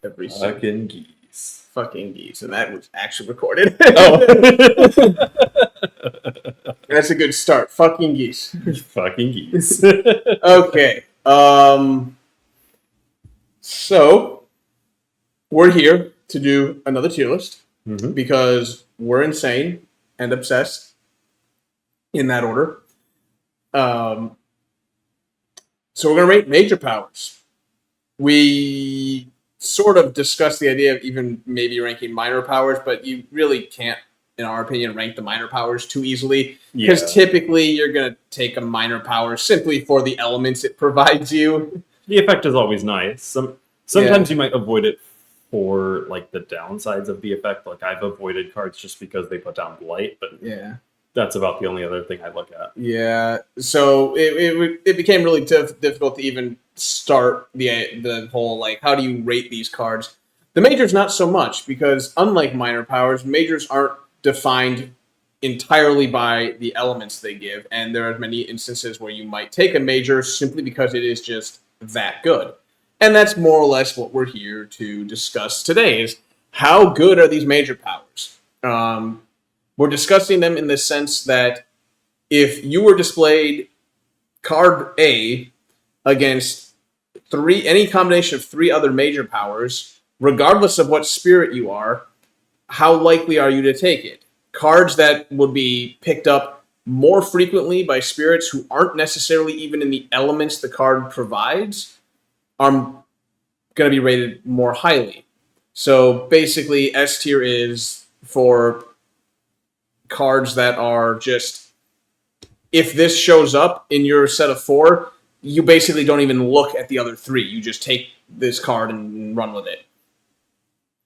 every Fucking geese. Fucking geese. And that was actually recorded. Oh. That's a good start. Fucking geese. Fucking geese. Okay. So, we're here to do another tier list because we're insane and obsessed in that order. So we're going to rate major powers. We sort of discussed the idea of even maybe ranking minor powers, but you really can't, in our opinion, rank the minor powers too easily. Because typically you're going to take a minor power simply for the elements it provides you. The effect is always nice. Sometimes you might avoid it for like the downsides of the effect. Like I've avoided cards just because they put down blight, but that's about the only other thing I look at. Yeah, so it became really difficult to even start the whole, like, how do you rate these cards? The majors, not so much, because unlike minor powers, majors aren't defined entirely by the elements they give, and there are many instances where you might take a major simply because it is just that good. And that's more or less what we're here to discuss today, is how good are these major powers? We're discussing them in the sense that if you were displayed card A against any combination of three other major powers, regardless of what spirit you are, how likely are you to take it? Cards that would be picked up more frequently by spirits who aren't necessarily even in the elements the card provides are going to be rated more highly. So basically, S tier is for cards that are just, if this shows up in your set of four, you basically don't even look at the other three. You just take this card and run with it.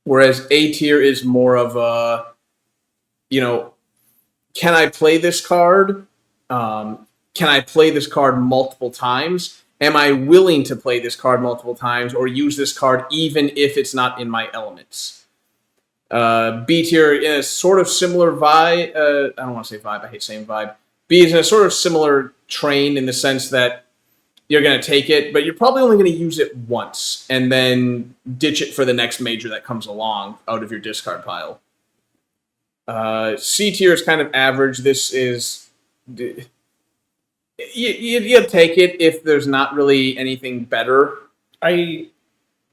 Whereas A tier is more of a, can I play this card? Can I play this card multiple times? Am I willing to play this card multiple times or use this card even if it's not in my elements? B tier in a sort of similar vibe. I don't want to say vibe. I hate saying vibe. B is in a sort of similar train in the sense that you're going to take it, but you're probably only going to use it once and then ditch it for the next major that comes along out of your discard pile. C tier is kind of average. This is... You take it if there's not really anything better. Maybe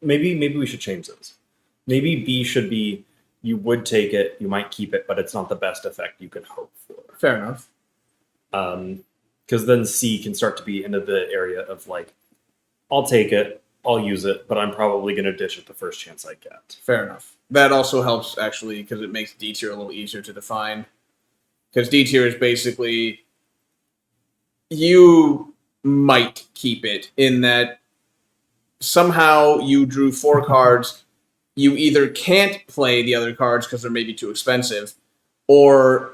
we should change those. Maybe B should be, you would take it, you might keep it, but it's not the best effect you could hope for. Fair enough. Because then C can start to be into the area of like, I'll take it, I'll use it, but I'm probably going to ditch it the first chance I get. Fair enough. That also helps, actually, because it makes D tier a little easier to define. Because D tier is basically, you might keep it in that somehow you drew 4 cards. You either can't play the other cards because they're maybe too expensive, or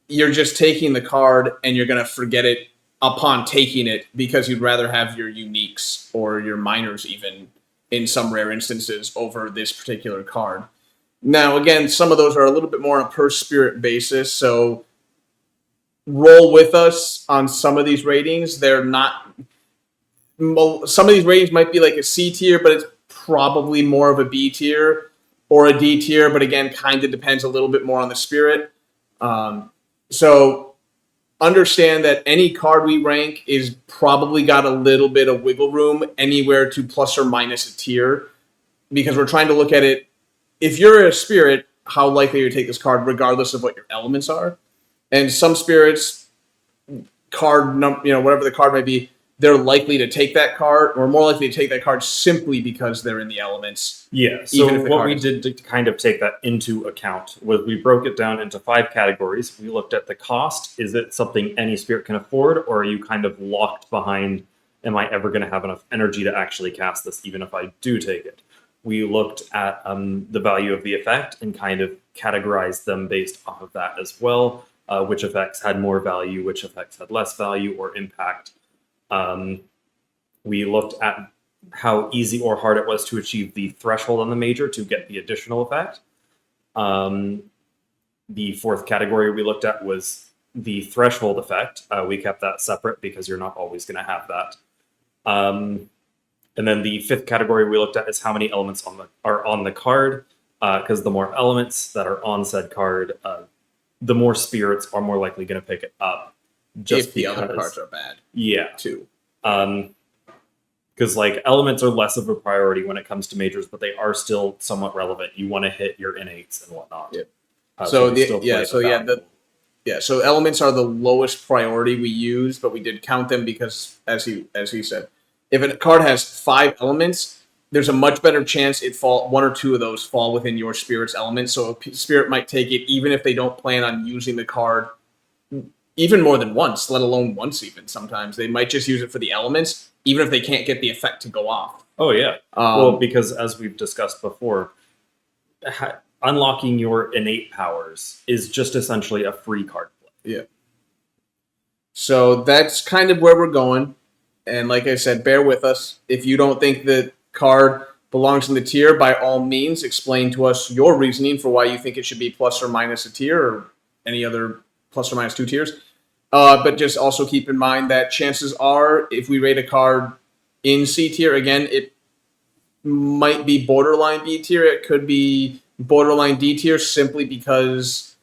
you're just taking the card and you're going to forget it upon taking it because you'd rather have your uniques or your minors, even in some rare instances, over this particular card. Now, again, some of those are a little bit more on a per spirit basis, so roll with us on some of these ratings. They're not... Some of these ratings might be like a C tier, but it's probably more of a B tier or a D tier, but again, kind of depends a little bit more on the spirit. So understand that any card we rank is probably got a little bit of wiggle room anywhere to plus or minus a tier, because we're trying to look at it. If you're a spirit, how likely are you to take this card regardless of what your elements are? And some spirits, whatever the card might be, they're likely to take that card, or more likely to take that card simply because they're in the elements. Yeah, so what we did to kind of take that into account was we broke it down into 5 categories. We looked at the cost. Is it something any spirit can afford, or are you kind of locked behind, am I ever going to have enough energy to actually cast this, even if I do take it? We looked at the value of the effect and kind of categorized them based off of that as well. Which effects had more value, which effects had less value or impact. We looked at how easy or hard it was to achieve the threshold on the major to get the additional effect. The 4th category we looked at was the threshold effect. We kept that separate because you're not always going to have that. And then the fifth category we looked at is how many elements are on the card, because the more elements that are on said card, the more spirits are more likely going to pick it up. Just if the other cards are bad, yeah, too. Because like elements are less of a priority when it comes to majors, but they are still somewhat relevant. You want to hit your innates and whatnot. Yep. So elements are the lowest priority we use, but we did count them because, as he said, if a card has 5 elements, there's a much better chance one or two of those fall within your spirit's element. So a spirit might take it even if they don't plan on using the card even more than once, let alone once even. Sometimes they might just use it for the elements, even if they can't get the effect to go off. Oh, yeah. Well, because as we've discussed before, unlocking your innate powers is just essentially a free card play. Yeah. So that's kind of where we're going. And like I said, bear with us. If you don't think the card belongs in the tier, by all means, explain to us your reasoning for why you think it should be plus or minus a tier or any other plus or minus 2 tiers. But just also keep in mind that chances are, if we rate a card in C tier, again, it might be borderline B tier. It could be borderline D tier simply because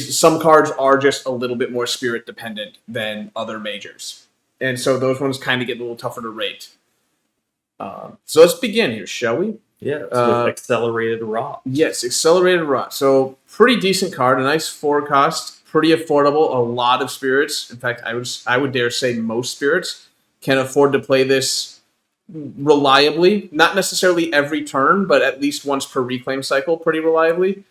some cards are just a little bit more spirit dependent than other majors. And so those ones kind of get a little tougher to rate. So let's begin here, shall we? Yeah, with Accelerated Rot. Yes, Accelerated Rot. So pretty decent card, a nice 4 cost, pretty affordable, a lot of spirits. In fact, I would dare say most spirits can afford to play this reliably. Not necessarily every turn, but at least once per reclaim cycle, pretty reliably.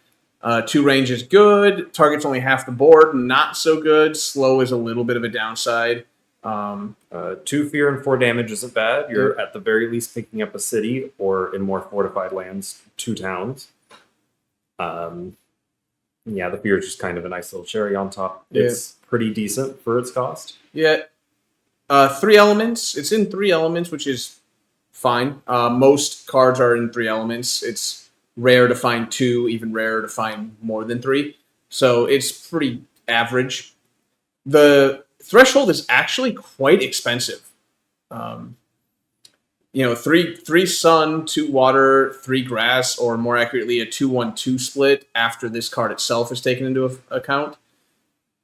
2 range is good. Target's only half the board, not so good. Slow is a little bit of a downside. 2 fear and 4 damage isn't bad. You're at the very least picking up a city, or in more fortified lands, 2 towns. Yeah, the fear is just kind of a nice little cherry on top. It's pretty decent for its cost. Yeah. 3 elements. It's in 3 elements, which is fine. Most cards are in 3 elements. It's rare to find 2, even rarer to find more than 3. So it's pretty average. The threshold is actually quite expensive. 3 sun, 2 water, 3 grass, or more accurately, a 2-1-2 split after this card itself is taken into account.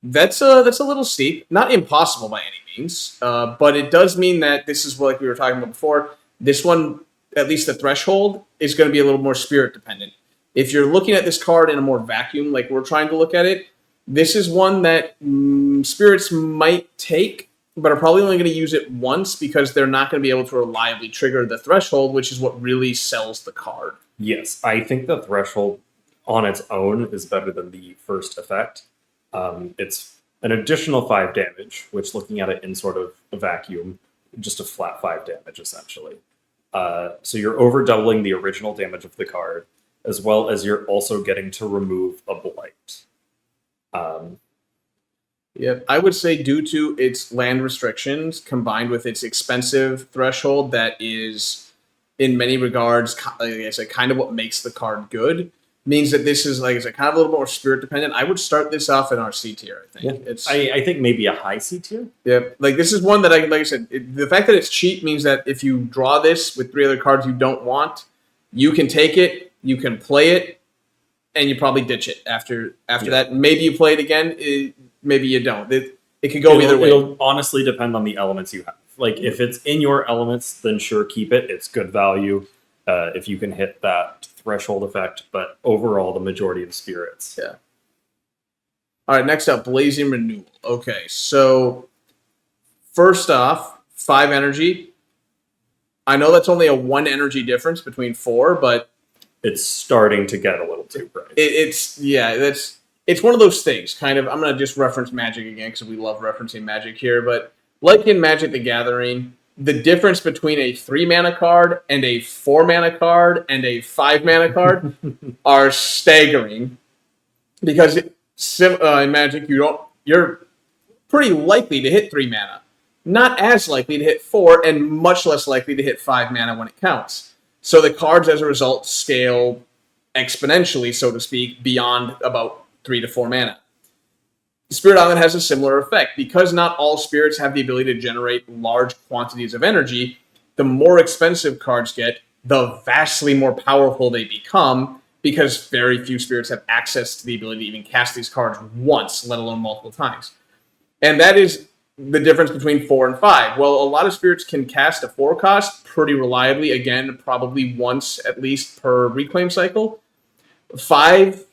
That's a little steep. Not impossible by any means, but it does mean that this is like we were talking about before. This one, at least the threshold, is going to be a little more spirit dependent. If you're looking at this card in a more vacuum, like we're trying to look at it, this is one that spirits might take, but are probably only going to use it once because they're not going to be able to reliably trigger the threshold, which is what really sells the card. Yes, I think the threshold on its own is better than the first effect. It's an additional 5 damage, which, looking at it in sort of a vacuum, just a flat 5 damage, essentially. So you're over doubling the original damage of the card, as well as you're also getting to remove a blight. I would say due to its land restrictions combined with its expensive threshold, that is, in many regards, like I said, kind of what makes the card good, means that this is, like I said, kind of a little more spirit dependent. I would start this off in our C tier, I think. Yeah. I think maybe a high C tier. Yeah, like this is one that like I said, the fact that it's cheap means that if you draw this with 3 other cards you don't want, you can take it, you can play it, and you probably ditch it after that. Maybe you play it again, maybe you don't. It could go either way. It'll honestly depend on the elements you have. Like, if it's in your elements, then sure, keep it. It's good value if you can hit that threshold effect. But overall, the majority of spirits. Yeah. All right, next up, Blazing Renewal. Okay, so first off, 5 energy. I know that's only a 1 energy difference between 4, but it's starting to get a little too pricey. It's one of those things, kind of. I'm going to just reference Magic again because we love referencing Magic here. But like in Magic the Gathering, the difference between a 3-mana card and a 4-mana card and a 5-mana card are staggering. Because in Magic, you're pretty likely to hit 3 mana. Not as likely to hit 4, and much less likely to hit 5 mana when it counts. So the cards, as a result, scale exponentially, so to speak, beyond about 3 to 4 mana. Spirit Island has a similar effect. Because not all spirits have the ability to generate large quantities of energy, the more expensive cards get, the vastly more powerful they become, because very few spirits have access to the ability to even cast these cards once, let alone multiple times. And that is the difference between 4 and 5. Well, a lot of spirits can cast a 4 cost pretty reliably, again, probably once at least per reclaim cycle. 5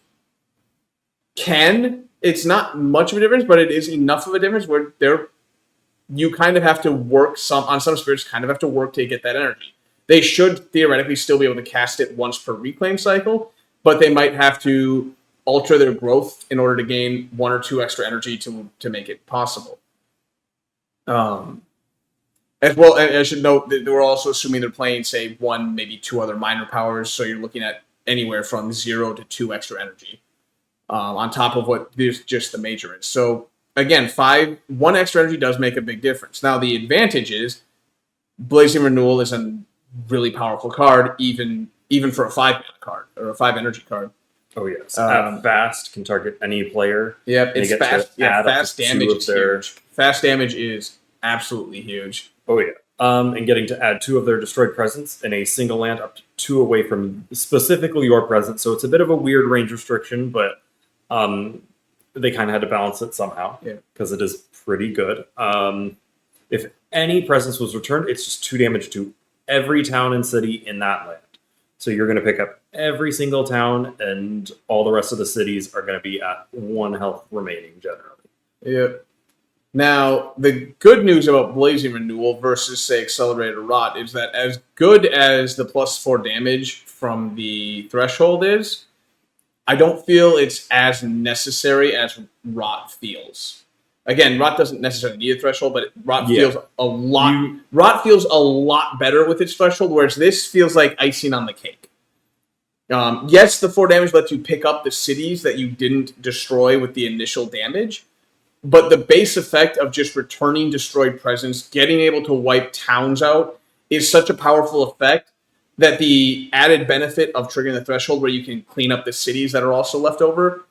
can. It's not much of a difference, but it is enough of a difference where you kind of have to work on some spirits, kind of have to work to get that energy. They should theoretically still be able to cast it once per reclaim cycle, but they might have to alter their growth in order to gain 1 or 2 extra energy to make it possible. As well, I should note that we're also assuming they're playing, say, 1, maybe 2 other minor powers, so you're looking at anywhere from 0 to 2 extra energy on top of what just the major is. So again, 1 extra energy does make a big difference. Now the advantage is Blazing Renewal is a really powerful card, even for a 5 mana card or a 5 energy card. Oh yes, at fast can target any player. Yep, it's fast. Yeah, fast damage is huge. Fast damage is absolutely huge. Oh yeah, and getting to add 2 of their destroyed presence in a single land, up to 2 away from specifically your presence. So it's a bit of a weird range restriction, but they kind of had to balance it somehow because it is pretty good. If any presence was returned, it's just 2 damage to every town and city in that land. So you're going to pick up every single town, and all the rest of the cities are going to be at 1 health remaining generally. Yep. Now, the good news about Blazing Renewal versus, say, Accelerated Rot is that as good as the +4 damage from the Threshold is, I don't feel it's as necessary as Rot feels. Again, Rot doesn't necessarily need a threshold, but Rot feels a lot. Rot feels a lot better with its threshold, whereas this feels like icing on the cake. Yes, the 4 damage lets you pick up the cities that you didn't destroy with the initial damage, but the base effect of just returning destroyed presence, getting able to wipe towns out, is such a powerful effect that the added benefit of triggering the threshold, where you can clean up the cities that are also left over,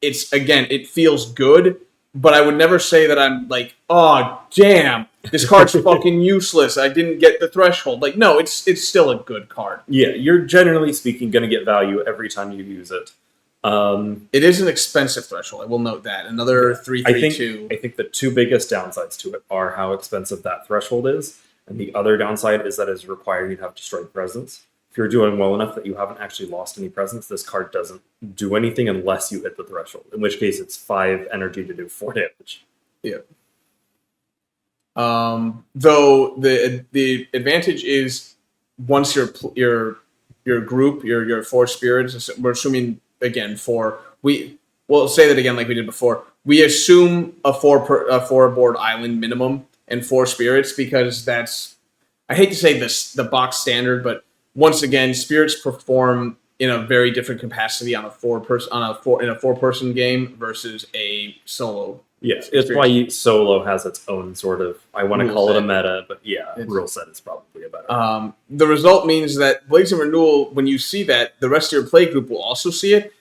it feels good. But I would never say that I'm like, oh, damn, this card's fucking useless. I didn't get the threshold. Like, no, it's still a good card. Yeah, you're generally speaking going to get value every time you use it. It is an expensive threshold. I will note that. Another 3/3/2. I think the 2 biggest downsides to it are how expensive that threshold is. And the other downside is that it's required you to have destroyed presence. If you're doing well enough that you haven't actually lost any presence, this card doesn't do anything unless you hit the threshold, in which case it's 5 energy to do 4 damage. Yeah. Though the advantage is once your group, your 4 spirits, we're assuming again we'll say that again like we did before. We assume a 4 board island minimum and 4 spirits because that's, I hate to say this, the box standard, but once again, spirits perform in a very different capacity on a 4-person game versus a solo. Yes, it's why solo has its own sort of, I want to call it a meta, but rule set is probably a better. The result means that Blazing Renewal, when you see that, the rest of your play group will also see it.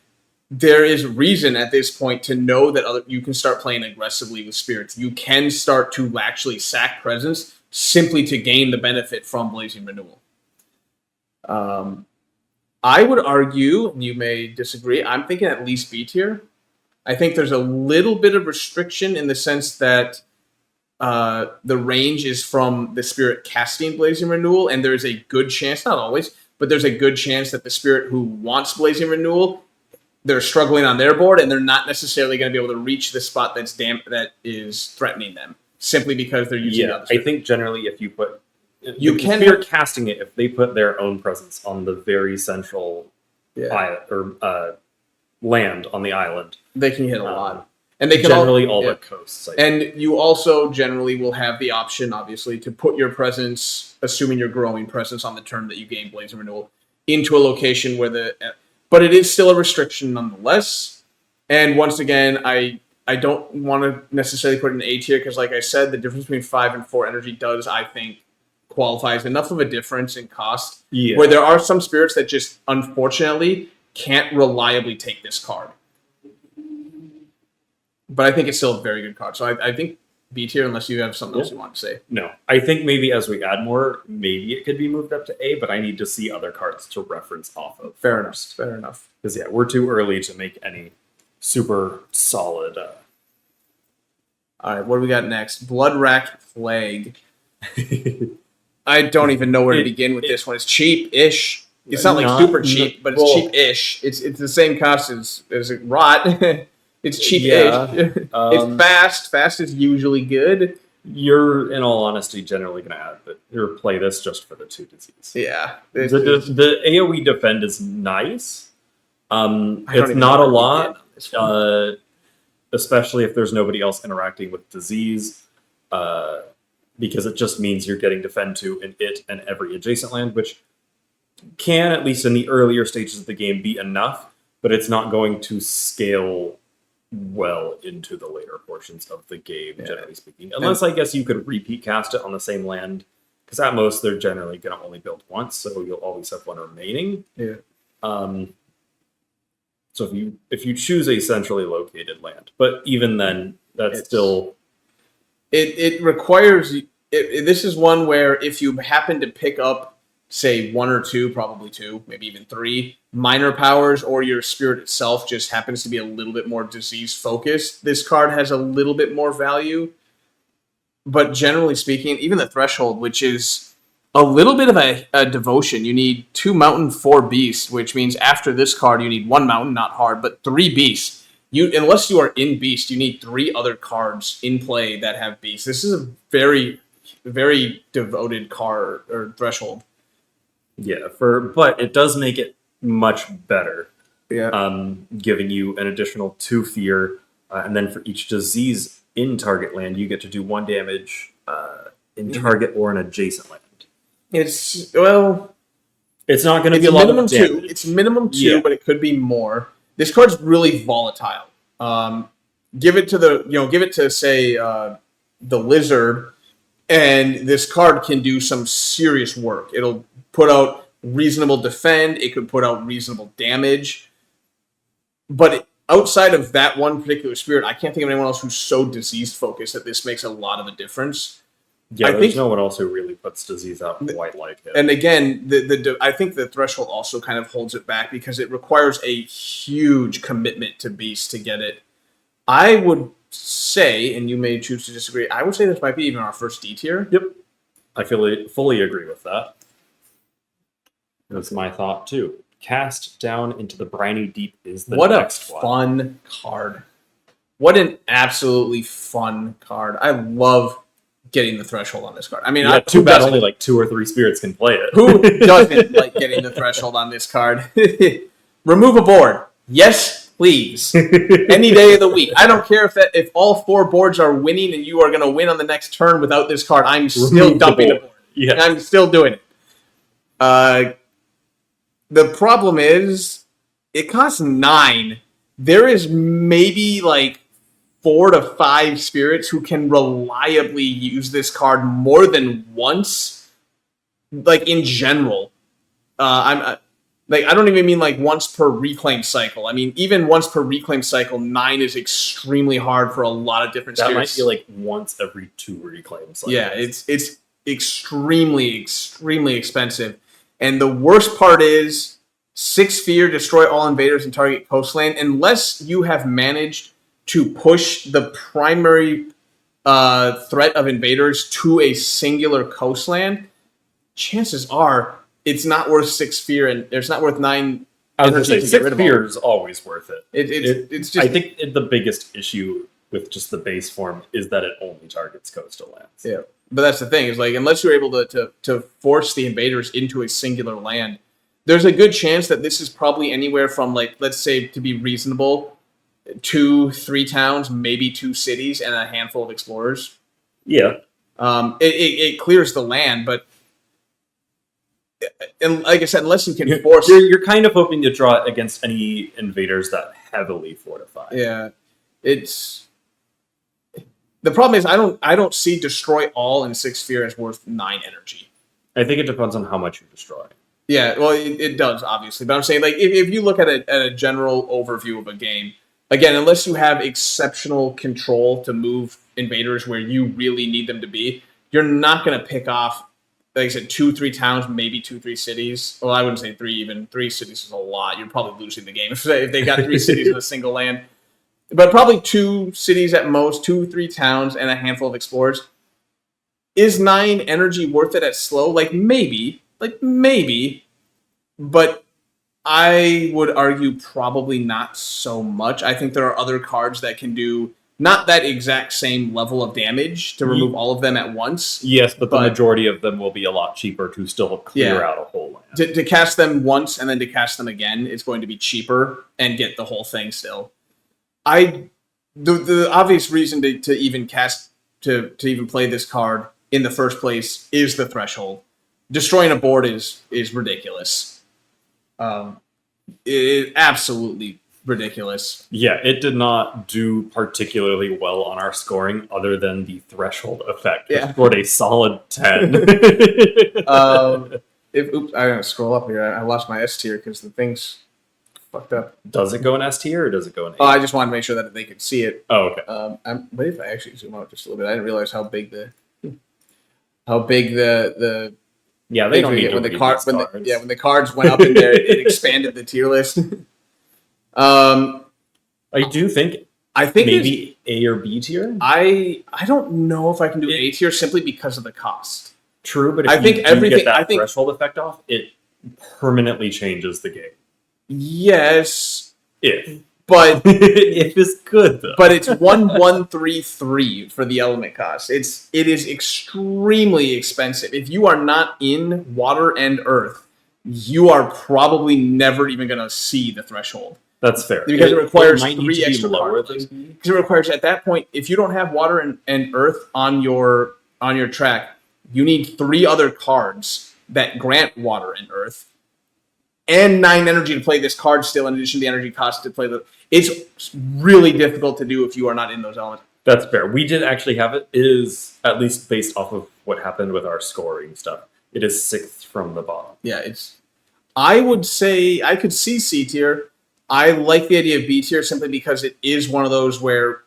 There is reason at this point to know that you can start playing aggressively with spirits. You can start to actually sack presence simply to gain the benefit from Blazing Renewal. I would argue, and you may disagree, I'm thinking at least B tier. I think there's a little bit of restriction in the sense that the range is from the spirit casting Blazing Renewal, and there's a good chance, not always, but there's a good chance that the spirit who wants Blazing Renewal, they're struggling on their board, and they're not necessarily going to be able to reach the spot that is threatening them, simply because they're using the other spirit. I think generally if you put... You're casting it if they put their own presence on the very central land on the island. They can hit a lot. And they can generally all but coasts. And you also generally will have the option, obviously, to put your presence, assuming your growing presence on the turn that you gain Blazing Renewal, into a location where but it is still a restriction nonetheless. And once again, I don't want to necessarily put it in A tier because, like I said, the difference between 5 and 4 energy does, I think, qualifies enough of a difference in cost where there are some spirits that just unfortunately can't reliably take this card. But I think it's still a very good card. So I think B tier unless you have something else you want to say. No, I think maybe as we add more, maybe it could be moved up to A, but I need to see other cards to reference off of. Fair enough. Because we're too early to make any super solid. All right, what do we got next? Blood Rack Plague. I don't even know where to begin with this one. It's cheap-ish. It's not like super cheap, but it's cheap-ish. It's the same cost as Rot. It's cheap-ish. Yeah, it's fast. Fast is usually good. You're, in all honesty, generally going to add that or play this just for the 2 disease. Yeah. The AoE defend is nice. It's not a lot, especially if there's nobody else interacting with disease, because it just means you're getting defend 2 in it and every adjacent land, which can, at least in the earlier stages of the game, be enough, but it's not going to scale well into the later portions of the game, generally speaking. Unless, I guess, you could repeat cast it on the same land, because at most they're generally going to only build once, so you'll always have one remaining. Yeah. So if you choose a centrally located land, but even then, that's still... It requires... this is one where if you happen to pick up, say, 1 or 2, probably 2, maybe even 3, minor powers, or your spirit itself just happens to be a little bit more disease-focused, this card has a little bit more value. But generally speaking, even the Threshold, which is a little bit of a devotion, you need 2 mountain, 4 beast, which means after this card, you need 1 mountain, not hard, but 3 beasts. Unless you are in beast, you need 3 other cards in play that have beast. This is a very, very devoted card or Threshold. Yeah, but it does make it much better. Yeah. Giving you an additional 2 fear, and then for each disease in target land, you get to do 1 damage in target or an adjacent land. It's not going to be a lot of damage. It's minimum 2, but it could be more. This card's really volatile. Give it to say the Lizard, and this card can do some serious work. It'll put out reasonable defend. It could put out reasonable damage. But outside of that one particular spirit, I can't think of anyone else who's so disease-focused that this makes a lot of a difference. Yeah, there's no one else who really puts disease out quite like it. And again, I think the Threshold also kind of holds it back because it requires a huge commitment to Beast to get it. I would say, and you may choose to disagree, I would say this might be even our first D tier. Yep. I fully agree with that. That's my thought, too. Cast Down into the Briny Deep is the next one. What a fun card. What an absolutely fun card. I love getting the Threshold on this card. I mean, too bad only like 2 or 3 spirits can play it. Who doesn't like getting the Threshold on this card? Remove a board. Yes, please. Any day of the week. I don't care if all 4 boards are winning and you are going to win on the next turn without this card. I'm still dumping the board. Yeah. I'm still doing it. The problem is it costs 9. There is maybe like 4 to 5 spirits who can reliably use this card more than once, like in general. I don't even mean like once per reclaim cycle. I mean, even once per reclaim cycle, 9 is extremely hard for a lot of different spirits. That might be like once every 2 reclaim cycles. Yeah, it's extremely, extremely expensive. And the worst part is 6 fear, destroy all invaders in target coastland. Unless you have managed to push the primary threat of invaders to a singular coastland, chances are it's not worth 6 fear and it's not worth 9. I was going to say 6 fear is always worth it. It's just. I think the biggest issue with just the base form is that it only targets coastal lands. Yeah, but that's the thing is like unless you're able to force the invaders into a singular land, there's a good chance that this is probably anywhere from like let's say to be reasonable. 2, 3 towns, maybe 2 cities, and a handful of explorers. Yeah. It clears the land, but and like I said, unless you can force... You're kind of hoping to draw it against any invaders that heavily fortify. Yeah. It's... The problem is I don't see destroy all in 6 fear as worth 9 energy. I think it depends on how much you destroy. Yeah, well, it does, obviously. But I'm saying, like, if you look at a general overview of a game, again, unless you have exceptional control to move invaders where you really need them to be, you're not going to pick off, like I said, 2-3 towns, maybe 2-3 cities. Well, I wouldn't say 3 even. 3 cities is a lot. You're probably losing the game if they got 3 cities in a single land. But probably 2 cities at most, 2-3 towns, and a handful of explorers. Is 9 energy worth it at slow? Like maybe, but I would argue probably not so much. I think there are other cards that can do not that exact same level of damage to remove all of them at once. Yes, but the majority of them will be a lot cheaper to still clear out a whole land. To cast them once and then to cast them again, it's going to be cheaper and get the whole thing still. The obvious reason to even cast to even play this card in the first place is the threshold. Destroying a board is ridiculous. It is absolutely ridiculous. Yeah, it did not do particularly well on our scoring other than the threshold effect. It scored a solid 10. Oops, I gotta scroll up here. I lost my S tier because the thing's fucked up. Does it go in S tier or does it go in A? Oh, I just wanted to make sure that they could see it. Oh, okay. What if I actually zoom out just a little bit? I didn't realize how big the yeah, they don't need when to the cards. when the cards went up in there, it expanded the tier list. I do think I think maybe A or B tier. I don't know if I can do A tier simply because of the cost. True, but if I think everything get that threshold effect off, it permanently changes the game. Yes, but if it's good though. But it's 1133 for the element cost. It is extremely expensive. If you are not in water and earth, you are probably never even going to see the threshold. That's fair. Because it requires 3 extra cards. Because it requires, at that point, if you don't have water and earth on your track, you need 3 other cards that grant water and earth, and 9 energy to play this card still, in addition to the energy cost to play the... It's really difficult to do if you are not in those elements. That's fair. We did actually have it. It is, at least based off of what happened with our scoring stuff, it is 6th from the bottom. Yeah, it's... I would say I could see C tier. I like the idea of B tier simply because it is one of those where,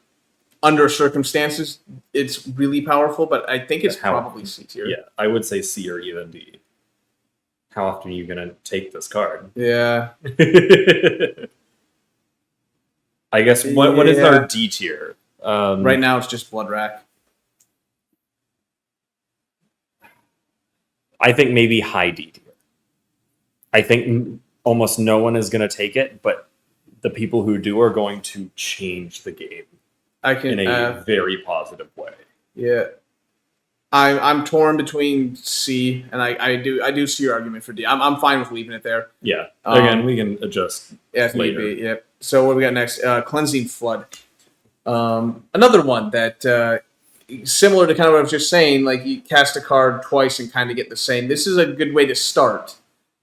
under circumstances, it's really powerful, but I think it's probably C tier. Yeah, I would say C or even D. How often are you going to take this card? Yeah. I guess, what is our D tier? Right now, it's just Blood Rack. I think maybe high D tier. I think almost no one is going to take it, but the people who do are going to change the game in a very positive way. Yeah. I'm torn between C, and I do see your argument for D. I'm fine with leaving it there. Yeah. Again, we can adjust later. Yep. So what do we got next? Cleansing Flood. Another one that, similar to kind of what I was just saying, like you cast a card twice and kind of get the same. This is a good way to start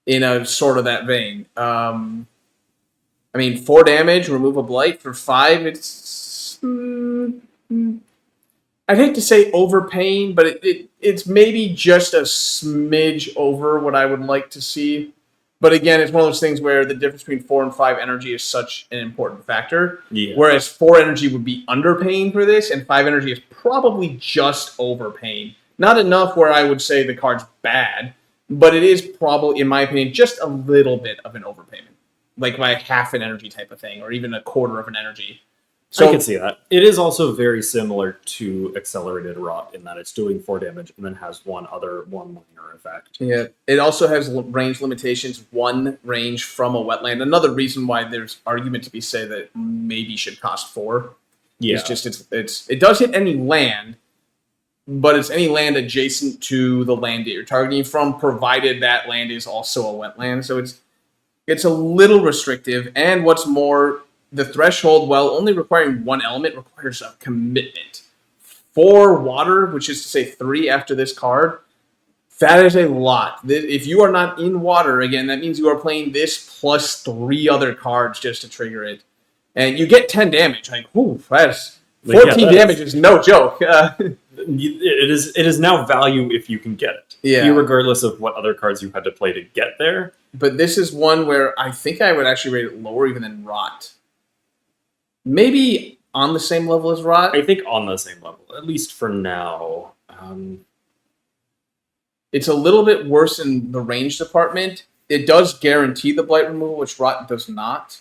in a sort of that vein. 4 damage, remove a blight. For 5, it's... I'd hate to say overpaying, but it's maybe just a smidge over what I would like to see. But again, it's one of those things where the difference between 4 and 5 energy is such an important factor. Yeah. Whereas 4 energy would be underpaying for this, and 5 energy is probably just overpaying. Not enough where I would say the card's bad, but it is probably, in my opinion, just a little bit of an overpayment. Like by half an energy type of thing, or even a quarter of an energy. So I can see that. It is also very similar to Accelerated Rot in that it's doing 4 damage and then has one minor effect. Yeah, it also has range limitations, 1 range from a wetland. Another reason why there's argument to be said that it maybe should cost 4. Yeah, it's just it does hit any land, but it's any land adjacent to the land that you're targeting from, provided that land is also a wetland. So it's a little restrictive, and what's more, the threshold, while only requiring 1 element, requires a commitment. 4 water, which is to say 3 after this card, that is a lot. If you are not in water, again, that means you are playing this plus 3 other cards just to trigger it. And you get 10 damage. Like, whoo, that's 14 damage is no joke. It is now value if you can get it. Yeah. Regardless of what other cards you had to play to get there. But this is one where I think I would actually rate it lower even than Rot. Maybe on the same level as Rot. I think on the same level, at least for now. It's a little bit worse in the range department. It does guarantee the blight removal, which Rot does not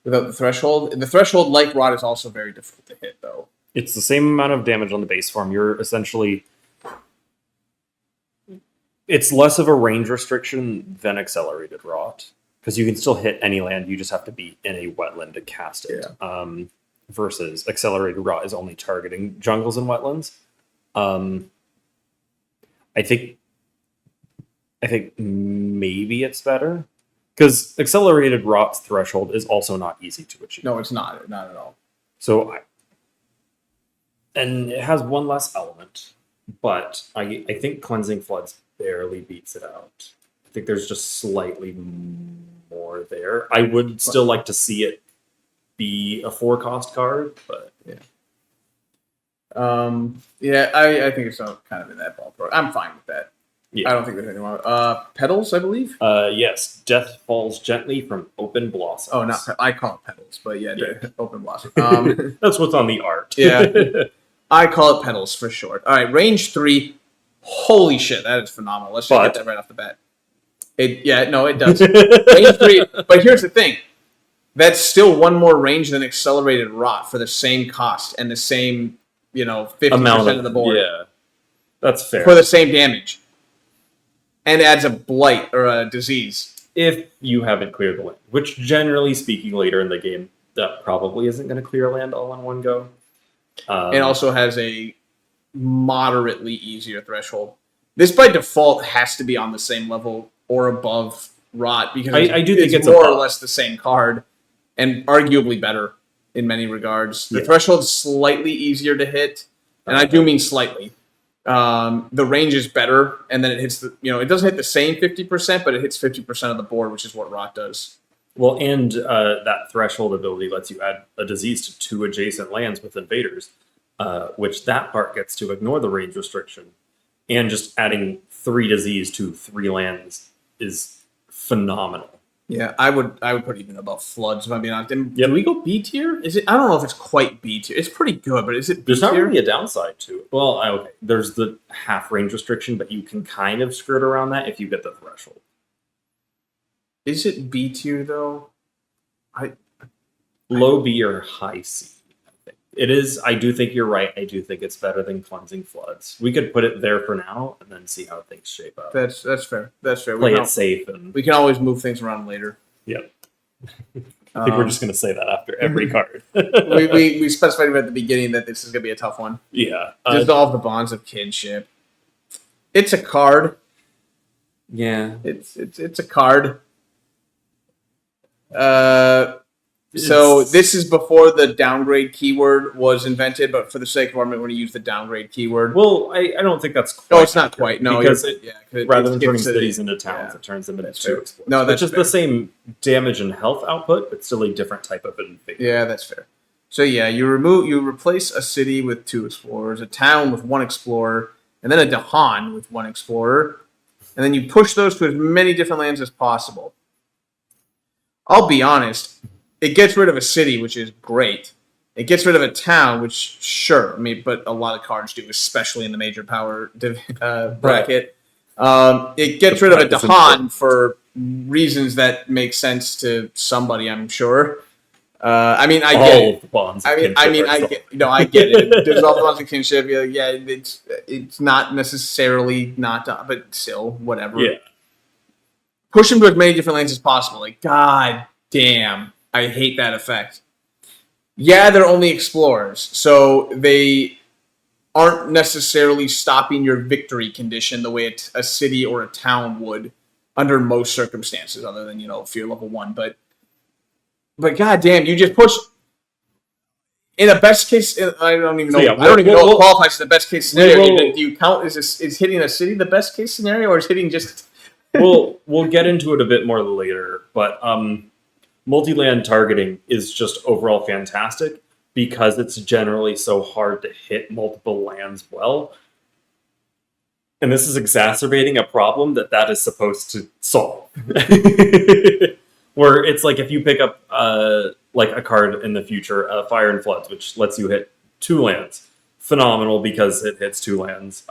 without the threshold. The threshold, like Rot, is also very difficult to hit, though. It's the same amount of damage on the base form. You're essentially... It's less of a range restriction than Accelerated Rot, because you can still hit any land, you just have to be in a wetland to cast it. Yeah. Versus Accelerated Rot is only targeting jungles and wetlands. I think maybe it's better, because Accelerated Rot's threshold is also not easy to achieve. No, it's not at all. So, and it has one less element, but I think Cleansing Floods barely beats it out. I think there's just slightly more there. I would still like to see it be a 4-cost card, but yeah. I think it's kind of in that ballpark. I'm fine with that. Yeah. I don't think there's anything wrong. Petals, I believe. Yes, Death Falls Gently from Open Blossom. Oh, not I call it Petals, but yeah. Open Blossom. That's what's on the art. Yeah, I call it Petals for short. All right, range 3. Holy shit, that is phenomenal. Let's just get that right off the bat. It does. Range 3, but here's the thing. That's still one more range than Accelerated Rot for the same cost and the same, 50% of the board. Yeah, that's fair. For the same damage. And adds a blight or a disease. If you haven't cleared the land, which generally speaking later in the game, that probably isn't going to clear land all in one go. It also has a moderately easier threshold. This by default has to be on the same level or above Rot, because I do think it's more above. or less the same card and arguably better in many regards. The Yeah. threshold's slightly easier to hit, and I do mean slightly. The range is better, and then it hits it doesn't hit the same 50%, but it hits 50% of the board, which is what Rot does. Well, and that threshold ability lets you add a disease to 2 adjacent lands with invaders, which that part gets to ignore the range restriction. And just adding 3 disease to 3 lands is phenomenal. Yeah, I would put even above Floods if I'm being honest. Do we go B tier? Is it? I don't know if it's quite B tier. It's pretty good, but is it B tier? There's not really a downside to it. Well, okay. There's the half range restriction, but you can kind of skirt around that if you get the threshold. Is it B tier though? Low B or high C. I think it is. I do think you're right. I do think it's better than Cleansing Floods. We could put it there for now and then see how things shape up. That's fair. That's fair. Play it safe, and we can always move things around later. Yep. I think we're just going to say that after every card. we specified at the beginning that this is going to be a tough one. Yeah. Dissolve the bonds of kinship. It's a card. Yeah. It's a card. So this is before the downgrade keyword was invented, but for the sake of argument, we're going to use the downgrade keyword. Well, I don't think that's quite. Oh, it's not quite. No, because rather than turning cities into towns, it turns them into 2 explorers. No, that's just the same damage and health output, but still a different type of invasion. Yeah, that's fair. So yeah, you replace a city with 2 explorers, a town with 1 explorer, and then a Dahan with 1 explorer, and then you push those to as many different lands as possible. I'll be honest. It gets rid of a city, which is great. It gets rid of a town, which, sure, but a lot of cards do, especially in the major power bracket. It gets rid of a Dahan for reasons that make sense to somebody, I'm sure. I get it. The bonds I get it. There's all the bonds of kinship. Yeah, it's not necessarily not, but still, whatever. Yeah. Push them to as many different lanes as possible. Like, god damn. I hate that effect. Yeah, they're only explorers, so they aren't necessarily stopping your victory condition the way a city or a town would under most circumstances, other than, if you're level 1. But goddamn, you just push. In a best case, I don't even know. I don't even know what qualifies as the best case scenario. Do you count is hitting a city the best case scenario, or is hitting just? We'll get into it a bit more later, but multi-land targeting is just overall fantastic because it's generally so hard to hit multiple lands well. And this is exacerbating a problem that is supposed to solve. Where it's like if you pick up like a card in the future, Fire and Floods, which lets you hit 2 lands. Phenomenal because it hits 2 lands.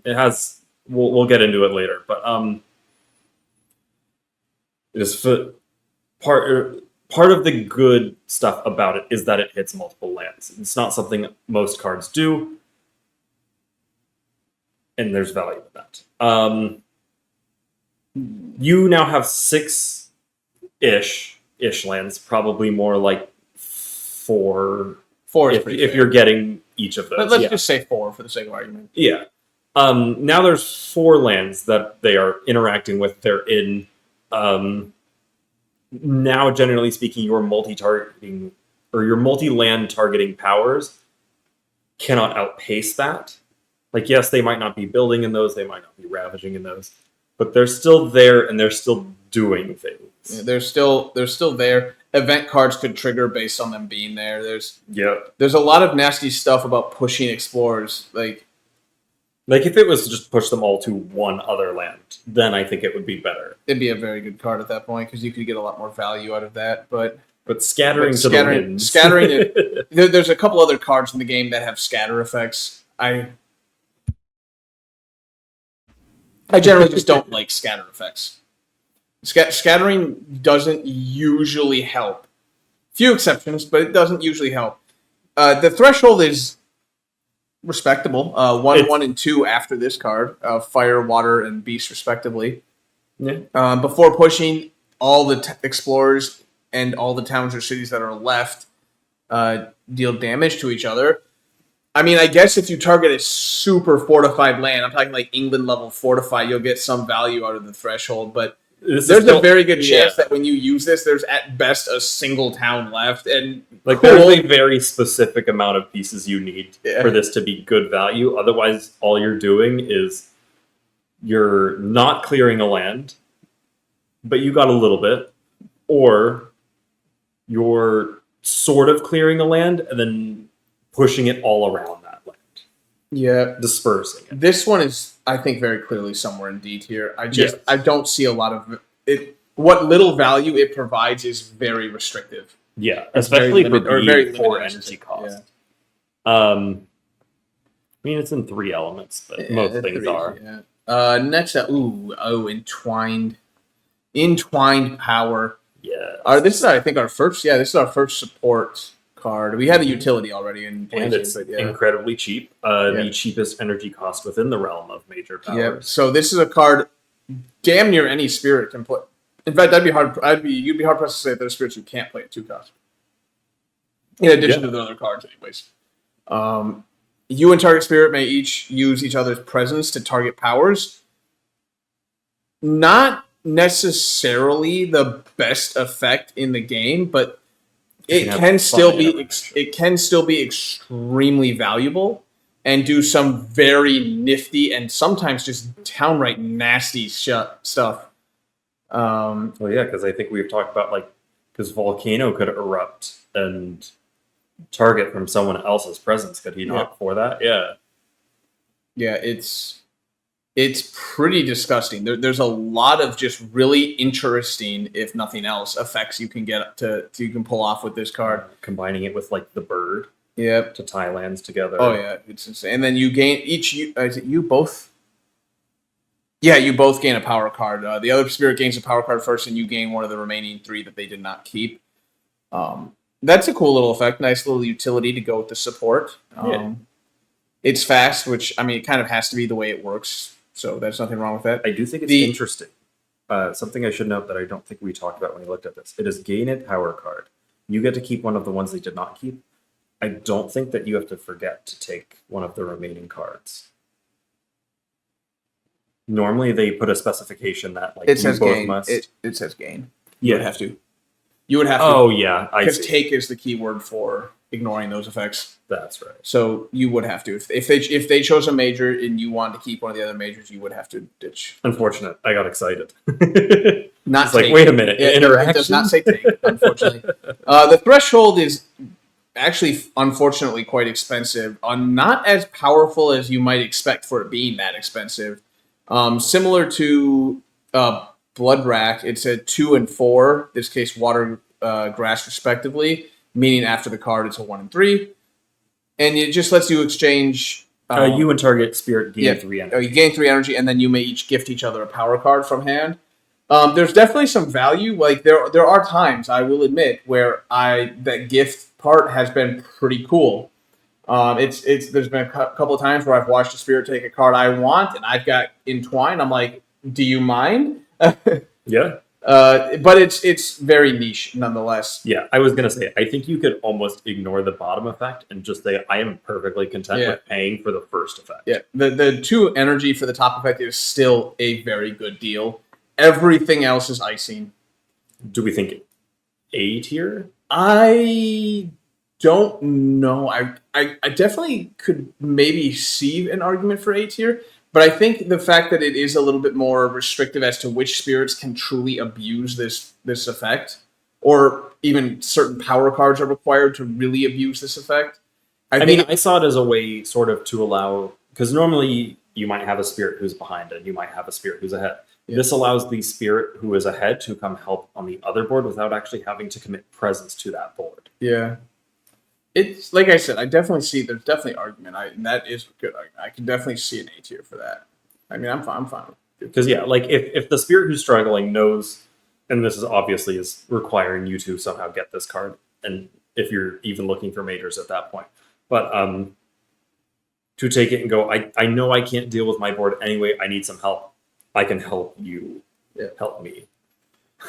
It has. We'll get into it later, but it is part of the good stuff about it is that it hits multiple lands. It's not something most cards do, and there's value in that. You now have 6-ish lands, probably more like 4. 4 is if you're getting each of those. But let's just say 4 for the sake of argument. Yeah. Now there's 4 lands that they are interacting with. They're in. Now, generally speaking, your multi-targeting or your multi-land targeting powers cannot outpace that. Like, yes, they might not be building in those, they might not be ravaging in those, but they're still there and they're still doing things. Yeah, they're still there. Event cards could trigger based on them being there. There's a lot of nasty stuff about pushing explorers. Like if it was to just push them all to one other land, then I think it would be better. It'd be a very good card at that point because you could get a lot more value out of that. But scattering to the winds. Scattering it. There's a couple other cards in the game that have scatter effects. I generally just don't like scatter effects. Scattering doesn't usually help. Few exceptions, but it doesn't usually help. The threshold is respectable. 1, 1, and 2 after this card. Fire, water, and beast, respectively. Yeah. Before pushing, all the explorers and all the towns or cities that are left deal damage to each other. I mean, I guess if you target a super fortified land, I'm talking like England level fortified, you'll get some value out of the threshold, but there's a very good chance that when you use this, there's at best a single town left, and there's a very specific amount of pieces you need for this to be good value. Otherwise, all you're doing is you're not clearing a land, but you got a little bit, or you're sort of clearing a land and then pushing it all around that land. Yeah, dispersing it. This one is, I think, very clearly somewhere in D tier. I don't see a lot of it. What little value it provides is very restrictive. Yeah, especially for very poor energy cost. Yeah. I mean, it's in 3 elements, but most things are. Yeah. Next up, entwined power. Yeah. This is, I think, our first. Yeah, this is our first support card. We had the utility already, and it's incredibly cheap. The cheapest energy cost within the realm of major powers. Yeah. So this is a card damn near any spirit can play. In fact, you'd be hard pressed to say that there's spirits you can't play at 2 costs. In addition to the other cards, anyways. You and target spirit may each use each other's presence to target powers. Not necessarily the best effect in the game, but it can still be extremely valuable and do some very nifty and sometimes just downright nasty stuff. Well, yeah, because I think we've talked about because Volcano could erupt and target from someone else's presence. Could he not for that? Yeah. Yeah, it's pretty disgusting. There's a lot of just really interesting, if nothing else, effects you can get you can pull off with this card. Combining it with the bird. Yep. To tie lands together. Oh yeah, it's insane. And then you gain you both. Yeah, you both gain a power card. The other spirit gains a power card first, and you gain one of the remaining 3 that they did not keep. That's a cool little effect. Nice little utility to go with the support. It's fast, which, I mean, it kind of has to be the way it works. So there's nothing wrong with that. I do think it's interesting. Something I should note that I don't think we talked about when we looked at this. It is gain a power card. You get to keep one of the ones they did not keep. I don't think that you have to forget to take one of the remaining cards. Normally, they put a specification that it says gain. Must. It says gain. You would have to. You would have to. Oh yeah, because take is the keyword for ignoring those effects. That's right. So you would have to. If they chose a major and you wanted to keep one of the other majors, you would have to ditch. Unfortunate. I got excited. Not it's wait a minute. Interaction. It does not say take. Unfortunately, the threshold is actually, unfortunately, quite expensive. Not as powerful as you might expect for it being that expensive. Similar to Blood Rack, it's at 2 and 4. In this case, water, grass, respectively. meaning after the card it's a 1 and 3, and it just lets you exchange. You and target spirit gain 3 energy. You gain 3 energy, and then you may each gift each other a power card from hand. There's definitely some value. Like there are times, I will admit, where that gift part has been pretty cool. There's been a couple of times where I've watched a spirit take a card I want, and I've got Entwine. I'm like, do you mind? Yeah. But it's very niche nonetheless. Yeah, I was going to say, I think you could almost ignore the bottom effect and just say, I am perfectly content with paying for the first effect. Yeah, the 2 energy for the top effect is still a very good deal. Everything else is icing. Do we think A tier? I don't know. I definitely could maybe see an argument for A tier. But I think the fact that it is a little bit more restrictive as to which spirits can truly abuse this effect, or even certain power cards are required to really abuse this effect. I saw it as a way sort of to allow, because normally you might have a spirit who's behind and you might have a spirit who's ahead. Yeah. This allows the spirit who is ahead to come help on the other board without actually having to commit presence to that board. Yeah. It's like I said, I definitely see there's definitely argument. That is good. I can definitely see an A tier for that. I mean, I'm fine with it. Because like if the spirit who's struggling knows, and this is obviously is requiring you to somehow get this card, and if you're even looking for majors at that point, but to take it and go, I know I can't deal with my board anyway. I need some help. I can help you. Yeah. Help me.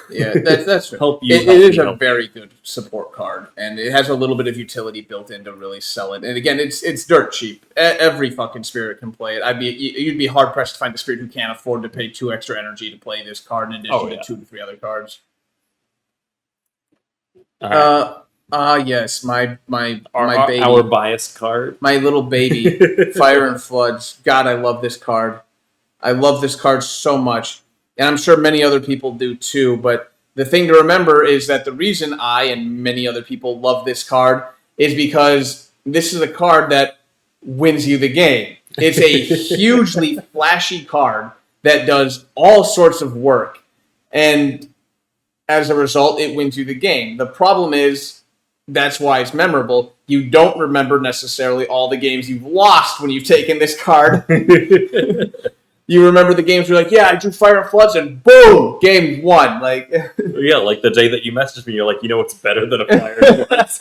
Yeah, that's true. Help you. It is a very good support card, and it has a little bit of utility built in to really sell it. And again, it's dirt cheap. Every fucking spirit can play it. You'd be hard pressed to find a spirit who can't afford to pay 2 extra energy to play this card in addition to 2 to 3 other cards. Yes, my baby, our biased card, my little baby, Fire and Floods. God, I love this card. I love this card so much. And I'm sure many other people do too, but the thing to remember is that the reason I and many other people love this card is because this is a card that wins you the game. It's a hugely flashy card that does all sorts of work, and as a result, it wins you the game. The problem is, that's why it's memorable. You don't remember necessarily all the games you've lost when you've taken this card. You remember the games where you're like, yeah, I drew Fire and Floods, and boom, game 1. Like, yeah, like the day that you messaged me, you're like, what's better than a Fire and Floods?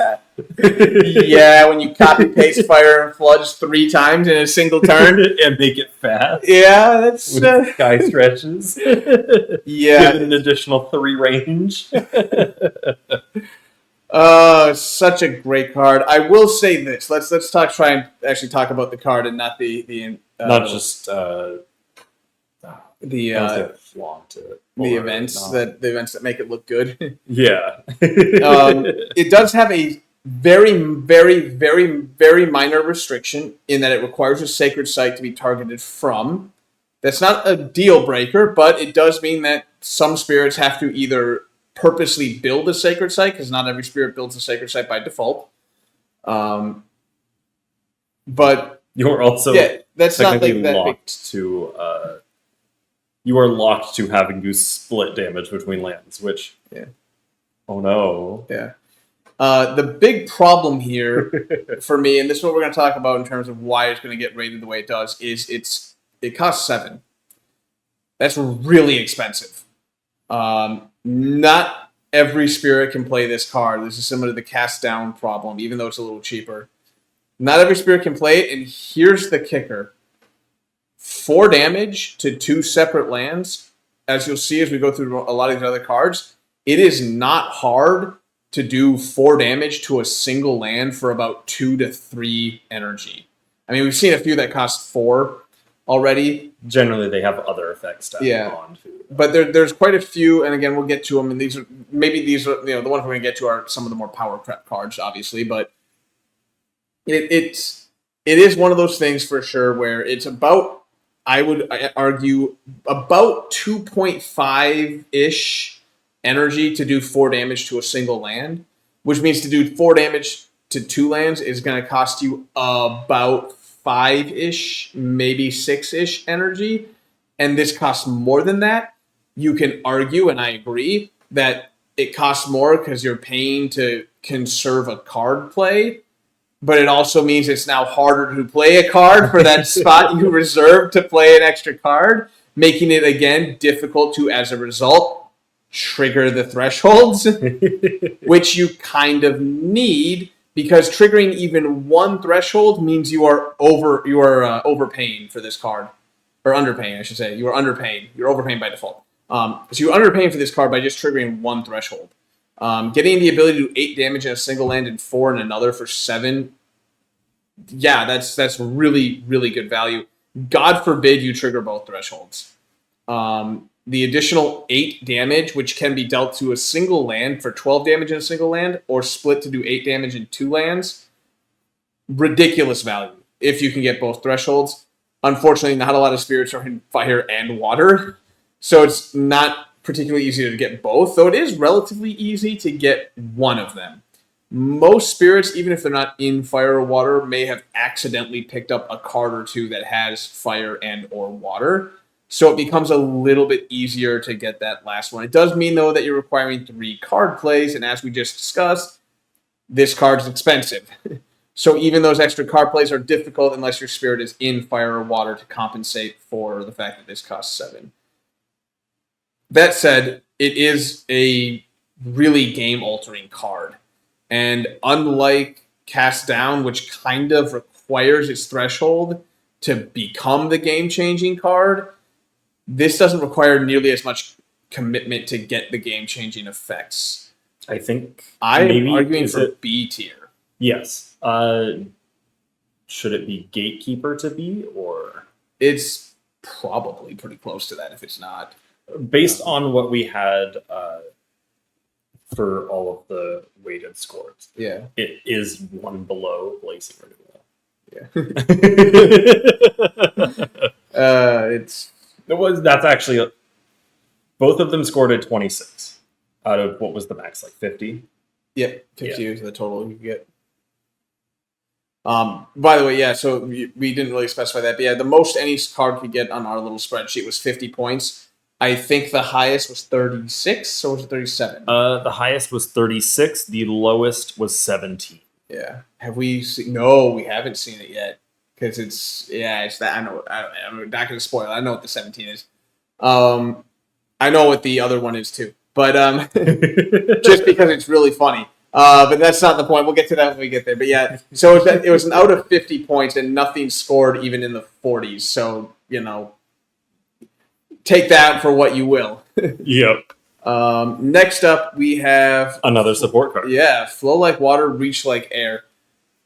Yeah, when you copy paste Fire and Floods 3 times in a single turn and make it fast. Yeah, that's sky stretches. Yeah, give it an additional 3 range. Such a great card. I will say this. Let's try and actually talk about the card and not the not just the events that make it look good. Yeah. It does have a very, very, very, very minor restriction in that it requires a sacred site to be targeted from. That's not a deal breaker, but it does mean that some spirits have to either purposely build a sacred site, because not every spirit builds a sacred site by default. But you're also that's not like that locked to. You are locked to having to split damage between lands, which oh no. Yeah. The big problem here for me, and this is what we're going to talk about in terms of why it's going to get rated the way it does, is it costs 7. That's really expensive. Not every spirit can play this card. This is similar to the cast down problem, even though it's a little cheaper. Not every spirit can play it, and here's the kicker. 4 damage to 2 separate lands, as you'll see as we go through a lot of these other cards, it is not hard to do 4 damage to a single land for about 2 to 3 energy. I mean, we've seen a few that cost 4 already. Generally, they have other effects on too. But there's quite a few, and again, we'll get to them. And these are the ones we're going to get to are some of the more power prep cards, obviously. But it is one of those things for sure where it's about, I would argue, about 2.5-ish energy to do 4 damage to a single land, which means to do 4 damage to 2 lands is going to cost you about 5-ish, maybe 6-ish energy. And this costs more than that. You can argue, and I agree, that it costs more because you're paying to conserve a card play, but it also means it's now harder to play a card for that spot you reserved to play an extra card, making it, again, difficult to, as a result, trigger the thresholds, which you kind of need, because triggering even one threshold means you are overpaying for this card. Or underpaying, I should say. You are underpaying. You're overpaying by default. So you're underpaying for this card by just triggering one threshold. Getting the ability to do 8 damage in a single land and 4 in another for 7. Yeah, that's really, really good value. God forbid you trigger both thresholds. The additional 8 damage, which can be dealt to a single land for 12 damage in a single land, or split to do 8 damage in 2 lands. Ridiculous value if you can get both thresholds. Unfortunately, not a lot of spirits are in fire and water, so it's not particularly easy to get both, though it is relatively easy to get one of them. Most spirits, even if they're not in fire or water, may have accidentally picked up a card or two that has fire and or water, so it becomes a little bit easier to get that last one. It does mean, though, that you're requiring 3 card plays, and as we just discussed, this card is expensive. So even those extra card plays are difficult unless your spirit is in fire or water to compensate for the fact that this costs 7. That said, it is a really game-altering card. And unlike Cast Down, which kind of requires its threshold to become the game-changing card, this doesn't require nearly as much commitment to get the game-changing effects. I think I'm arguing for B tier. Yes. Should it be Gatekeeper to be, or? It's probably pretty close to that if it's not. Based on what we had for all of the weighted scores. Yeah. It is one below Blazing Renewal. Yeah. That's actually, both of them scored a 26 out of, what was the max, like 50? Yep, 50 is the total you get. By the way, yeah, so we didn't really specify that, but yeah, the most any card could get on our little spreadsheet was 50 points. I think the highest was 36, or was it 37? The highest was 36, the lowest was 17. Yeah. Have we seen? No, we haven't seen it yet. Because it's that. I know. I'm not going to spoil it. I know what the 17 is. I know what the other one is too. But just because it's really funny. But that's not the point. We'll get to that when we get there. But yeah, so it was an out of 50 points and nothing scored even in the 40s. So, take that for what you will. Yep. Next up, we have... another support card. Yeah, Flow Like Water, Reach Like Air.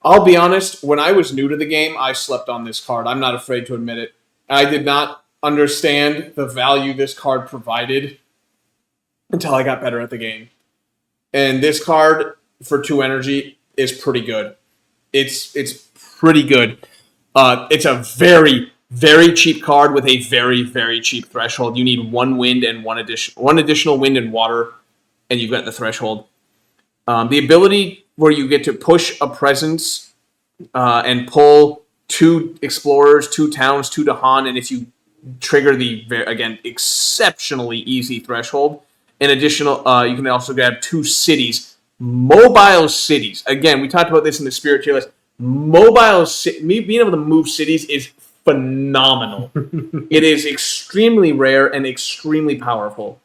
I'll be honest, when I was new to the game, I slept on this card. I'm not afraid to admit it. I did not understand the value this card provided until I got better at the game. And this card for 2 energy is pretty good. It's pretty good. It's a very, very cheap card with a very, very cheap threshold. You need 1 wind and one additional wind and water, and you've got the threshold. The ability where you get to push a presence and pull 2 explorers, 2 towns, 2 Dahan, and if you trigger the, again, exceptionally easy threshold, in additional, you can also grab 2 cities, mobile cities. Again, we talked about this in the Spirit tier list. Being able to move cities is phenomenal. It is extremely rare and extremely powerful.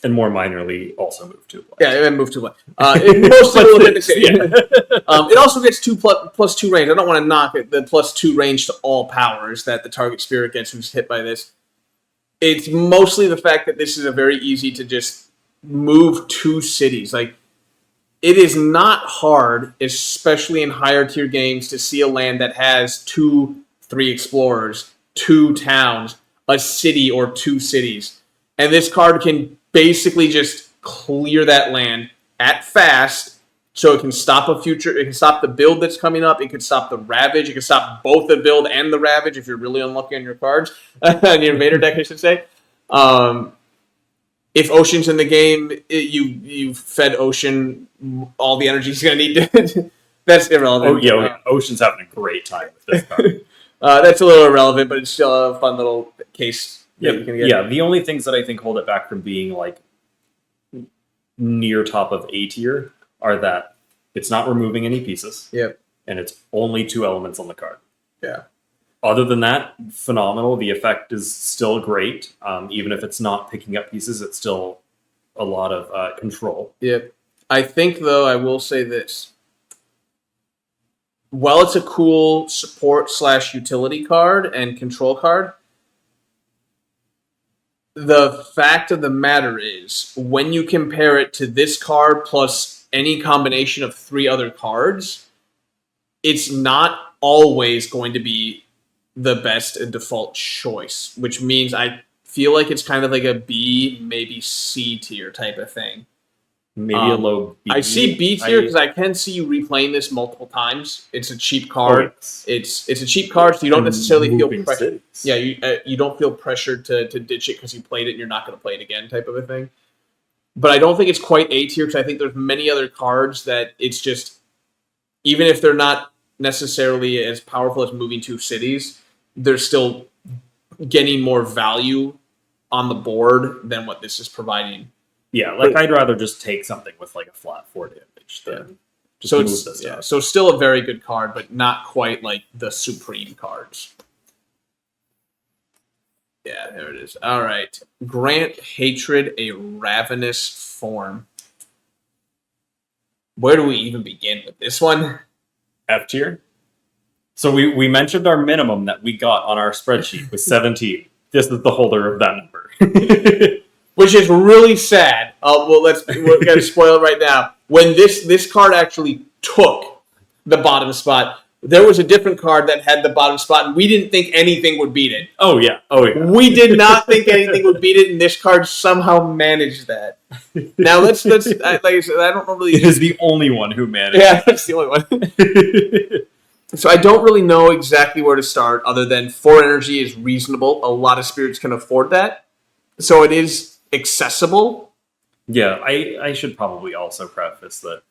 And more minorly, also move 2 plus. Yeah, move 2 plus. Most people look at the city. It also gets 2 plus 2 range. I don't want to knock it. The plus 2 range to all powers that the target spirit gets who's hit by this. It's mostly the fact that this is a very easy to just move 2 cities. Like, it is not hard, especially in higher tier games, to see a land that has 2, 3 explorers, 2 towns, a city or 2 cities. And this card can basically just clear that land at fast, so it can stop it can stop the build that's coming up, it can stop the Ravage, it can stop both the build and the Ravage if you're really unlucky on your cards, on your Invader deck, I should say. If Ocean's in the game, you've fed Ocean all the energy he's going to need. That's irrelevant. Oh, yeah, Ocean's having a great time with this card. That's a little irrelevant, but it's still a fun little case. Yeah, the only things that I think hold it back from being like near top of A tier are that it's not removing any pieces. Yep. And it's only 2 elements on the card. Yeah. Other than that, phenomenal. The effect is still great. Even if it's not picking up pieces, it's still a lot of control. Yep. I think, though, I will say this. While it's a cool support/utility card and control card, the fact of the matter is, when you compare it to this card plus any combination of 3 other cards, it's not always going to be the best and default choice, which means I feel like it's kind of like a B, maybe C tier type of thing. Maybe a low B. I see B tier because I can see you replaying this multiple times. It's a cheap card. Oh, yes. It's a cheap card, so you don't necessarily feel Moving pressure. cities. Yeah, you don't feel pressured to ditch it because you played it and you're not going to play it again, type of a thing. But I don't think it's quite A tier because I think there's many other cards that it's just, even if they're not necessarily as powerful as moving 2 cities, they're still getting more value on the board than what this is providing. Yeah, like I'd rather just take something with like a flat 4 damage than just move this stuff. Yeah, so still a very good card, but not quite like the supreme cards. Yeah, there it is. All right. Grant hatred a ravenous form. Where do we even begin with this one? F tier. So we mentioned our minimum that we got on our spreadsheet was 17. This is the holder of that number. Which is really sad. We're going to spoil it right now. When this card actually took the bottom spot, there was a different card that had the bottom spot, and we didn't think anything would beat it. Oh yeah. We did not think anything would beat it, and this card somehow managed that. Now let's like I said, I don't really. It is the only one who managed. Yeah, that's the only one. So I don't really know exactly where to start, other than 4 energy is reasonable. A lot of spirits can afford that, so it is accessible. Yeah, I should probably also preface that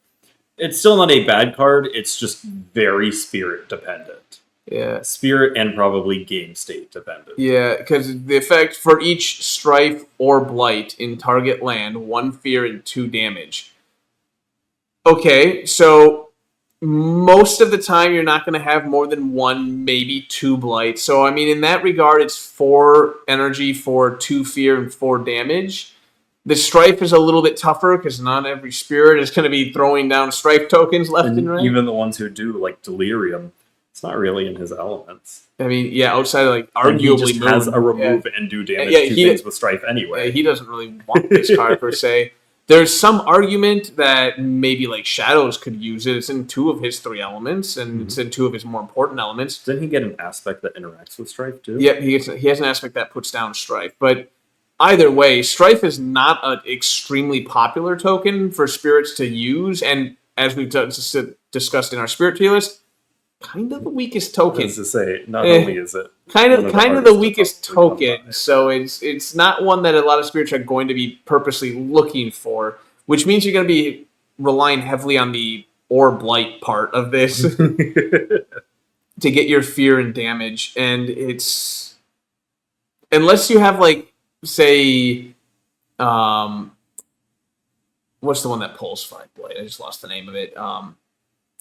it's still not a bad card. It's just very spirit dependent. Yeah. Spirit and probably game state dependent. Yeah, because the effect for each strife or blight in target land, 1 fear and 2 damage. Okay, so most of the time you're not going to have more than 1, maybe 2 blight. So, I mean, in that regard, it's 4 energy for 2 fear and 4 damage. The strife is a little bit tougher because not every spirit is going to be throwing down strife tokens left and right. Even the ones who do, like Delirium, it's not really in his elements. I mean, yeah, outside of like arguably he just has a remove and do damage to things with strife anyway. Yeah, he doesn't really want this card per se. There's some argument that maybe like Shadows could use it. It's in 2 of his 3 elements, and it's in 2 of his more important elements. Didn't he get an aspect that interacts with strife too? Yep, he has an aspect that puts down strife. But either way, strife is not an extremely popular token for spirits to use, and as we've discussed in our spirit tier list, kind of the weakest token. As to say, not only is it kind of the weakest token, so it's not one that a lot of spirits are going to be purposely looking for, which means you're going to be relying heavily on the or blight part of this to get your fear and damage, and it's unless you have like say what's the one that pulls 5 blight? I just lost the name of it.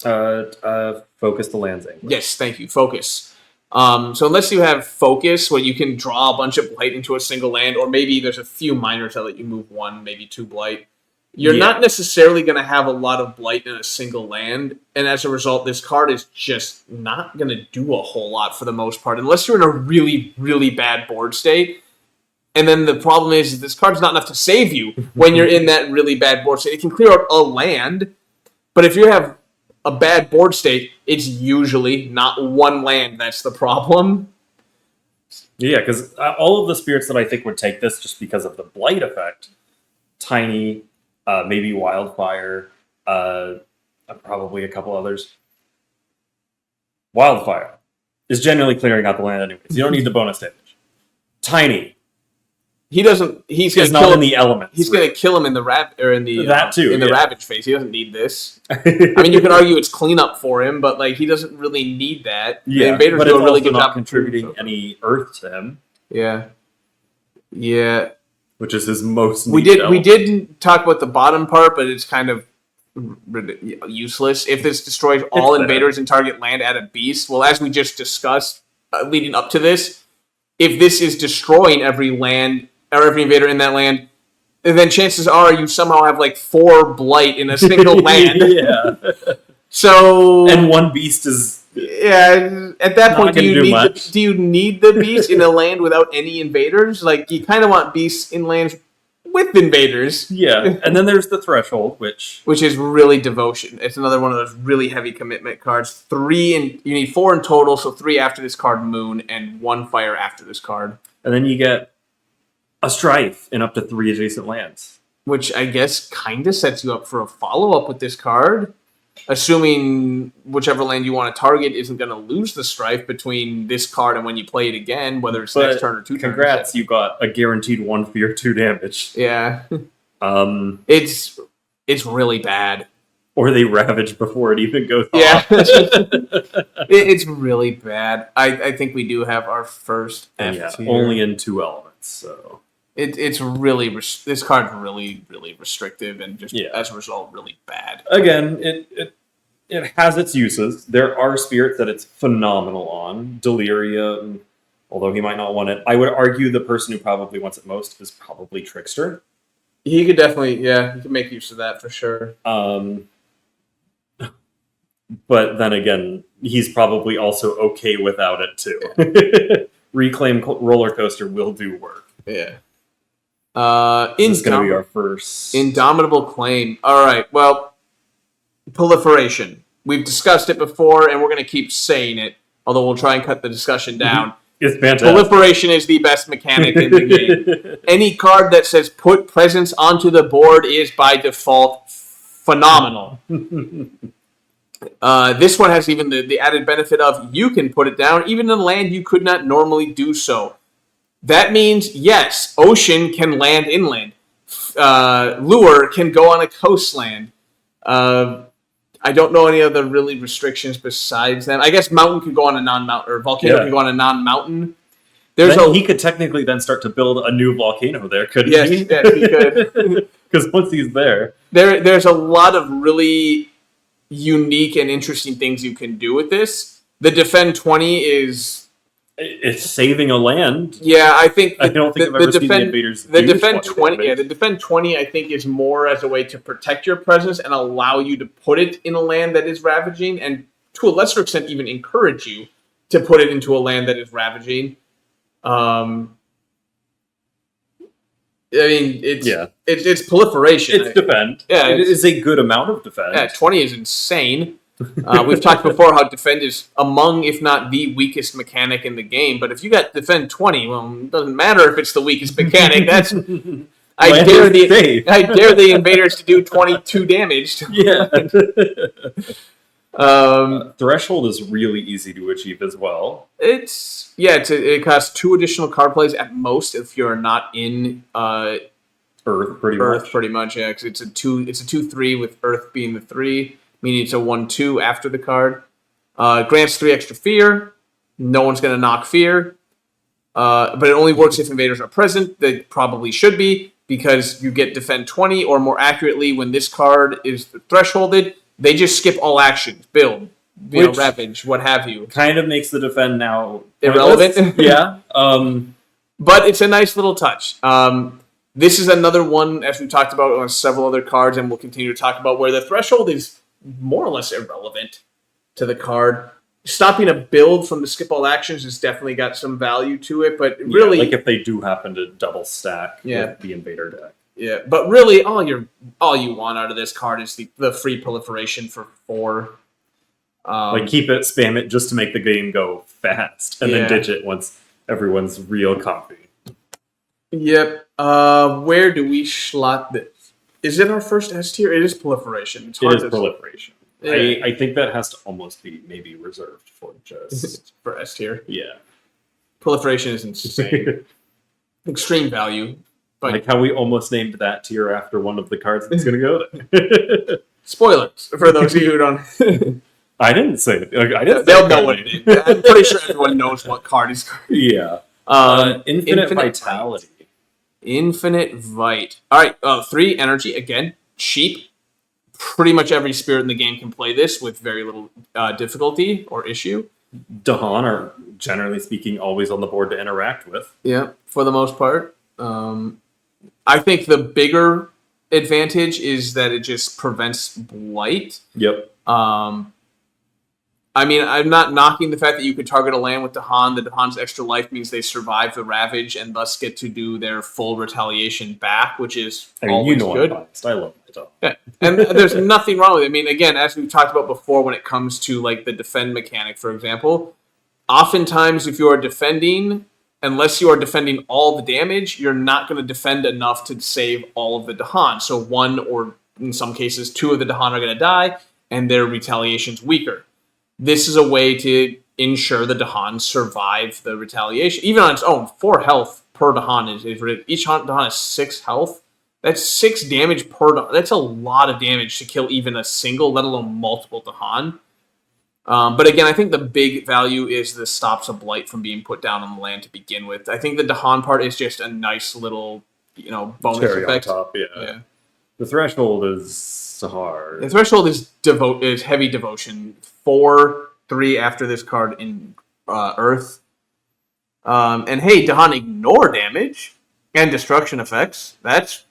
Focus the Lansing. Yes, thank you. Focus. So unless you have focus, where you can draw a bunch of blight into a single land, or maybe there's a few minors that let you move 1, maybe 2 blight, you're not necessarily going to have a lot of blight in a single land, and as a result, this card is just not going to do a whole lot for the most part, unless you're in a really, really bad board state. And then the problem is this card's not enough to save you when you're in that really bad board state. It can clear out a land, but if you have a bad board state, it's usually not 1 land that's the problem. Yeah, because all of the spirits that I think would take this just because of the blight effect, Tiny, maybe Wildfire, probably a couple others. Wildfire is generally clearing out the land anyways. You don't need the bonus damage. Tiny. He doesn't. He's not kill in the elements. He's going to kill him in the that too in the Ravage phase. He doesn't need this. I mean, you can argue it's cleanup for him, but like he doesn't really need that. Yeah, the Invaders but do it's a really also good not job contributing any earth to him. Yeah. which is his most. We didn't talk about the bottom part, but it's kind of useless. If this destroys all invaders in target land at a beast, well, as we just discussed leading up to this, if this is destroying every land or every invader in that land, then chances are you somehow have like 4 blight in a single land. Yeah. So and 1 beast is at that point do you need the beast in a land without any invaders? Like you kind of want beasts in lands with invaders. Yeah, and then there's the threshold, which is really devotion. It's another one of those really heavy commitment cards. You need 4 in total, so 3 after this card, Moon, and 1 fire after this card. And then you get a strife in up to 3 adjacent lands, which I guess kind of sets you up for a follow up with this card, assuming whichever land you want to target isn't going to lose the strife between this card and when you play it again, whether it's next turn or 2 turns. Congrats, you got a guaranteed 1 fear 2 damage. Yeah. It's really bad. Or they ravage before it even goes off. Yeah. It's really bad. I think we do have our first F tier. Only in 2 elements, so it's really this card's really restrictive and just as a result really bad. Again, it has its uses. There are spirits that it's phenomenal on. Delirium, although he might not want it. I would argue the person who probably wants it most is probably Trickster. He could definitely, he could make use of that for sure. But then again, he's probably also okay without it too. Yeah. Reclaim Roller Coaster will do work. Yeah. This is going to be our first Indomitable Claim. All right. Well, Proliferation. We've discussed it before, and we're going to keep saying it. Although we'll try and cut the discussion down. It's fantastic. Proliferation is the best mechanic in the game. Any card that says put presence onto the board is by default phenomenal. This one has even the added benefit of you can put it down even in a land you could not normally do so. That means, yes, Ocean can land inland. Lure can go on a coastland. I don't know any other really restrictions besides them. I guess Mountain could go on a non-mountain, or Volcano can go on a non-mountain. He could technically then start to build a new volcano there, couldn't he? Yes, he could. Because once he's there's a lot of really unique and interesting things you can do with this. The Defend 20 is... It's saving a land. Yeah, I think I don't think I've ever seen the invaders. The Defend 20, the Defend 20, I think, is more as a way to protect your presence and allow you to put it in a land that is ravaging, and to a lesser extent, even encourage you to put it into a land that is ravaging. I mean, it's proliferation. It's defend. Yeah, it is a good amount of defend. Yeah, 20 is insane. We've talked before how defend is among, if not the weakest mechanic in the game. But if you got defend 20, well, it doesn't matter if it's the weakest mechanic. That's I dare the invaders to do 22 damage. Yeah. Threshold is really easy to achieve as well. It costs 2 additional card plays at most if you're not in Earth pretty much. Yeah, because it's a 2/3 with Earth being the 3. Meaning it's a 1/2 after the card. Grants 3 extra fear. No one's going to knock fear. But it only works if invaders are present. They probably should be, because you get Defend 20, or more accurately, when this card is thresholded, they just skip all actions. Build, Ravage, what have you. Kind of makes the Defend now irrelevant. Yeah. But it's a nice little touch. This is another one, as we talked about on several other cards, and we'll continue to talk about, where the threshold is more or less irrelevant to the card. Stopping a build from the skip all actions has definitely got some value to it, but really, like if they do happen to double stack with the invader deck. Yeah, but really, all you want out of this card is the free proliferation for 4. Keep it, spam it, just to make the game go fast, and then ditch it once everyone's real comfy. Yep. Where do we slot this? Is it our first S tier? It is proliferation. It is proliferation. Yeah. I think that has to almost be maybe reserved for just for S tier. Yeah. Proliferation is insane. Extreme value. But like how we almost named that tier after one of the cards that's going to go there. Spoilers for those of you who don't. I didn't say it. They'll know what it is. I'm pretty sure everyone knows what card is. Yeah. Infinite Vitality. Infinite Vite. All right, 3 energy again, cheap. Pretty much every spirit in the game can play this with very little difficulty or issue. Dahan are, generally speaking, always on the board to interact with. Yeah, for the most part. I think the bigger advantage is that it just prevents blight. Yep. I mean, I'm not knocking the fact that you could target a land with Dahan. The Dahan's extra life means they survive the Ravage and thus get to do their full retaliation back, which is always good. I'm biased. I love my Dahan. Yeah, and there's nothing wrong with it. I mean, again, as we've talked about before, when it comes to like the defend mechanic, for example, oftentimes if you are defending, unless you are defending all the damage, you're not going to defend enough to save all of the Dahan. So 1 or in some cases 2 of the Dahan are going to die, and their retaliation's weaker. This is a way to ensure the Dahan survive the retaliation. Even on its own, 4 health per Dahan is each Dahan has 6 health. That's 6 damage per Dahan. That's a lot of damage to kill even a single, let alone multiple Dahan. But again, I think the big value is the stops a blight from being put down on the land to begin with. I think the Dahan part is just a nice little, bonus Cherry effect. on top, yeah. The threshold is hard. The threshold is heavy devotion. 4/3 after this card in Earth. And hey, Dahan ignore damage and destruction effects. That's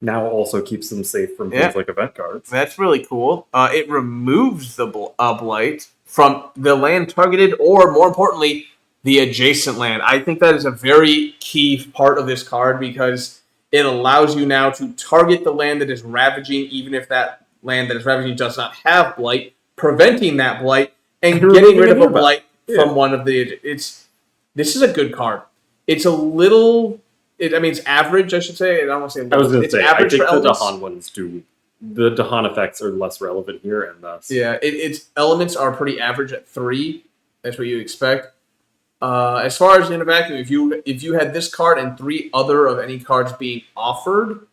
now also keeps them safe from things like event cards. That's really cool. It removes the blight from the land targeted, or more importantly, the adjacent land. I think that is a very key part of this card because it allows you now to target the land that is ravaging, even if that land that is ravaging does not have blight, preventing that blight and getting rid of a blight from one of the. This is a good card. It's a little. It's average, I should say. I don't want to say. I was going to say. I think the elements. Dahan ones do. The Dahan effects are less relevant here, and thus. Yeah, its elements are pretty average at 3. That's what you expect. As far as in a vacuum, if you had this card and 3 other of any cards being offered,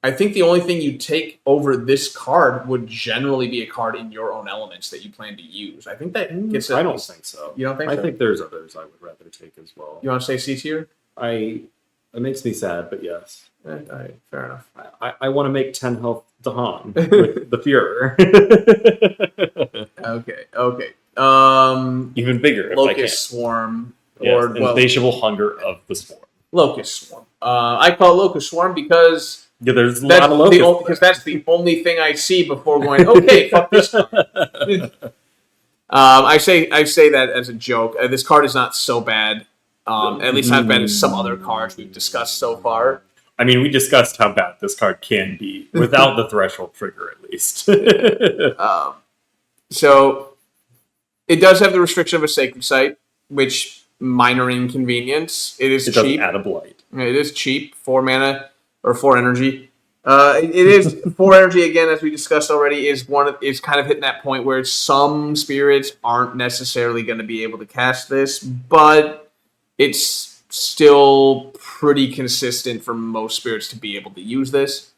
I think the only thing you take over this card would generally be a card in your own elements that you plan to use. I think that gets. I don't think so. You don't think so? I think there's others I would rather take as well. You want to say C tier? It makes me sad, but yes. All right, fair enough. I want to make 10 health Dahan with the Fuhrer. Okay. Even bigger if Locust Swarm. Yes, insatiable hunger of the Swarm. Locust Swarm. I call it Locust Swarm because there's a lot of locusts. Because that's the only thing I see before going, okay, fuck this card. I say that as a joke. This card is not so bad. At least not as bad as some other cards we've discussed so far. I mean, we discussed how bad this card can be without the threshold trigger, at least. So it does have the restriction of a sacred site, which minor inconvenience. It is cheap. Doesn't add a blight. It is cheap. 4 mana or 4 energy. It is 4 energy again, as we discussed already. Is kind of hitting that point where some spirits aren't necessarily going to be able to cast this, but it's still pretty consistent for most spirits to be able to use this.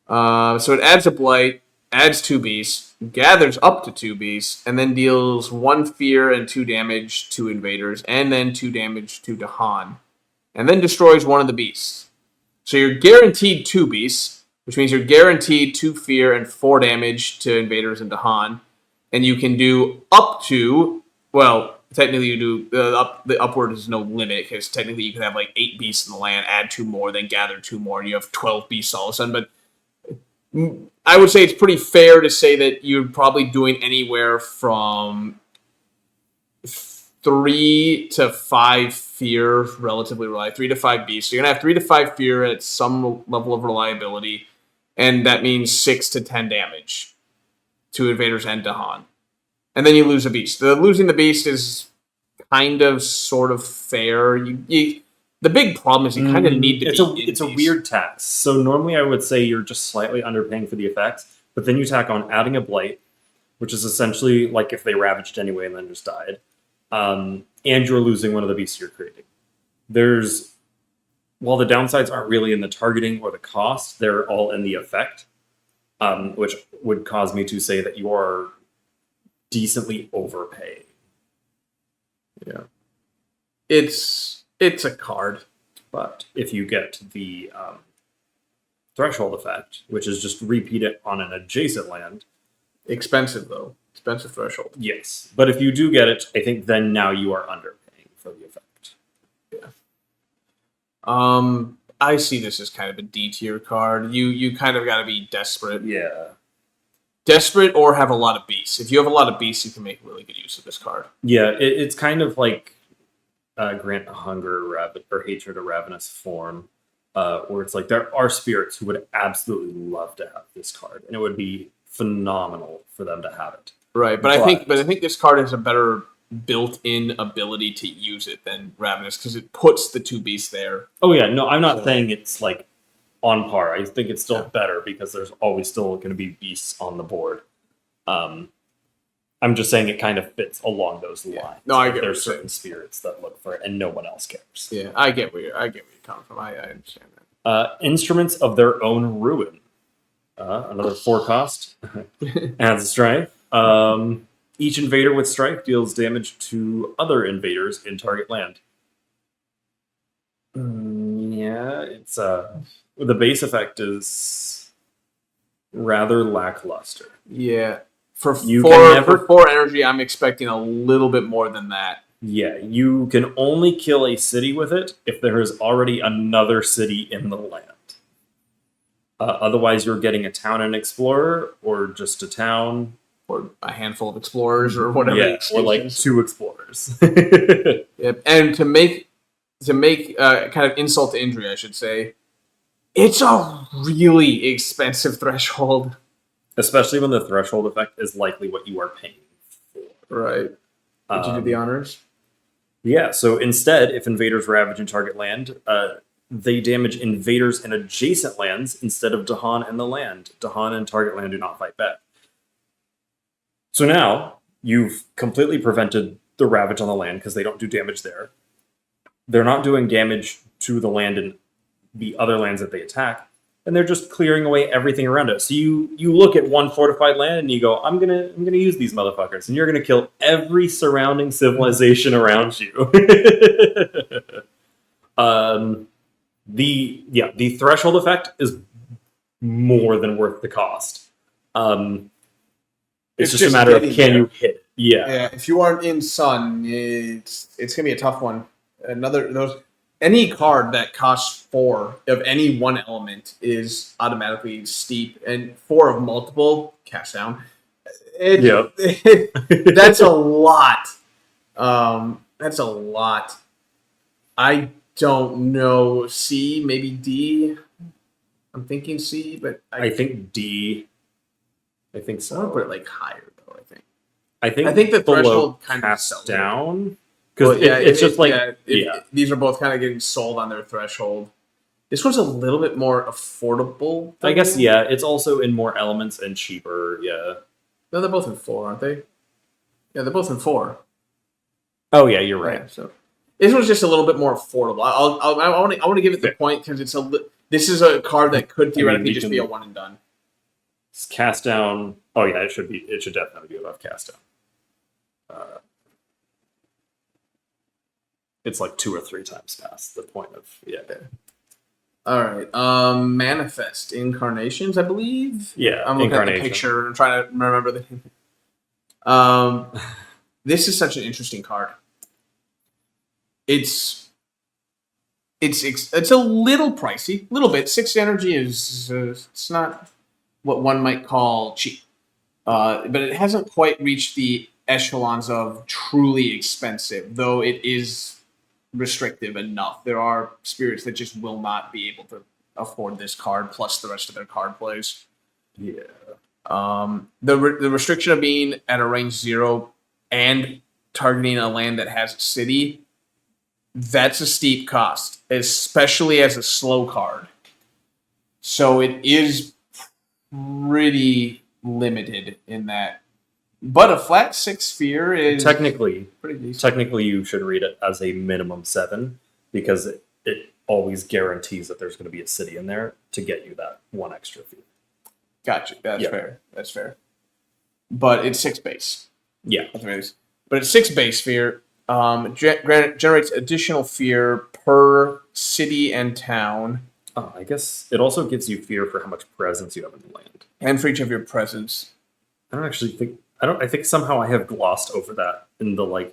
So it adds a blight, adds 2 beasts, gathers up to 2 beasts, and then deals 1 fear and 2 damage to invaders, and then 2 damage to Dahan, and then destroys 1 of the beasts. So you're guaranteed 2 beasts, which means you're guaranteed 2 fear and 4 damage to invaders and Dahan, and you can do up to, technically you do the upward is no limit because technically you can have like 8 beasts in the land, add 2 more, then gather 2 more, and you have 12 beasts all of a sudden. But I would say it's pretty fair to say that you're probably doing anywhere from 3 to 5 fear, relatively reliable. 3 to 5 beasts. So you're gonna have 3 to 5 fear at some level of reliability, and that means 6 to 10 damage to invaders and Dahan. And then you lose a beast. Losing the beast is kind of sort of fair. The big problem is you kind of need to It's a weird tax. So normally I would say you're just slightly underpaying for the effects, but then you tack on adding a blight, which is essentially like if they ravaged anyway and then just died, and you're losing one of the beasts you're creating. While the downsides aren't really in the targeting or the cost, they're all in the effect, which would cause me to say that you are decently overpaying. Yeah. It's a card. But if you get the threshold effect, which is just repeat it on an adjacent land, Expensive though. Expensive threshold. yes. But if you do get it, I think then now you are underpaying for the effect. I see this as kind of a D tier card. You kind of got to be desperate. Yeah. Desperate or have a lot of beasts. If you have a lot of beasts, you can make really good use of this card. Yeah, it's kind of like grant hunger or hatred a ravenous form, where it's like there are spirits who would absolutely love to have this card, and it would be phenomenal for them to have it. Right, but I think this card has a better built-in ability to use it than Ravenous because it puts the 2 beasts there. Oh yeah, no, I'm not saying it's like on par. I think it's still better because there's always still going to be beasts on the board. I'm just saying it kind of fits along those lines. No, I get there's certain spirits that look for it, and no one else cares. Yeah, I get where you're coming from. I understand that. Instruments of their own ruin. Another 4 cost. Adds strife. Each invader with strife deals damage to other invaders in target land. Yeah, it's the base effect is rather lackluster. Yeah, for You 4 energy, I'm expecting a little bit more than that. Yeah, you can only kill a city with it if there is already another city in the land. Otherwise, you're getting a town and explorer, or just a town, or a handful of explorers, or whatever. Yeah, or like 2 explorers. Yep. And to make kind of insult to injury, I should say, it's a really expensive threshold. Especially when the threshold effect is likely what you are paying for. Right. Did you do the honors? Yeah, so instead, if invaders ravage and target land, they damage invaders in adjacent lands instead of Dahan and the land. Dahan and target land do not fight back. So now, you've completely prevented the ravage on the land because they don't do damage there. They're not doing damage to the land in the other lands that they attack, and they're just clearing away everything around it. So you look at one fortified land and you go, I'm gonna use these motherfuckers, and you're gonna kill every surrounding civilization around you. The threshold effect is more than worth the cost. It's just a matter of can you hit it. Yeah. If you aren't in Sun, it's gonna be a tough one. Any card that costs 4 of any one element is automatically steep, and 4 of multiple cast down. That's a lot. That's a lot. I don't know. C, maybe D. I'm thinking C, but I think D. I think so. I want to put it like higher though. I think the threshold kind of cast down. Because it's just these are both kind of getting sold on their threshold. This one's a little bit more affordable. I guess, yeah. It's also in more elements and cheaper, yeah. No, they're both in 4, aren't they? Yeah, they're both in 4. Oh, yeah, you're right. Yeah, so this one's just a little bit more affordable. I want to give it the point because this is a card that could theoretically just be a one and done. It's cast down. Oh, yeah, it should definitely be above cast down. It's like 2 or 3 times past the point of All right. Manifest Incarnations, I believe. Yeah, I'm looking at the picture and trying to remember the. This is such an interesting card. It's a little pricey, a little bit. 6 energy is it's not what one might call cheap, but it hasn't quite reached the echelons of truly expensive, though it is restrictive enough. There are spirits that just will not be able to afford this card plus the rest of their card plays. Yeah. The restriction of being at a range 0 and targeting a land that has a city, that's a steep cost, especially as a slow card. So it is pretty limited in that. But a flat 6 sphere is technically pretty decent. Technically, you should read it as a minimum 7 because it always guarantees that there's going to be a city in there to get you that 1 extra fee. Gotcha. That's fair. That's fair. But it's 6 base. Yeah. But it's 6 base sphere. Generates additional fear per city and town. I guess it also gives you fear for how much presence you have in the land. And for each of your presence. I don't actually think I think somehow I have glossed over that in the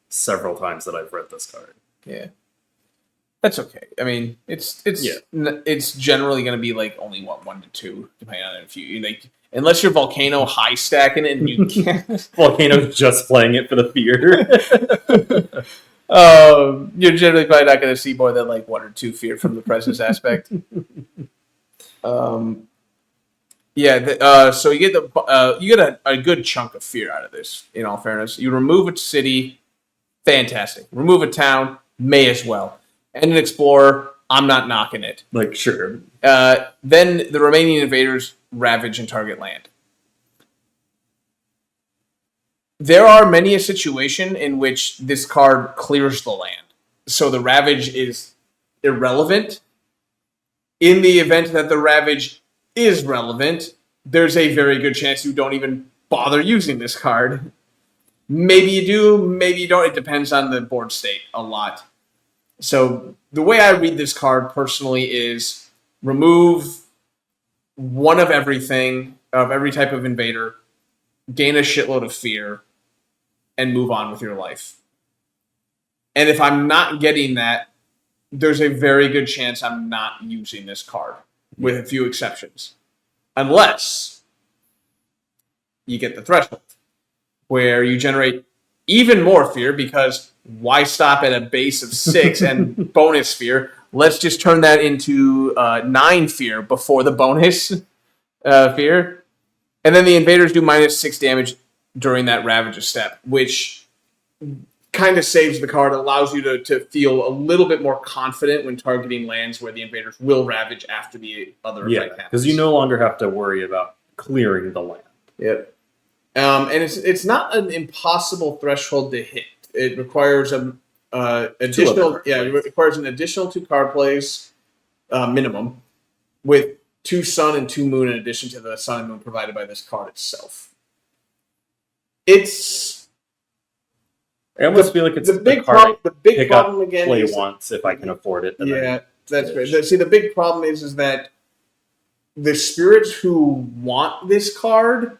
several times that I've read this card. Yeah. That's okay. I mean, it's generally going to be only 1 to 2, depending on if you unless you're Volcano high stacking it and you can't. Volcano's just playing it for the fear. You're generally probably not going to see more than 1 or 2 fear from the presence aspect. So you get a good chunk of fear out of this. In all fairness, you remove a city, fantastic. Remove a town, may as well. And an explorer, I'm not knocking it. Sure. Then the remaining invaders ravage and target land. There are many a situation in which this card clears the land. So the ravage is irrelevant. In the event that the ravage is relevant, there's a very good chance you don't even bother using this card. Maybe you do, maybe you don't. It depends on the board state a lot. So the way I read this card personally is remove one of everything, of every type of invader, gain a shitload of fear, and move on with your life. And if I'm not getting that, there's a very good chance I'm not using this card, with a few exceptions. Unless you get the threshold, where you generate even more fear, because why stop at a base of 6 and bonus fear? Let's just turn that into 9 fear before the bonus fear. And then the invaders do -6 damage during that Ravager step, which kind of saves the card, allows you to feel a little bit more confident when targeting lands where the invaders will ravage after the other effect happens. Because you no longer have to worry about clearing the land. Yep. And it's not an impossible threshold to hit. It requires it requires an additional 2 card plays minimum, with 2 sun and 2 moon in addition to the sun and moon provided by this card itself. I almost feel like it's the big problem again. Play once if I can afford it. That's great. See, the big problem is that the spirits who want this card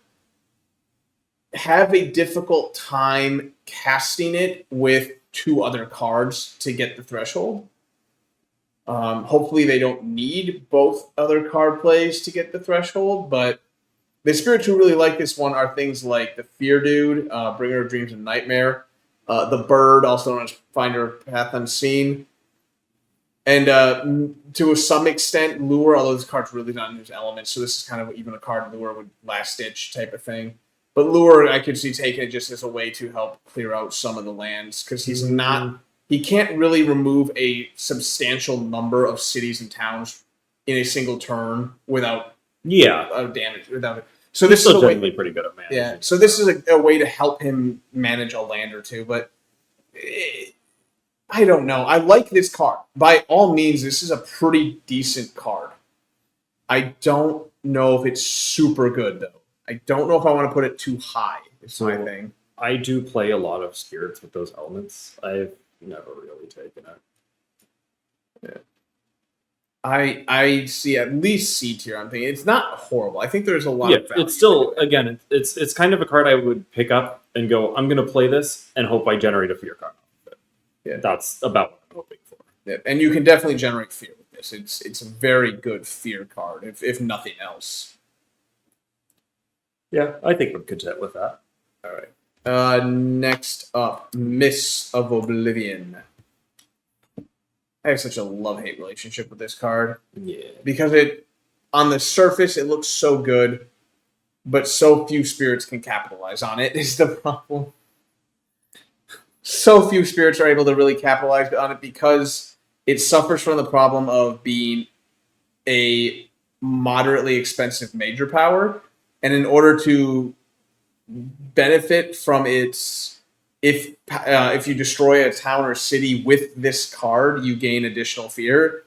have a difficult time casting it with 2 other cards to get the threshold. Hopefully they don't need both other card plays to get the threshold, but the spirits who really like this one are things like the Fear Dude, Bringer of Dreams and Nightmare, the Bird, also known as Finder of Path Unseen, and to some extent Lure, although this card's really not in his elements, so this is kind of even a card Lure would last ditch type of thing. But Lure, I could see taking it just as a way to help clear out some of the lands, because he can't really remove a substantial number of cities and towns in a single turn without damage. So this is generally pretty good at managing. Yeah, so this is a way to help him manage a land or two, but I don't know. I like this card. By all means, this is a pretty decent card. I don't know if it's super good, though. I don't know if I want to put it too high. It's my thing. I do play a lot of spirits with those elements. I've never really taken it. Yeah. I see at least C tier. I'm thinking it's not horrible. I think there's a lot of value. It's still, again, it's kind of a card I would pick up and go, I'm going to play this and hope I generate a fear card off of it. Yeah. That's about what I'm hoping for. Yeah. And you can definitely generate fear with this. It's a very good fear card, if nothing else. Yeah, I think we're content with that. All right. Next up, Miss of Oblivion. I have such a love-hate relationship with this card. Yeah. Because on the surface, it looks so good, but so few spirits can capitalize on it is the problem. So few spirits are able to really capitalize on it because it suffers from the problem of being a moderately expensive major power. And in order to benefit from its, if you destroy a town or city with this card, you gain additional fear.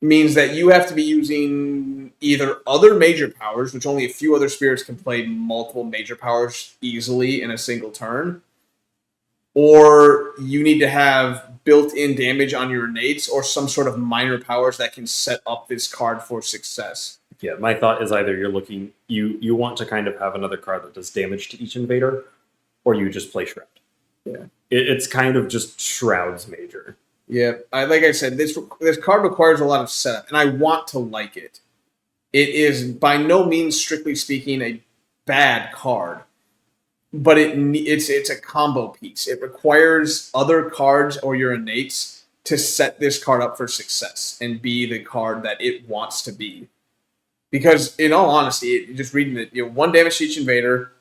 Means that you have to be using either other major powers, which only a few other spirits can play multiple major powers easily in a single turn, or you need to have built-in damage on your innates or some sort of minor powers that can set up this card for success. Yeah, my thought is either you want to kind of have another card that does damage to each invader, or you just play Shroud. Yeah. It's kind of just Shroud's major. Yeah, like I said, this card requires a lot of setup, and I want to like it. It is by no means, strictly speaking, a bad card, but it's a combo piece. It requires other cards or your innates to set this card up for success and be the card that it wants to be. Because in all honesty, just reading it, 1 damage to each invader,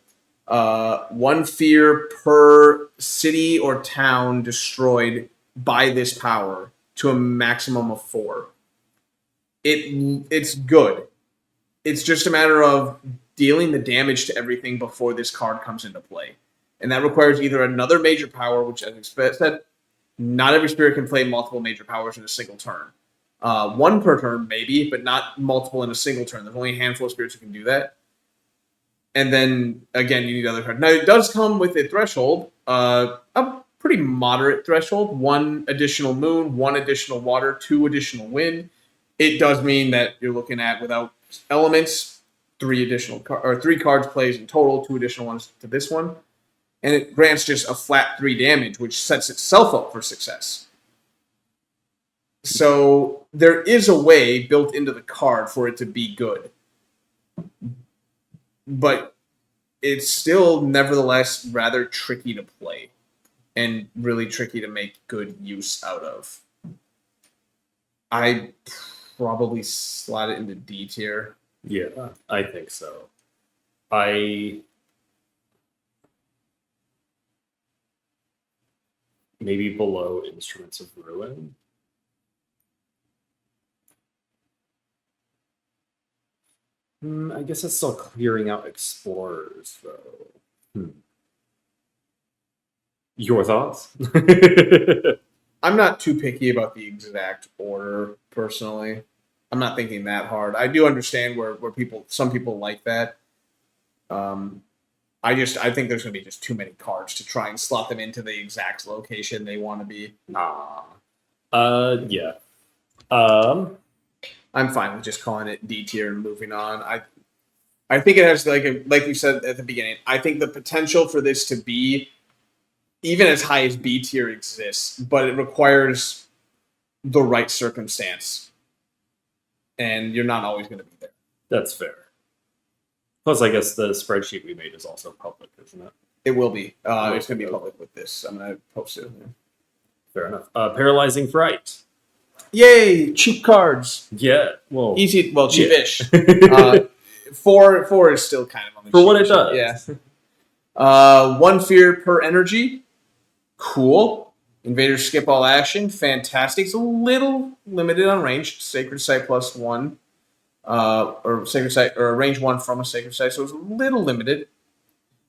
1 fear per city or town destroyed by this power to a maximum of 4. It's good. It's just a matter of dealing the damage to everything before this card comes into play. And that requires either another major power, which, as I said, not every spirit can play multiple major powers in a single turn. 1 per turn, maybe, but not multiple in a single turn. There's only a handful of spirits who can do that. And then, again, you need other cards. Now, it does come with a threshold, a pretty moderate threshold. 1 additional moon, 1 additional water, 2 additional wind. It does mean that you're looking at, without elements, 3 cards plays in total, 2 additional ones to this one. And it grants just a flat 3 damage, which sets itself up for success. So there is a way built into the card for it to be good. But it's still, nevertheless, rather tricky to play. And really tricky to make good use out of. I probably slot it into D tier. Yeah, I think so. Maybe below Instruments of Ruin. I guess it's still clearing out Explorers, though. Your thoughts? I'm not too picky about the exact order, personally. I'm not thinking that hard. I do understand where some people like that. I think there's going to be just too many cards to try and slot them into the exact location they want to be. Yeah. I'm fine with just calling it D tier and moving on. I think it has, like we said at the beginning, I think the potential for this to be even as high as B tier exists, but it requires the right circumstance. And you're not always going to be there. That's fair. Plus, I guess the spreadsheet we made is also public, isn't it? It will be. It's going to be public with this. I'm going to post it. Fair enough. Paralyzing Fright. Yay! Cheap cards. Yeah. Well, easy. Well, cheapish. Yeah. 4 is still kind of on the for what it does. Yeah. 1 fear per energy. Cool. Invaders skip all action. Fantastic. It's a little limited on range. Sacred Sight +1. Or Sacred Sight, or range 1 from a Sacred Sight. So it's a little limited.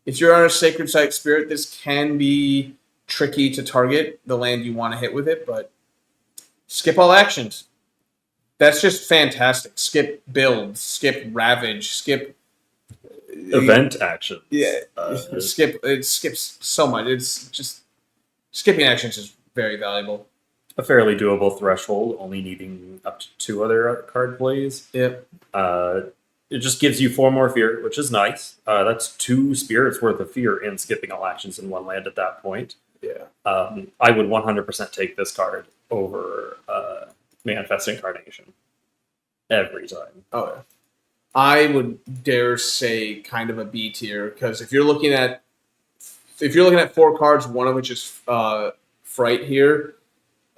If you're on a Sacred Sight spirit, this can be tricky to target the land you want to hit with it, but skip all actions. That's just fantastic. Skip build, skip ravage, skip event actions. Yeah, it skips so much. It's just skipping actions is very valuable. A fairly doable threshold, only needing up to 2 other card plays. Yep. It just gives you 4 more fear, which is nice. That's 2 spirits worth of fear in skipping all actions in 1 land at that point. Yeah. I would 100% take this card over Manifest Incarnation every time. Oh yeah. I would dare say kind of a B tier, because if you're looking at 4 cards, one of which is Fright here,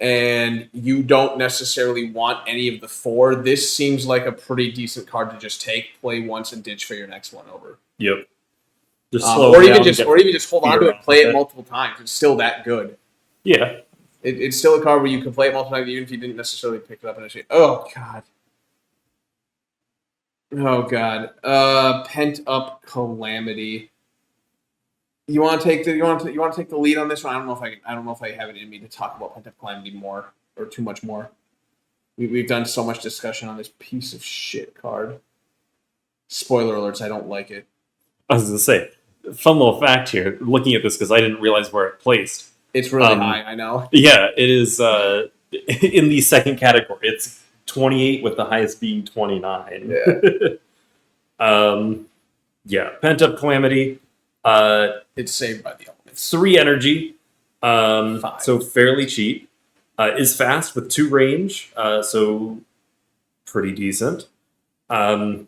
and you don't necessarily want any of the 4, this seems like a pretty decent card to just take, play once, and ditch for your next one over. Yep. Or even just hold on to it, play it multiple times. It's still that good. Yeah. It's still a card where you can play it multiple times, even if you didn't necessarily pick it up initially. Oh god. Oh god. Pent Up Calamity. You want to take the lead on this one? I don't know if I have it in me to talk about Pent Up Calamity more or too much more. We've done so much discussion on this piece of shit card. Spoiler alerts, I don't like it. I was going to say, fun little fact here, looking at this because I didn't realize where it placed. It's really high, I know. Yeah, it is in the second category. It's 28 with the highest being 29. Yeah. Yeah, Pent Up Calamity. It's saved by the elements. 3 energy. 5. So fairly cheap. Is fast with 2 range. So pretty decent. 2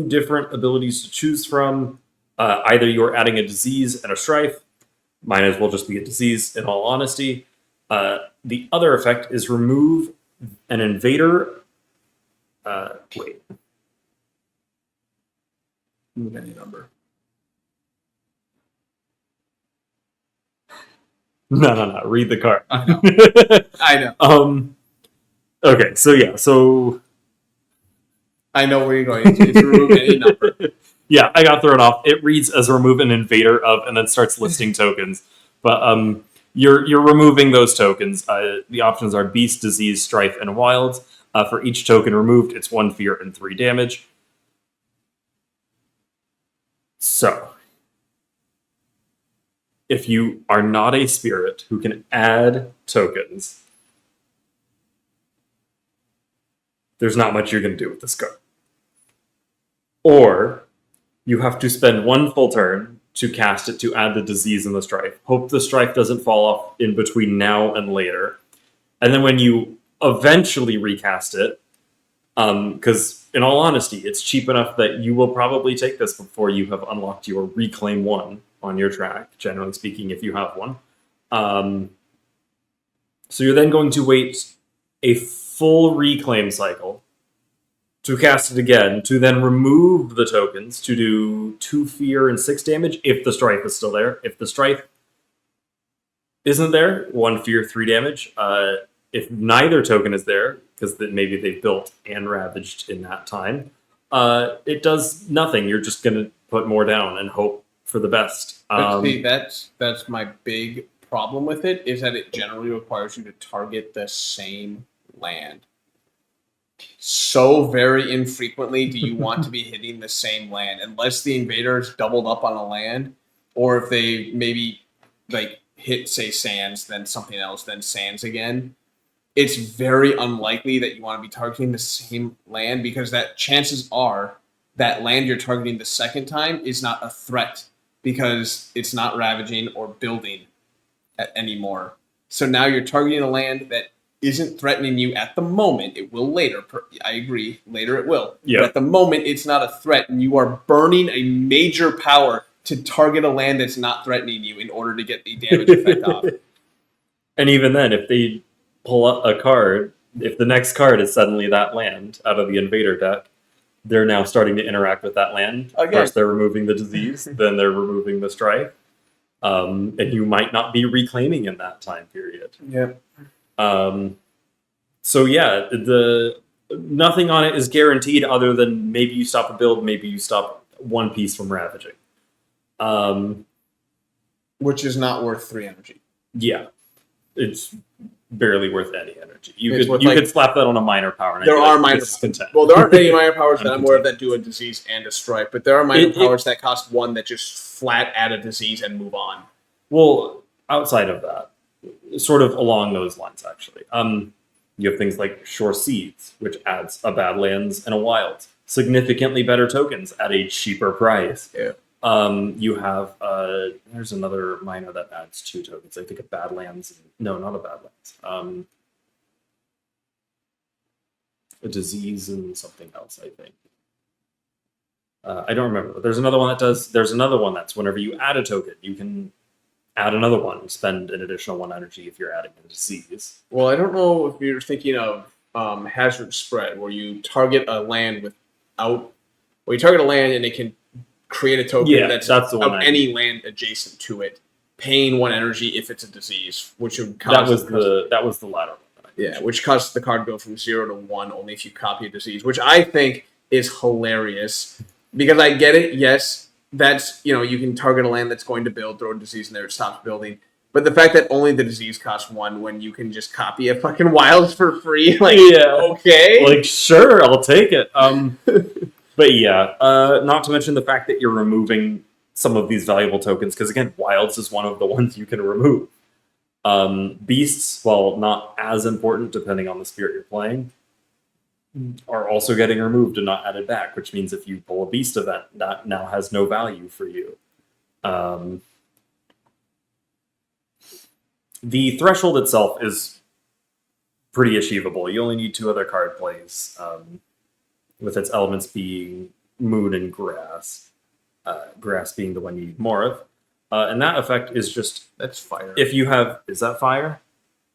different abilities to choose from. Either you're adding a disease and a strife. Might as well just be a disease, in all honesty. The other effect is remove an invader. Wait. Move any number. No. Read the card. I know. I know. Okay, so yeah, so I know where you're going. It's remove any number. Yeah, I got thrown off. It reads as remove an invader of, and then starts listing tokens. But you're removing those tokens. The options are beast, disease, strife, and wilds. For each token removed, it's 1 fear and 3 damage. So, if you are not a spirit who can add tokens, there's not much you're going to do with this card. Or you have to spend 1 full turn to cast it to add the disease and the strife. Hope the strife doesn't fall off in between now and later. And then when you eventually recast it, because in all honesty, it's cheap enough that you will probably take this before you have unlocked your Reclaim 1 on your track, generally speaking, if you have one. So you're then going to wait a full Reclaim cycle to cast it again, to then remove the tokens to do 2 fear and 6 damage if the strife is still there. If the strife isn't there, 1 fear, 3 damage. If neither token is there, because maybe they've built and ravaged in that time, it does nothing. You're just going to put more down and hope for the best. But see, that's my big problem with it, is that it generally requires you to target the same land. So very infrequently do you want to be hitting the same land, unless the invaders doubled up on a land, or if they maybe like hit, say, sands, then something else, then sands again. It's very unlikely that you want to be targeting the same land, because that chances are that land you're targeting the second time is not a threat, because it's not ravaging or building anymore. So now you're targeting a land that isn't threatening you at the moment. It will later. I agree. Later it will. Yep. But at the moment, it's not a threat, and you are burning a major power to target a land that's not threatening you in order to get the damage effect off. And even then, if they pull up a card, if the next card is suddenly that land out of the invader deck, they're now starting to interact with that land. Again. First they're removing the disease, then they're removing the strife. And you might not be reclaiming in that time period. Yeah. So yeah, nothing on it is guaranteed other than maybe you stop a build, maybe you stop 1 piece from ravaging. Which is not worth 3 energy. Yeah. It's barely worth any energy. You It's could slap that on a minor power. And There are minor content. Well, there aren't any minor powers that I'm aware of that do a disease and a strife, but there are minor powers that cost 1 that just flat add a disease and move on. Well, outside of that, sort of along those lines, actually. You have things like Shore Seeds, which adds a Badlands and a Wild. Significantly better tokens at a cheaper price. Yeah. You have, there's another minor that adds 2 tokens. I think a Badlands. No, not a Badlands. A disease and something else, I think. I don't remember. But there's another one that does, there's another one that's whenever you add a token, you can add another one, spend an additional 1 energy if you're adding a disease. Well, I don't know if you're thinking of Hazard Spread, where you target a land and it can create a token that's the one of any land adjacent to it, paying 1 energy if it's a disease, which would cause that was the latter one. Yeah, which causes the card to go from 0 to 1 only if you copy a disease, which I think is hilarious, because I get it. Yes, that's, you can target a land that's going to build, throw a disease in there, it stops building. But the fact that only the disease costs 1 when you can just copy a fucking wild for free, okay, like sure, I'll take it. But yeah, not to mention the fact that you're removing some of these valuable tokens, because again, wilds is one of the ones you can remove. Beasts, while not as important depending on the spirit you're playing, are also getting removed and not added back, which means if you pull a beast event, that now has no value for you. The threshold itself is pretty achievable. You only need 2 other card plays, with its elements being moon and grass. Grass being the one you need more of. And that effect is just... That's fire. If you have... Is that fire?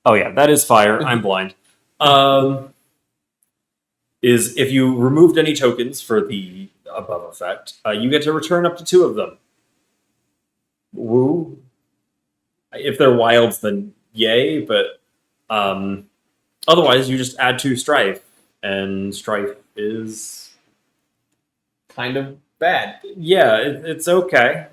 Oh yeah, that is fire. I'm blind. Is if you removed any tokens for the above effect, you get to return up to 2 of them. Woo. If they're wilds, then yay, but otherwise you just add 2 strife, and strife is kind of bad. Yeah, it's okay.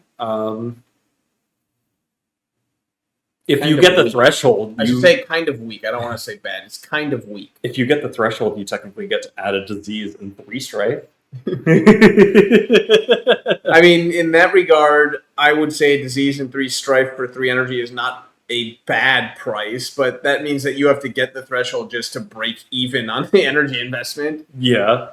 If Kind you of get the weak. threashhold, I should say kind of weak. I don't want to say bad. It's kind of weak. If you get the threshold, you technically get to add a disease and 3 strife. I mean, in that regard, I would say disease and 3 strife for 3 energy is not a bad price, but that means that you have to get the threshold just to break even on the energy investment. Yeah.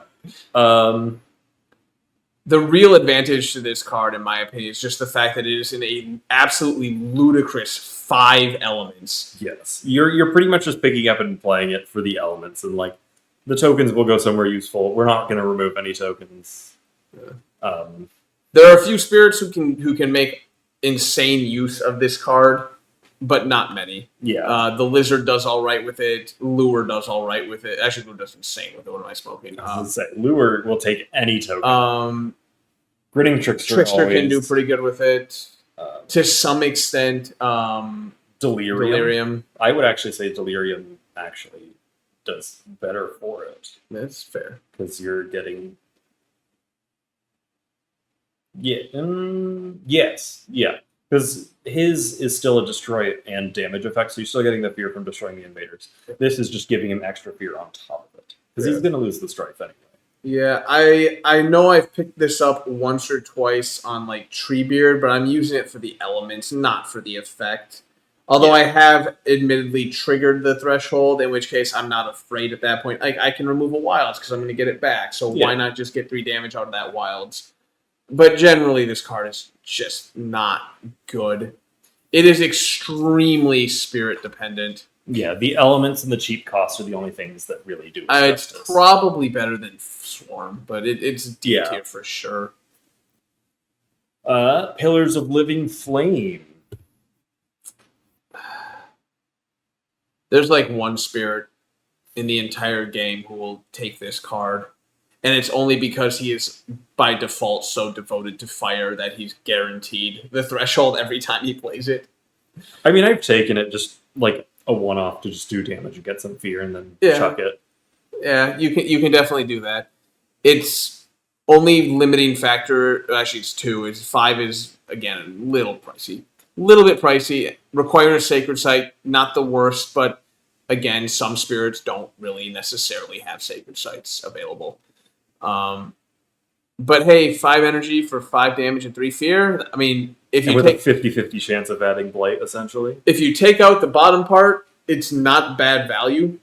The real advantage to this card, in my opinion, is just the fact that it is in a absolutely ludicrous 5 elements. Yes. You're pretty much just picking up and playing it for the elements, and like the tokens will go somewhere useful. We're not going to remove any tokens. Yeah. There are a few spirits who can make insane use of this card, but not many. Yeah. The lizard does all right with it. Lure does all right with it. Actually, Lure does insane with it. What am I smoking? I was gonna say, Lure will take any token. Grinning Trickster can do pretty good with it. To some extent, Delirium. I would actually say Delirium actually does better for it. That's fair. Because you're getting... Yes. Yeah. Because his is still a destroy and damage effect, so you're still getting the fear from destroying the invaders. This is just giving him extra fear on top of it. Because he's going to lose the strife anyway. Yeah, I know I've picked this up once or twice on like Treebeard, but I'm using it for the elements, not for the effect. Although I have admittedly triggered the threshold, in which case I'm not afraid at that point. I can remove a wilds because I'm going to get it back, so why not just get 3 damage out of that wilds? But generally, this card is just not good. It is extremely spirit dependent. Yeah, the elements and the cheap costs are the only things that really do. It's probably better than Swarm, but it's D tier for sure. Pillars of Living Flame. There's like one spirit in the entire game who will take this card. And it's only because he is, by default, so devoted to fire that he's guaranteed the threshold every time he plays it. I mean, I've taken it just like a one-off to just do damage and get some fear and then chuck it. Yeah, you can definitely do that. It's only limiting factor, actually it's 2, is 5 is, again, a little pricey. Little bit pricey. Require a Sacred Sight, not the worst, but again, some spirits don't really necessarily have Sacred Sights available. But hey, 5 energy for 5 damage and 3 fear. I mean, if you with take a 50-50 chance of adding Blight, essentially. If you take out the bottom part, it's not bad value.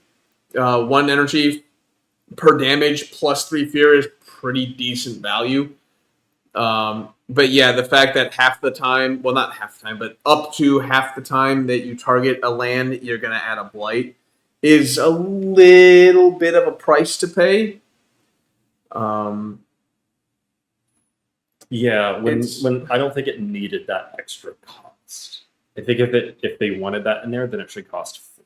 1 energy per damage plus 3 fear is pretty decent value. But yeah, the fact that half the time, well, not half the time, but up to half the time that you target a land, you're going to add a Blight, is a little bit of a price to pay. Yeah, when I don't think it needed that extra cost. I think if they wanted that in there, then it should cost 4.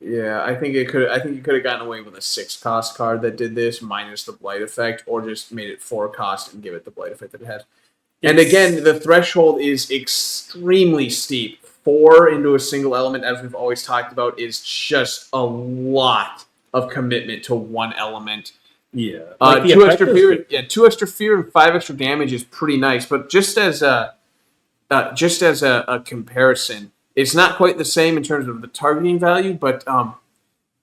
Yeah, I think you could have gotten away with a 6 cost card that did this minus the Blight effect, or just made it 4 cost and give it the Blight effect that it has. And again, the threshold is extremely steep. 4 into a single element, as we've always talked about, is just a lot of commitment to 1 element. Yeah, 2 extra fear. Yeah, 2 extra fear and 5 extra damage is pretty nice. But just as a comparison, it's not quite the same in terms of the targeting value. But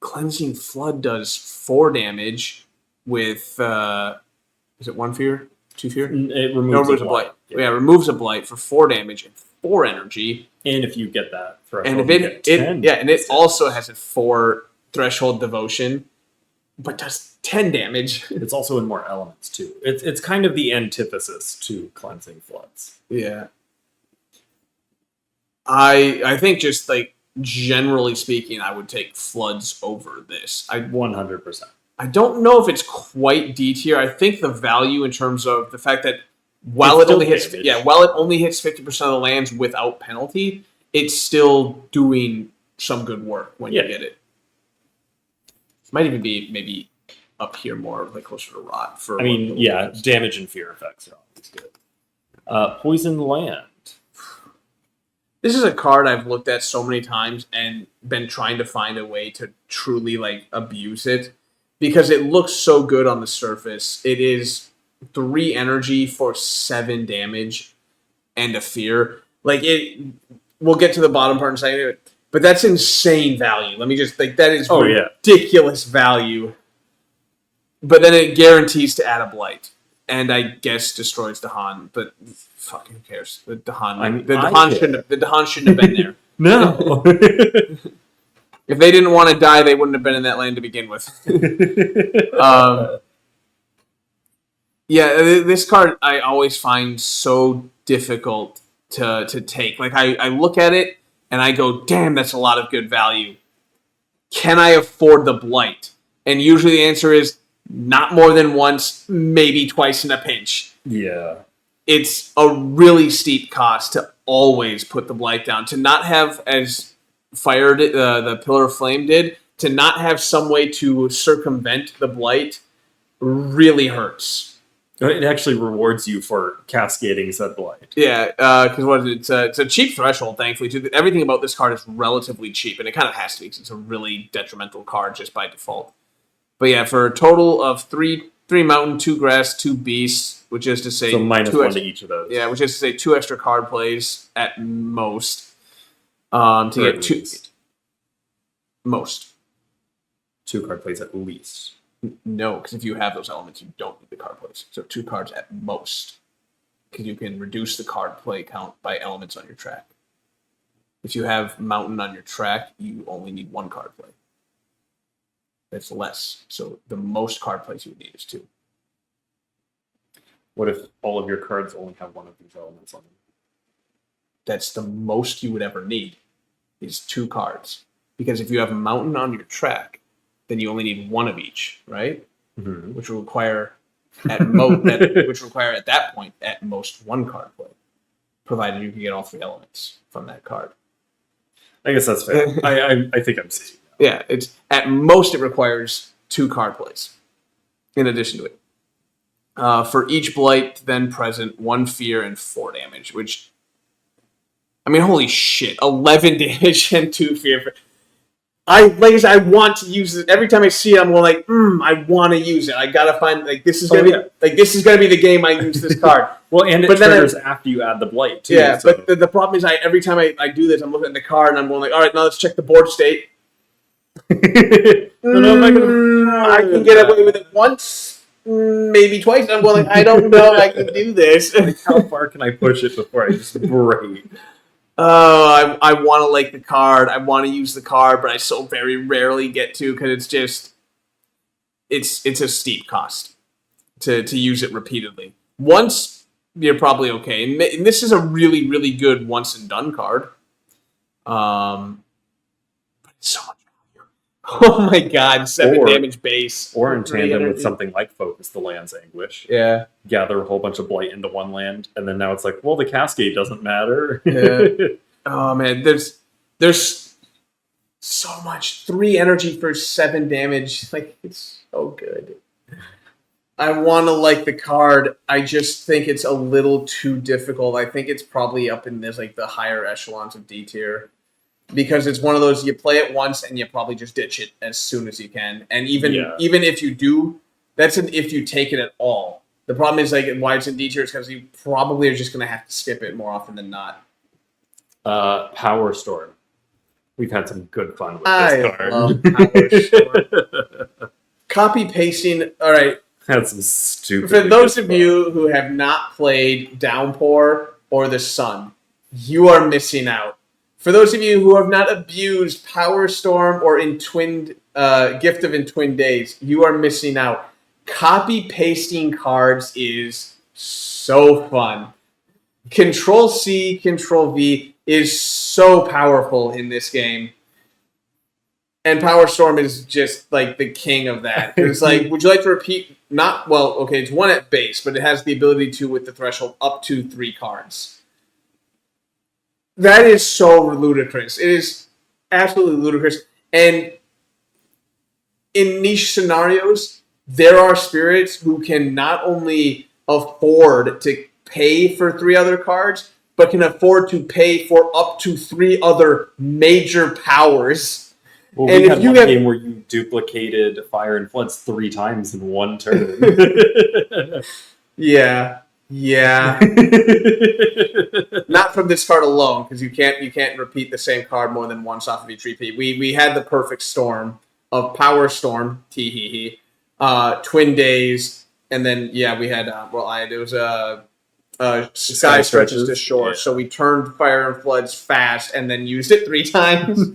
Cleansing Flood does 4 damage with is it 1 fear? 2 fear? It No, removes a blight. Yeah, removes a blight for 4 damage and 4 energy. And if you get that And threshold, if you get 10. and it also has a 4 threshold devotion, but does 10 damage. It's also in more elements too. It's kind of the antithesis to cleansing floods. Yeah. I think just like generally speaking, I would take floods over this. 100%. I don't know if it's quite D tier. I think the value in terms of the fact that while It's it only still hits damage. while it only hits 50% of the lands without penalty, it's still doing some good work when you get it. Might even be maybe up here more, like closer to rot. I mean, yeah, damage and fear effects are always good. Poison Land. This is a card I've looked at so many times and been trying to find a way to truly like abuse it because it looks so good on the surface. It is 3 energy for 7 damage and a fear. Like it, we'll get to the bottom part in a second, but that's insane value. Let me just like that is ridiculous value. But then it guarantees to add a blight, and I guess destroys Dahan. But fuck, who cares? The Dahan shouldn't have been there. No. If they didn't want to die, they wouldn't have been in that land to begin with. Yeah, this card I always find so difficult to take. Like I look at it and I go, damn, that's a lot of good value. Can I afford the blight? And usually the answer is not more than once, maybe twice in a pinch. Yeah. It's a really steep cost to always put the blight down. To not have, as Fire did, the Pillar of Flame did, to not have some way to circumvent the blight really hurts. It actually rewards you for cascading said blight. Yeah, because what is it? It's a cheap threshold, thankfully, too. Everything about this card is relatively cheap, and it kind of has to be because it's a really detrimental card just by default. But yeah, for a total of 3 mountain, 2 grass, 2 beasts, which is to say... So minus 1 to each of those. Yeah, which is to say 2 extra card plays at most. To get 2... Most. 2 card plays at least. No, because if you have those elements, you don't need the card plays. So 2 cards at most. Because you can reduce the card play count by elements on your track. If you have mountain on your track, you only need 1 card play. That's less. So the most card plays you would need is 2. What if all of your cards only have one of these elements on them? That's the most you would ever need is 2 cards. Because if you have a mountain on your track, then you only need 1 of each, right? Mm-hmm. Which will require at that point at most 1 card play, provided you can get all 3 elements from that card. I guess that's fair. I think I'm seeing. Yeah, it's at most it requires 2 card plays in addition to it. For each blight then present, 1 fear and 4 damage, which, I mean, holy shit, 11 damage and 2 fear. I want to use it. Every time I see it, I'm like, I want to use it. I gotta find this is gonna be the game I use this card. Well, and it triggers after you add the blight too. Yeah, so. but the problem is, every time I do this, I'm looking at the card and I'm going like, all right, now let's check the board state. I can get away with it once, maybe twice. And I'm going like, I don't know if I can do this. Like, how far can I push it before I just break? Oh, I want to like the card. I want to use the card, but I so very rarely get to because it's just it's a steep cost to use it repeatedly. Once you're probably okay, and this is a really really good once and done card. But it's so much value. Oh my god, 7 damage base, or in tandem with something like Focus the Land's Anguish. Yeah, gather a whole bunch of blight into 1 land, and then now it's like, well, the cascade doesn't matter. Yeah. Oh man, there's so much 3 energy for 7 damage. Like it's so good. I want to like the card. I just think it's a little too difficult. I think it's probably up in this like the higher echelons of D tier. Because it's one of those, you play it once and you probably just ditch it as soon as you can. And even if you do, that's if you take it at all. The problem is like why it's in D tier is because you probably are just going to have to skip it more often than not. Power Storm. We've had some good fun with this card. Love Power Storm. Copy pasting. All right. That's some stupid. For those of you who have not played Downpour or The Sun, you are missing out. For those of you who have not abused Power Storm or Gift of Entwined Days, you are missing out. Copy pasting cards is so fun. Control C, Control V is so powerful in this game. And Power Storm is just like the king of that. It's like, would you like to repeat? It's one at base, but it has the ability to, with the threshold, up to 3 cards. That is so ludicrous. It is absolutely ludicrous. And in niche scenarios, there are spirits who can not only afford to pay for 3 other cards, but can afford to pay for up to 3 other major powers. Well, we had one game where you duplicated Fire and Floods 3 times in one turn. Yeah. Not from this card alone, because you can't repeat the same card more than once off of each repeat. We had the perfect storm of Power Storm, Twin Days, and then we had it was Sky Stretches to Shore. Yeah. So we turned Fire and Floods fast and then used it 3 times.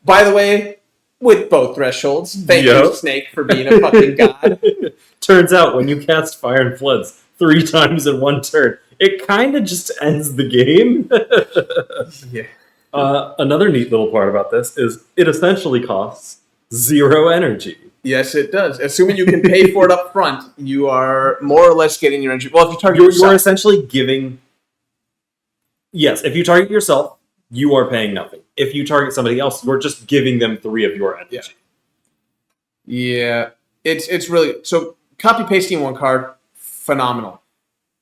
By the way, with both thresholds. Thank you, Snake, for being a fucking god. Turns out when you cast Fire and Floods 3 times in one turn, it kind of just ends the game. Yeah. Another neat little part about this is it essentially costs 0 energy. Yes, it does. Assuming you can pay for it up front, you are more or less getting your energy. Well, if you target yourself, you're essentially giving. Yes, if you target yourself, you are paying nothing. If you target somebody else, you're just giving them 3 of your energy. Yeah. It's really so copy pasting one card, phenomenal.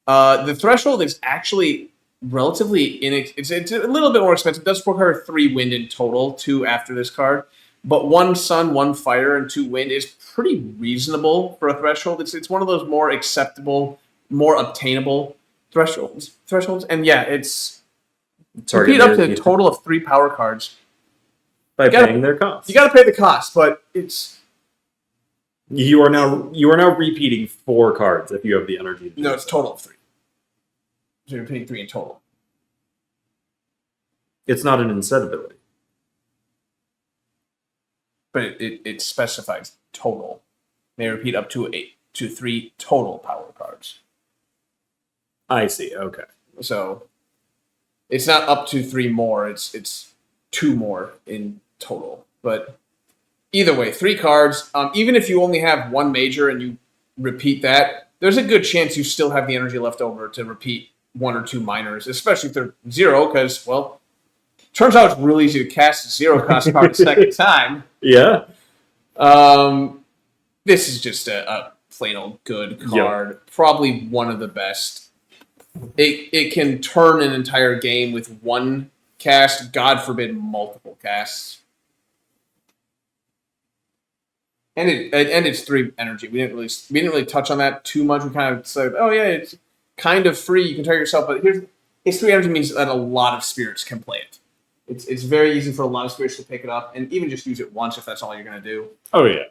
The threshold is actually relatively it's a little bit more expensive. It does require 3 wind in total, 2 after this card. But 1 sun, 1 fire, and 2 wind is pretty reasonable for a threshold. It's one of those more acceptable, more obtainable thresholds. And it's repeat up to a total of 3 power cards by paying their cost. You got to pay the cost, but it's you are now repeating 4 cards if you have the energy. No, it's total of 3. So you're repeating 3 in total. It's not an instead ability. But it specifies total. May repeat up to 3 total power cards. I see. Okay. So it's not up to 3 more. It's 2 more in total. But either way, 3 cards. Even if you only have 1 major and you repeat that, there's a good chance you still have the energy left over to repeat 1 or 2 minors, especially if they're 0, because turns out it's really easy to cast a 0 cost card the second time. Yeah. This is just a plain old good card. Yep. Probably one of the best. It can turn an entire game with 1 cast, God forbid multiple casts. And it's 3 energy. We didn't really touch on that too much. We kind of said, it's kind of free. You can target yourself, but it's 3 energy means that a lot of spirits can play it. It's very easy for a lot of spirits to pick it up and even just use it once if that's all you're going to do. Oh, yeah.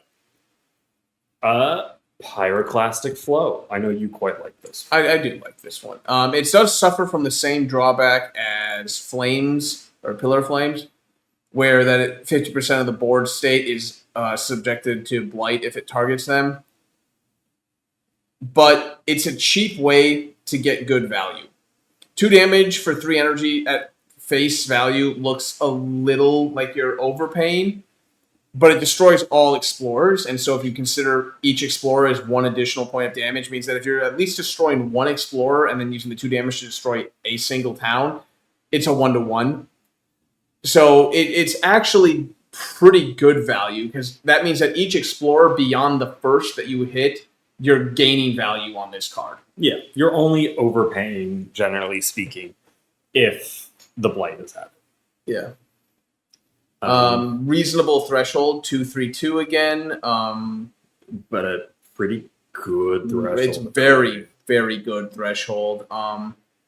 Pyroclastic Flow. I know you quite like this. I do like this one. It does suffer from the same drawback as Flames or Pillar Flames, where that 50% of the board state is subjected to Blight if it targets them. But it's a cheap way to get good value. 2 damage for 3 energy at face value looks a little like you're overpaying, but it destroys all explorers. And so if you consider each explorer as 1 additional point of damage, means that if you're at least destroying 1 explorer and then using the 2 damage to destroy a single town, it's a 1-to-1. So it's actually pretty good value, because that means that each explorer beyond the first that you hit, you're gaining value on this card. Yeah, you're only overpaying, generally speaking, if the Blight is happening. Yeah. Reasonable threshold, 2/3/2 again. But a pretty good threshold. It's very, very good threshold.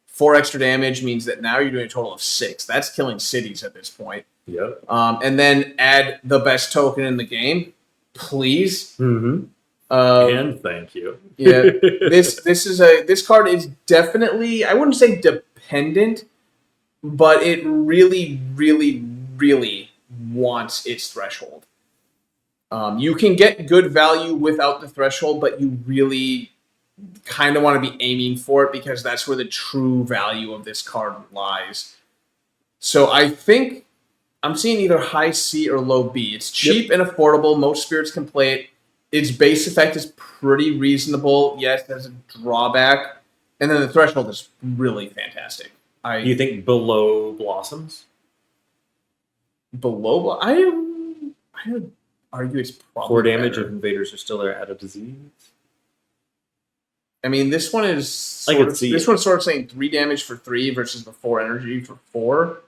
4 extra damage means that now you're doing a total of 6. That's killing cities at this point. Yep. And then add the best token in the game, please. Mm-hmm. And thank you. Yeah, this card is definitely, I wouldn't say dependent, but it really, really, really wants its threshold. You can get good value without the threshold, but you really kind of want to be aiming for it because that's where the true value of this card lies. So I think I'm seeing either high C or low B. It's cheap and affordable. Most spirits can play it. Its base effect is pretty reasonable. Yes, there's a drawback. And then the threshold is really fantastic. Do you think below Blossoms? Below, I would argue it's probably 4 damage better. if invaders are still there out of disease. I mean, this one is I could see this it. one's sort of saying 3 damage for 3 versus the 4 energy for 4.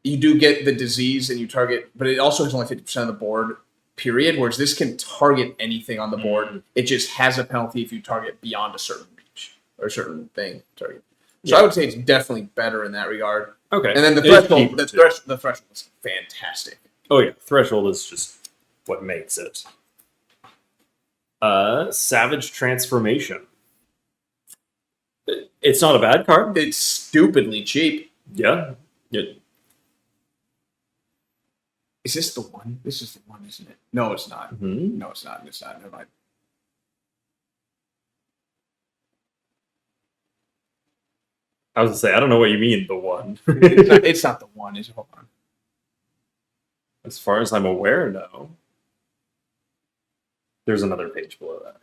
You do get the disease and you target, but it also has only 50% of the board, period, whereas this can target anything on the board. It just has a penalty if you target beyond a certain reach or a certain thing target. So I would say it's definitely better in that regard. Okay. And then the It is threshold, cheaper, too. the threshold is fantastic. Oh yeah, threshold is just what makes it. Savage Transformation. It's not a bad card. It's stupidly cheap. Yeah. Is this the one? This is the one, isn't it? No, it's not. Mm-hmm. No, it's not. It's not. Never mind. I was gonna say I don't know what you mean the one. It's not the one. Is it? Hold on. As far as I'm aware, no. There's another page below that.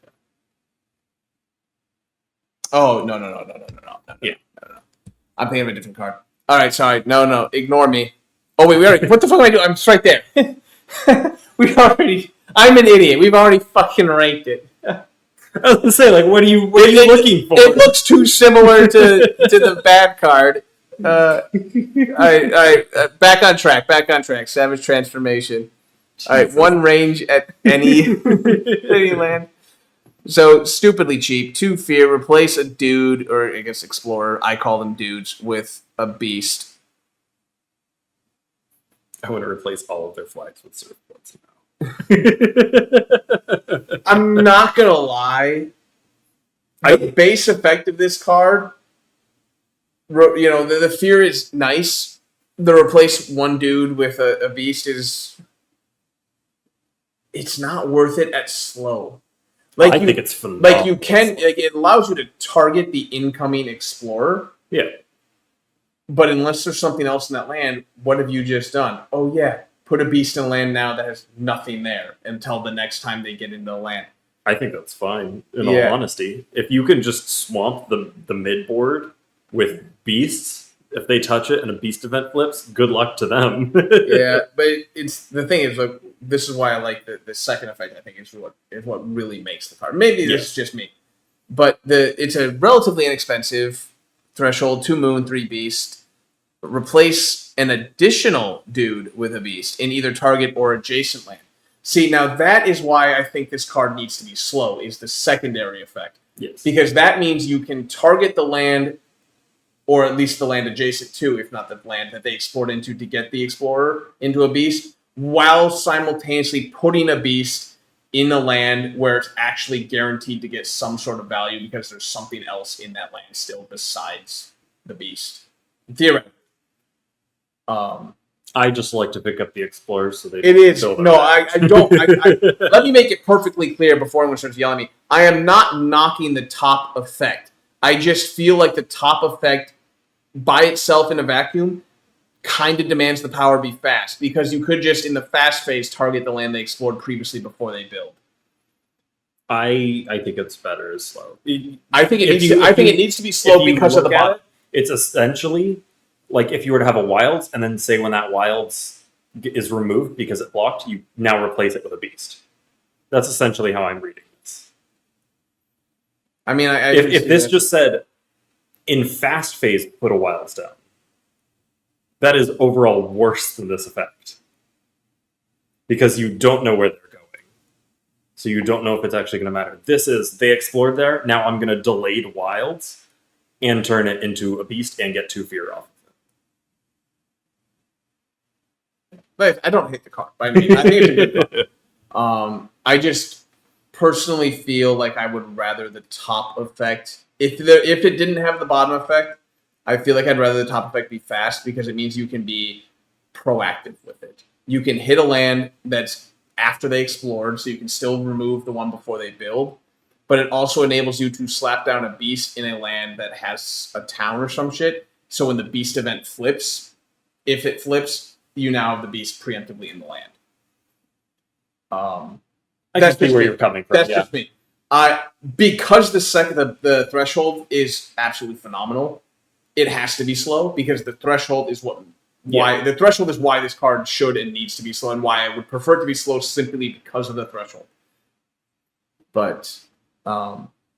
Oh no. Yeah. No. I'm thinking of a different card. All right, sorry. No. Ignore me. Oh wait, we already. What the fuck am I doing? I'm just right there. I'm an idiot. We've already fucking ranked it. I was gonna say, like, what are you looking for? It looks too similar to the bad card. All right. Back on track. Savage Transformation. All right, 1 range at any land. So stupidly cheap. 2 fear. Replace a dude, or I guess explorer. I call them dudes, with a beast. I want to replace all of their flags with surfboards now. I'm not gonna lie. The base effect of this card, the fear is nice. The replace 1 dude with a beast is, it's not worth it at slow. I think it's phenomenal. Like you can, it allows you to target the incoming explorer. Yeah. But unless there's something else in that land, what have you just done? Oh yeah, put a beast in land now that has nothing there until the next time they get into the land. I think that's fine, in all honesty. If you can just swamp the mid board with beasts, if they touch it and a beast event flips, good luck to them. Yeah, but it's the thing is, like, this is why I like the second effect. I think is what really makes the card. Maybe this is just me, but it's a relatively inexpensive threshold: 2 moon, 3 beast. Replace an additional dude with a beast in either target or adjacent land. See, now that is why I think this card needs to be slow, is the secondary effect. Yes. Because that means you can target the land, or at least the land adjacent to, if not the land that they explored into to get the explorer into a beast, while simultaneously putting a beast in a land where it's actually guaranteed to get some sort of value because there's something else in that land still besides the beast. Theoretically. I just like to pick up the explorers so they. It is. No, I don't. Let me make it perfectly clear before anyone starts yelling at me. I am not knocking the top effect. I just feel like the top effect by itself in a vacuum kind of demands the power be fast, because you could just in the fast phase target the land they explored previously before they build. I think it's better as slow. I think it needs to be slow because of the bot. It's essentially like if you were to have a wilds, and then say when that wilds is removed because it blocked, you now replace it with a beast. That's essentially how I'm reading this. I mean, if this just said in fast phase, put a wilds down, that is overall worse than this effect, because you don't know where they're going. So you don't know if it's actually going to matter. This is, they explored there, now I'm going to delayed wilds and turn it into a beast and get 2 fear off of it. But I don't hate the card. I mean, I think it's a good card. I just personally feel like I would rather the top effect. If it didn't have the bottom effect, I feel like I'd rather the top effect be fast because it means you can be proactive with it. You can hit a land that's after they explored, so you can still remove the one before they build. But it also enables you to slap down a beast in a land that has a town or some shit. So when the beast event flips, if it flips, you now have the beast preemptively in the land. I can see where you're coming from. That's just me. Because the threshold is absolutely phenomenal, it has to be slow because the threshold is why this card should and needs to be slow, and why I would prefer it to be slow simply because of the threshold. But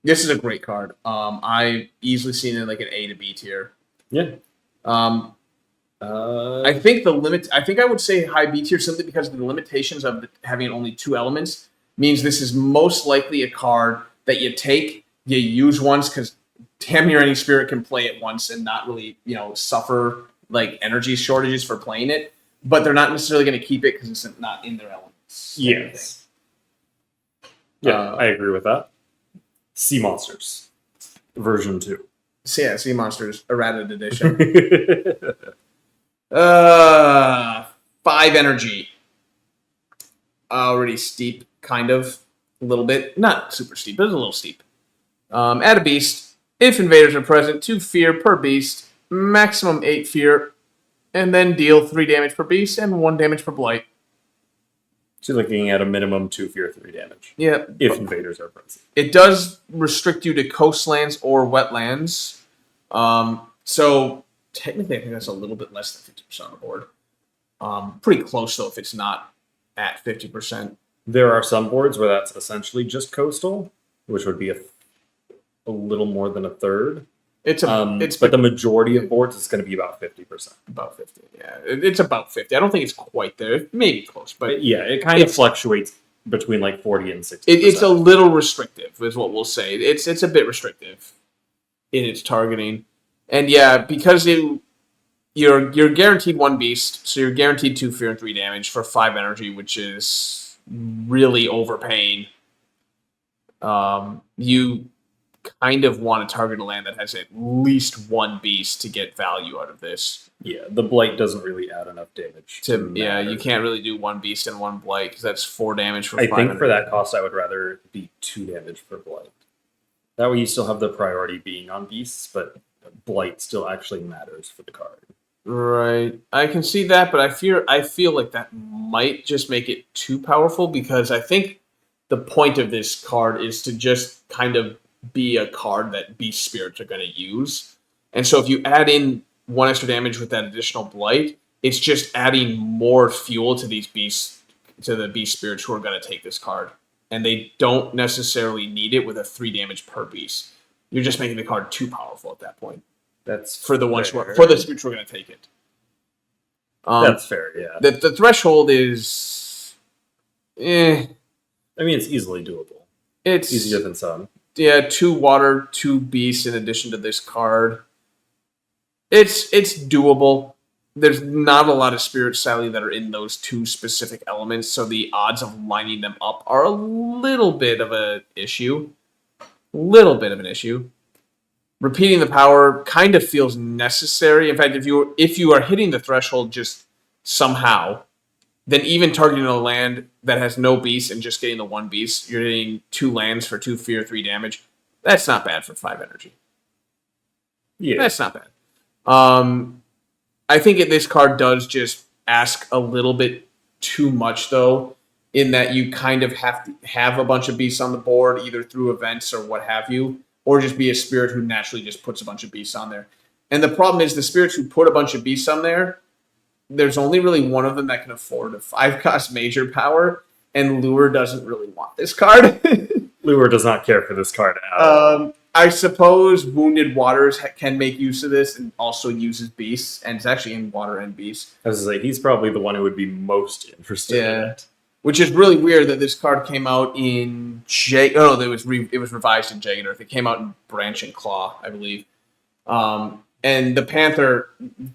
this is a great card. I easily seen it like an A to B tier. Yeah. I think I would say high B tier simply because of the limitations of having only 2 elements means this is most likely a card that you take, you use once because damn near any spirit can play it once and not really, suffer like energy shortages for playing it, but they're not necessarily going to keep it because it's not in their elements. Yes. Yeah, I agree with that. Sea Monsters, version 2. So yeah, Sea Monsters, errated edition. 5 energy. Already steep, kind of. A little bit. Not super steep, but it's a little steep. Add a beast. If invaders are present, 2 fear per beast. Maximum 8 fear. And then deal 3 damage per beast and 1 damage per blight. So you're looking at a minimum 2 fear, 3 damage. Yeah. If invaders are present. It does restrict you to coastlands or wetlands. So technically I think that's a little bit less than 50% on the board. Pretty close though if it's not at 50%. There are some boards where that's essentially just coastal, which would be a little more than a third. But the majority of boards is going to be about 50%. About 50, yeah. It's about 50. I don't think it's quite there. It may be close, but yeah, it kind of fluctuates between like 40 and 60%. It's a little restrictive, is what we'll say. It's a bit restrictive in its targeting, and yeah, because you're guaranteed 1 beast, so you're guaranteed 2 fear and 3 damage for 5 energy, which is really overpaying. You kind of want to target a land that has at least 1 beast to get value out of this. Yeah, the blight doesn't really add enough damage. You can't really do 1 beast and 1 blight because that's 4 damage for 5. I think for that cost, I would rather be 2 damage per blight. That way, you still have the priority being on beasts, but blight still actually matters for the card. Right, I can see that, but I feel like that might just make it too powerful because I think the point of this card is to just kind of be a card that beast spirits are going to use. And so if you add in 1 extra damage with that additional blight, it's just adding more fuel to these beasts, to the beast spirits who are going to take this card. And they don't necessarily need it with a 3 damage per beast. You're just making the card too powerful at that point. That's for the ones for the spirits who are going to take it. That's fair, yeah. The threshold is, I mean, it's easily doable. It's easier than some. Yeah, 2 water, 2 beasts in addition to this card. It's doable. There's not a lot of spirits, sadly, that are in those 2 specific elements, so the odds of lining them up are a little bit of an issue. Repeating the power kind of feels necessary. In fact, if you are hitting the threshold just somehow, then even targeting a land that has no beast and just getting the 1 beast, you're getting 2 lands for 2 fear, 3 damage. That's not bad for 5 energy. Yeah, that's not bad. I think this card does just ask a little bit too much, though, in that you kind of have to have a bunch of beasts on the board, either through events or what have you, or just be a spirit who naturally just puts a bunch of beasts on there. And the problem is the spirits who put a bunch of beasts on there, there's only really one of them that can afford a 5-cost major power, and Lure doesn't really want this card. Lure does not care for this card at all. I suppose Wounded Waters can make use of this and also uses beasts, and it's actually in water and beasts. I was like, he's probably the one who would be most interested in it. Which is really weird that this card came out in it was revised in Jagged Earth. It came out in Branch and Claw, I believe. And the Panther,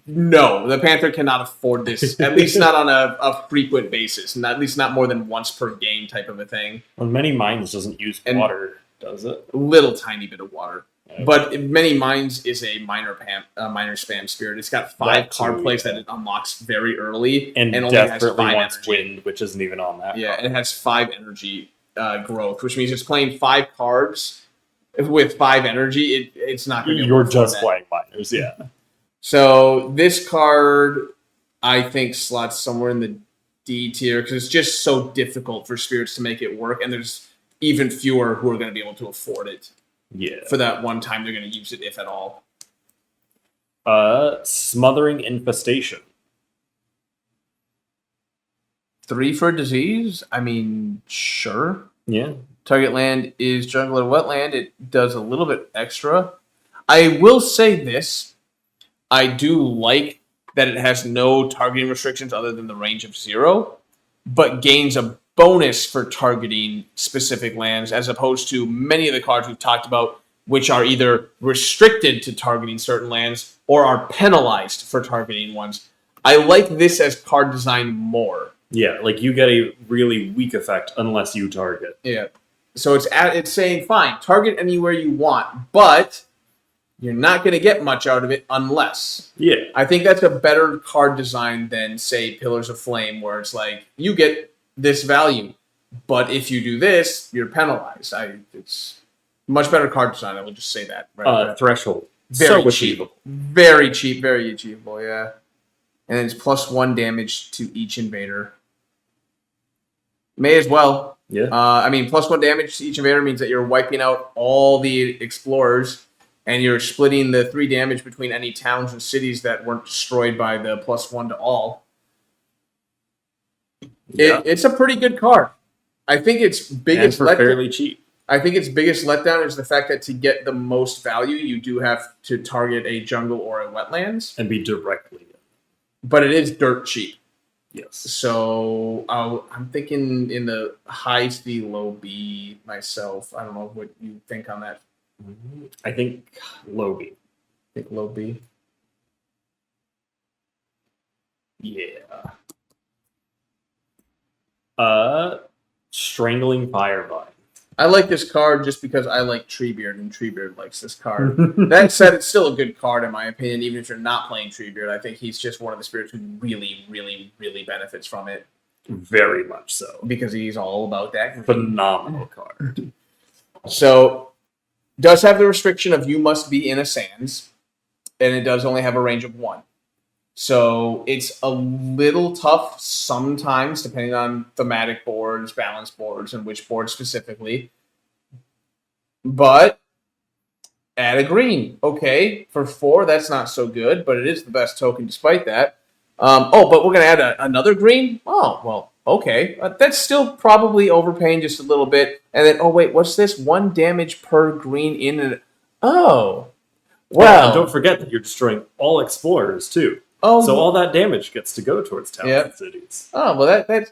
no, the Panther cannot afford this. At least not on a frequent basis, and at least not more than once per game type of a thing. Well, many mines doesn't use And- water, does it? A little tiny bit of water. Okay. But many mines is a minor spam spirit. It's got 5 That card too, plays yeah. that it unlocks very early, And only has desperately 5 wants energy. wind, which isn't even on that. Yeah, card. and it has 5 energy growth, which means it's playing 5 cards with 5 energy. It's not going to be able You're to afford just that. playing miners, yeah. So this card, I think, slots somewhere in the D tier because it's just so difficult for spirits to make it work, and there's even fewer who are going to be able to afford it. Yeah. For that one time they're going to use it, if at all. Smothering Infestation. 3 for disease? I mean, sure. Yeah. Target land is jungle or wetland. It does a little bit extra. I will say this. I do like that it has no targeting restrictions other than the range of 0, but gains a bonus for targeting specific lands as opposed to many of the cards we've talked about, which are either restricted to targeting certain lands or are penalized for targeting ones. I like this as card design more. Yeah, like you get a really weak effect unless you target. Yeah. So it's saying, fine, target anywhere you want, but you're not going to get much out of it unless. Yeah. I think that's a better card design than, say, Pillars of Flame, where it's like, you get this value, but if you do this, you're penalized. It's much better card design, I will just say that. Right? Threshold. Very so cheap. achievable. Very cheap, very achievable, yeah. And then it's +1 damage to each invader. May as well. Yeah. I mean, +1 damage to each invader means that you're wiping out all the explorers, and you're splitting the 3 damage between any towns and cities that weren't destroyed by the +1 to all. Yeah. It's a pretty good card. I think its biggest and for fairly cheap. I think its biggest letdown is the fact that to get the most value, you do have to target a jungle or a wetlands, And be directly in. but it is dirt cheap. Yes. So I'm thinking in the high C, low B myself. I don't know what you think on that. I think low B. I think low B. Yeah. Strangling Firevine. I like this card just because I like Treebeard, and Treebeard likes this card. That said, it's still a good card in my opinion, even if you're not playing Treebeard. I think he's just one of the spirits who really, really, really benefits from it. Very much so. Because he's all about that. Phenomenal card. So, does have the restriction of you must be in a sands, and it does only have a range of 1. So it's a little tough sometimes, depending on thematic boards, balance boards, and which board specifically. But add a green. Okay, for 4, that's not so good, but it is the best token despite that. But we're going to add another green? Oh, well, okay. That's still probably overpaying just a little bit. And then, oh, wait, what's this? 1 damage per green in it. Oh. Well. And don't forget that you're destroying all explorers, too. Oh, So all that damage gets to go towards towns and cities. Oh, well, that's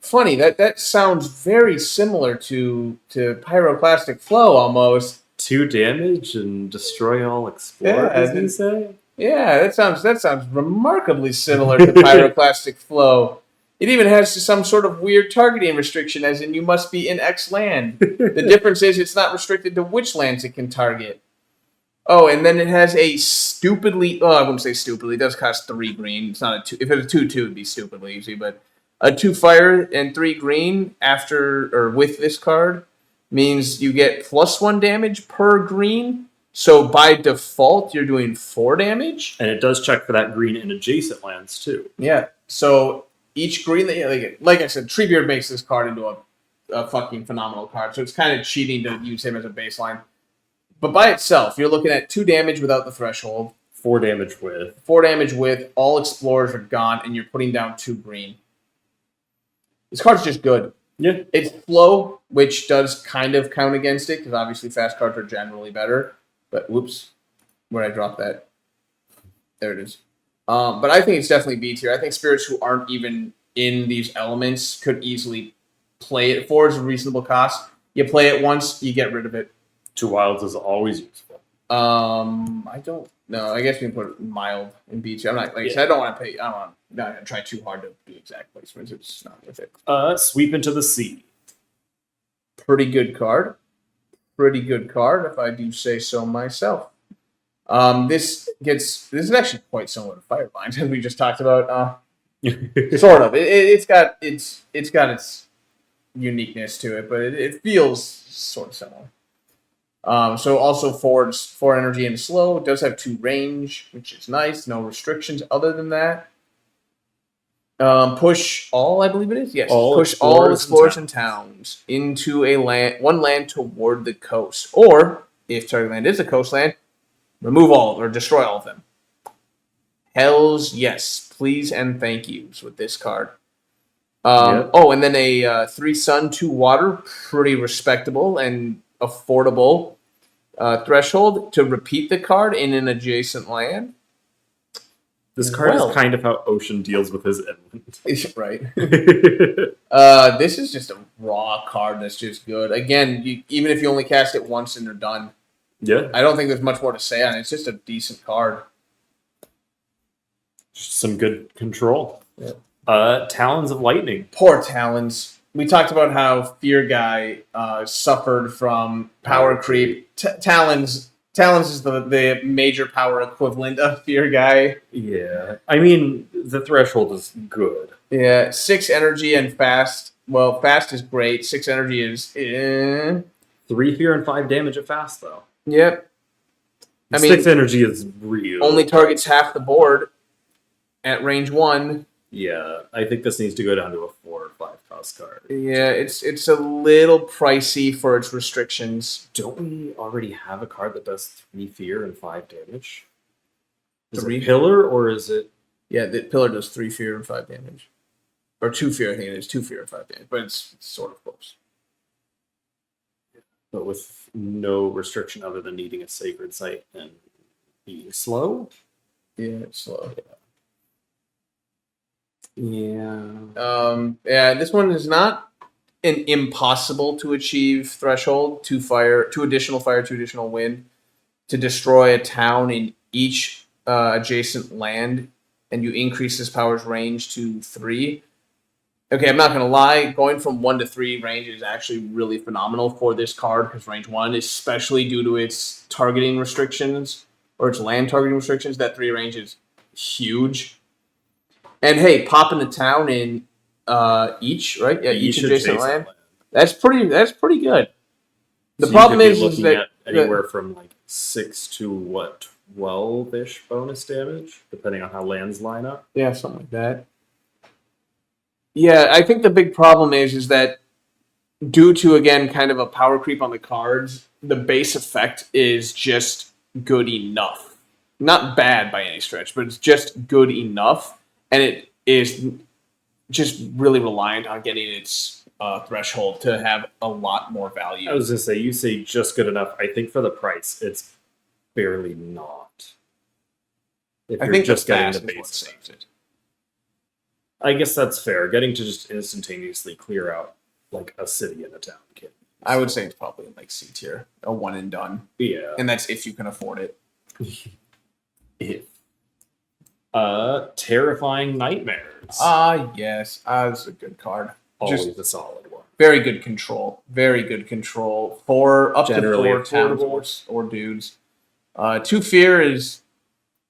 funny. That sounds very similar to Pyroclastic Flow almost. 2 damage and destroy all explorers, Yeah, you say? Yeah, that sounds remarkably similar to Pyroclastic Flow. It even has some sort of weird targeting restriction, as in you must be in X land. The difference is it's not restricted to which lands it can target. Oh, and then it has a stupidly... Oh, I wouldn't say stupidly. It does cost 3 green. It's not a 2. If it was a 2-2, it'd be stupidly easy. But a 2 fire and 3 green after or with this card means you get +1 damage per green. So by default, you're doing 4 damage. And it does check for that green in adjacent lands, too. Yeah. So each green that you... Like I said, Treebeard makes this card into a fucking phenomenal card. So it's kind of cheating to use him as a baseline. But by itself, you're looking at 2 damage without the threshold. 4 damage with. 4 damage with. All explorers are gone, and you're putting down 2 green. This card's just good. Yeah. It's flow, which does kind of count against it, because obviously fast cards are generally better. But, whoops. Where'd I drop that? There it is. But I think it's definitely B tier. I think spirits who aren't even in these elements could easily play it for a reasonable cost. You play it once, you get rid of it. 2 wilds is always useful. I don't No, I guess we can put mild in B tier. I'm not like I said, I don't want to pay. I don't want. Not gonna try too hard to do exact placements. It's not worth it. Sweep into the sea. Pretty good card. Pretty good card, if I do say so myself. This is actually quite similar to Firebind, as we just talked about. Sort of. It's got its uniqueness to it, but it feels sort of similar. So also four energy and slow. It does have 2 range, which is nice. No restrictions other than that. Push all, I believe it is. Yes, push all explorers and towns into one land toward the coast, or if target land is a coastland, remove all or destroy all of them. Hells yes, please and thank yous with this card. Oh, and then a 3 sun, 2 water, pretty respectable and affordable threshold to repeat the card in an adjacent land. This card is kind of how Ocean deals with his inland. Right. This is just a raw card that's just good. Again, even if you only cast it once and you're done. Yeah. I don't think there's much more to say on it. It's just a decent card. Some good control. Yeah. Talons of Lightning. Poor Talons. We talked about how Fear Guy suffered from power creep. Talons is the major power equivalent of Fear Guy. Yeah. I mean, the threshold is good. Yeah, 6 energy and fast. Well, fast is great. 6 energy is... 3 fear and 5 damage at fast, though. Yep. I mean, 6 energy is real. Only targets half the board at range 1. Yeah, I think this needs to go down to a 4 or 5 cost card. Yeah, it's a little pricey for its restrictions. Don't we already have a card that does 3 fear and 5 damage? Is 3 it Pillar or is it? Yeah, the Pillar does 3 fear and 5 damage. Or 2 fear, I think it is 2 fear and 5 damage, but it's sort of close. But with no restriction other than needing a sacred site and being slow? Yeah, it's slow. Yeah. Yeah, this one is not an impossible to achieve threshold. 2 additional fire, 2 additional wind to destroy a town in each adjacent land, and you increase this power's range to 3. Okay, I'm not going to lie. Going from 1 to 3 range is actually really phenomenal for this card because range 1, especially due to its targeting restrictions or its land targeting restrictions, that 3 range is huge. And hey, popping the town in each, right? Yeah, each adjacent land. That's pretty good. The problem is that anywhere from like 6 to 12-ish bonus damage, depending on how lands line up. Yeah, something like that. Yeah, I think the big problem is that due to, again, kind of a power creep on the cards, the base effect is just good enough. Not bad by any stretch, but it's just good enough. And it is just really reliant on getting its threshold to have a lot more value. I was going to say, you say just good enough. I think for the price, it's barely not. If I think just getting the base saves it. I guess that's fair. Getting to just instantaneously clear out like a city and a town kit. I would say it's probably like C tier, a one and done. Yeah, and that's if you can afford it. If Terrifying Nightmares. Yes, that's a good card. Always a solid one. Very good control. Very good control for up Generally to 4 towns or dudes. 2 fear is.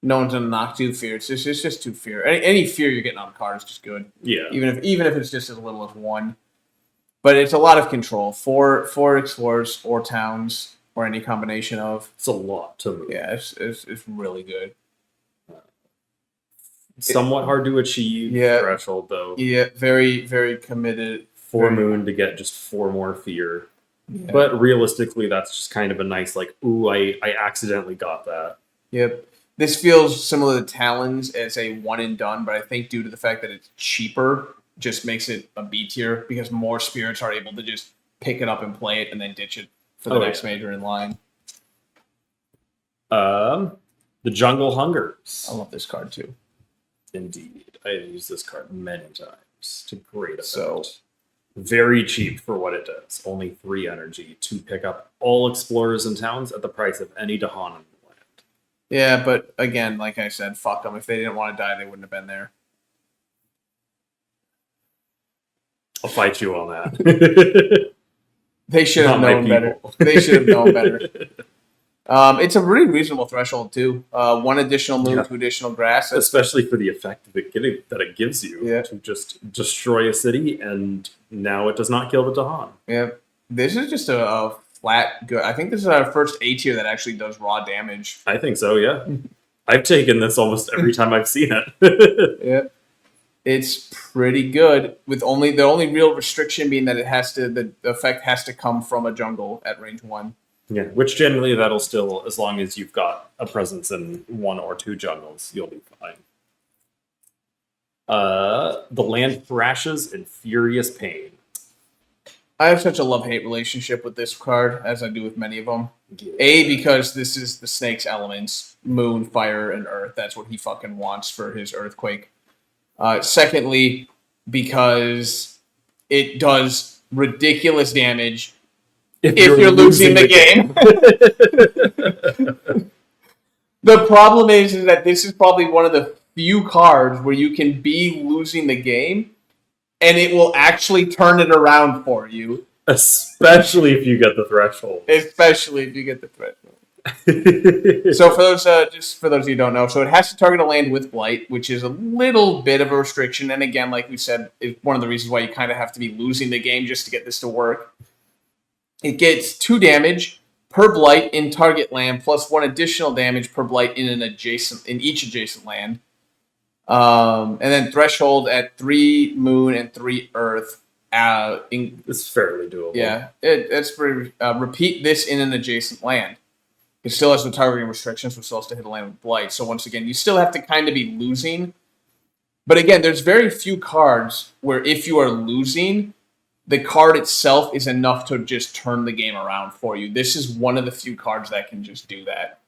No one's gonna knock 2 fear. It's just 2 fear. Any fear you're getting on a card is just good. Yeah. Even if it's just as little as 1, but it's a lot of control. 4 explorers or towns or any combination of. It's a lot to move. Yeah, it's really good. Somewhat hard to achieve. Yeah. Threshold though. Yeah, very very committed. 4 moon to get just 4 more fear. Yeah. But realistically, that's just kind of a nice like, ooh, I accidentally got that. Yep. This feels similar to Talons as a one and done, but I think due to the fact that it's cheaper, just makes it a B tier because more spirits are able to just pick it up and play it and then ditch it for the next major in line. The Jungle Hungers. I love this card too. Indeed. I have used this card many times to great effect. So very cheap for what it does. Only 3 energy to pick up all explorers and towns at the price of any Dahan in the land. Yeah, but again, like I said, fuck them. If they didn't want to die, they wouldn't have been there. I'll fight you on that. They should have Not my known better. people. They should have known better. It's a really reasonable threshold too. One additional moon, Yeah. 2 additional grass. Especially for the effect that it gives you Yeah. to just destroy a city, and now it does not kill the Dahan. Yeah, this is just a flat good. I think this is our first A tier that actually does raw damage. I think so, yeah. I've taken this almost every time I've seen it. Yeah, it's pretty good. With the only real restriction being that the effect has to come from a jungle at range 1. Yeah, which generally that'll still, as long as you've got a presence in 1 or 2 jungles, you'll be fine. The land thrashes in furious pain. I have such a love-hate relationship with this card, as I do with many of them. Yeah. Because this is the snake's elements: moon, fire, and earth. That's what he fucking wants for his earthquake. Secondly, because it does ridiculous damage if you're losing the game. The problem is that this is probably one of the few cards where you can be losing the game and it will actually turn it around for you. Especially if you get the threshold. Especially if you get the threshold. So for those of you who don't know, so it has to target a land with blight, which is a little bit of a restriction. And again, like we said, is one of the reasons why you kind of have to be losing the game just to get this to work. It gets 2 damage per blight in target land, plus 1 additional damage per blight in each adjacent land. And then threshold at 3 moon and 3 earth. It's fairly doable. Yeah, it's pretty. Repeat this in an adjacent land. It still has the targeting restrictions, which still has to hit a land with blight. So once again, you still have to kind of be losing. But again, there's very few cards where if you are losing, the card itself is enough to just turn the game around for you. This is one of the few cards that can just do that.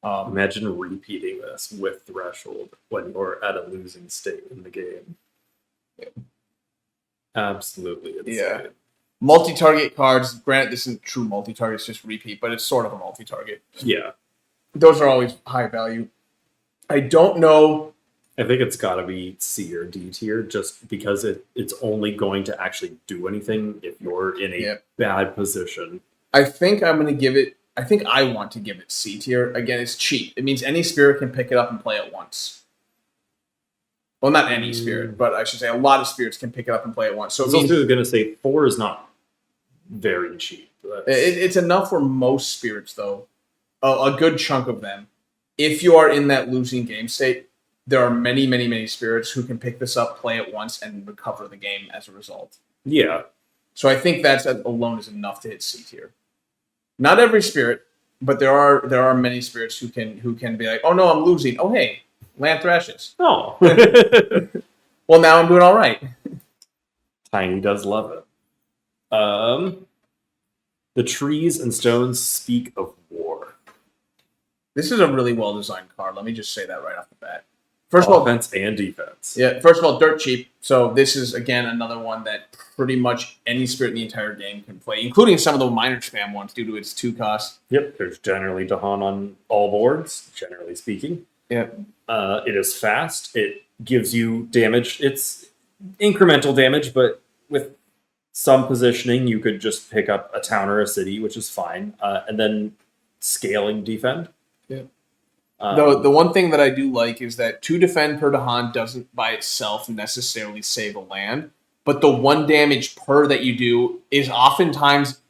Imagine repeating this with Threshold when you're at a losing state in the game. Yeah. Absolutely insane. Yeah. Multi-target cards, granted this isn't true multi-target, it's just repeat, but it's sort of a multi-target. Yeah. Those are always high value. I don't know. I think it's got to be C or D tier just because it's only going to actually do anything if you're in a bad position. I think I want to give it C tier. Again, it's cheap. It means any spirit can pick it up and play it once. Well, not any spirit, but I should say a lot of spirits can pick it up and play it once. So I was also going to say 4 is not very cheap. It's enough for most spirits, though. A good chunk of them. If you are in that losing game state, there are many, many, many spirits who can pick this up, play it once, and recover the game as a result. Yeah. So I think that alone is enough to hit C tier. Not every spirit, but there are many spirits who can be like, oh no, I'm losing. Oh hey, land thrashes. Oh. Well, now I'm doing all right. Tiny does love it. The trees and stones speak of war. This is a really well designed card. Let me just say that right off the bat. First of all, offense and defense. Yeah, first of all, dirt cheap. So this is, again, another one that pretty much any spirit in the entire game can play, including some of the minor spam ones due to its 2 cost. Yep, there's generally Dahan on all boards, generally speaking. Yep. It is fast. It gives you damage. It's incremental damage, but with some positioning, you could just pick up a town or a city, which is fine. And then scaling defend. Yeah. The one thing that I do like is that 2 defend per Dahan doesn't by itself necessarily save a land, but the 1 damage per that you do is oftentimes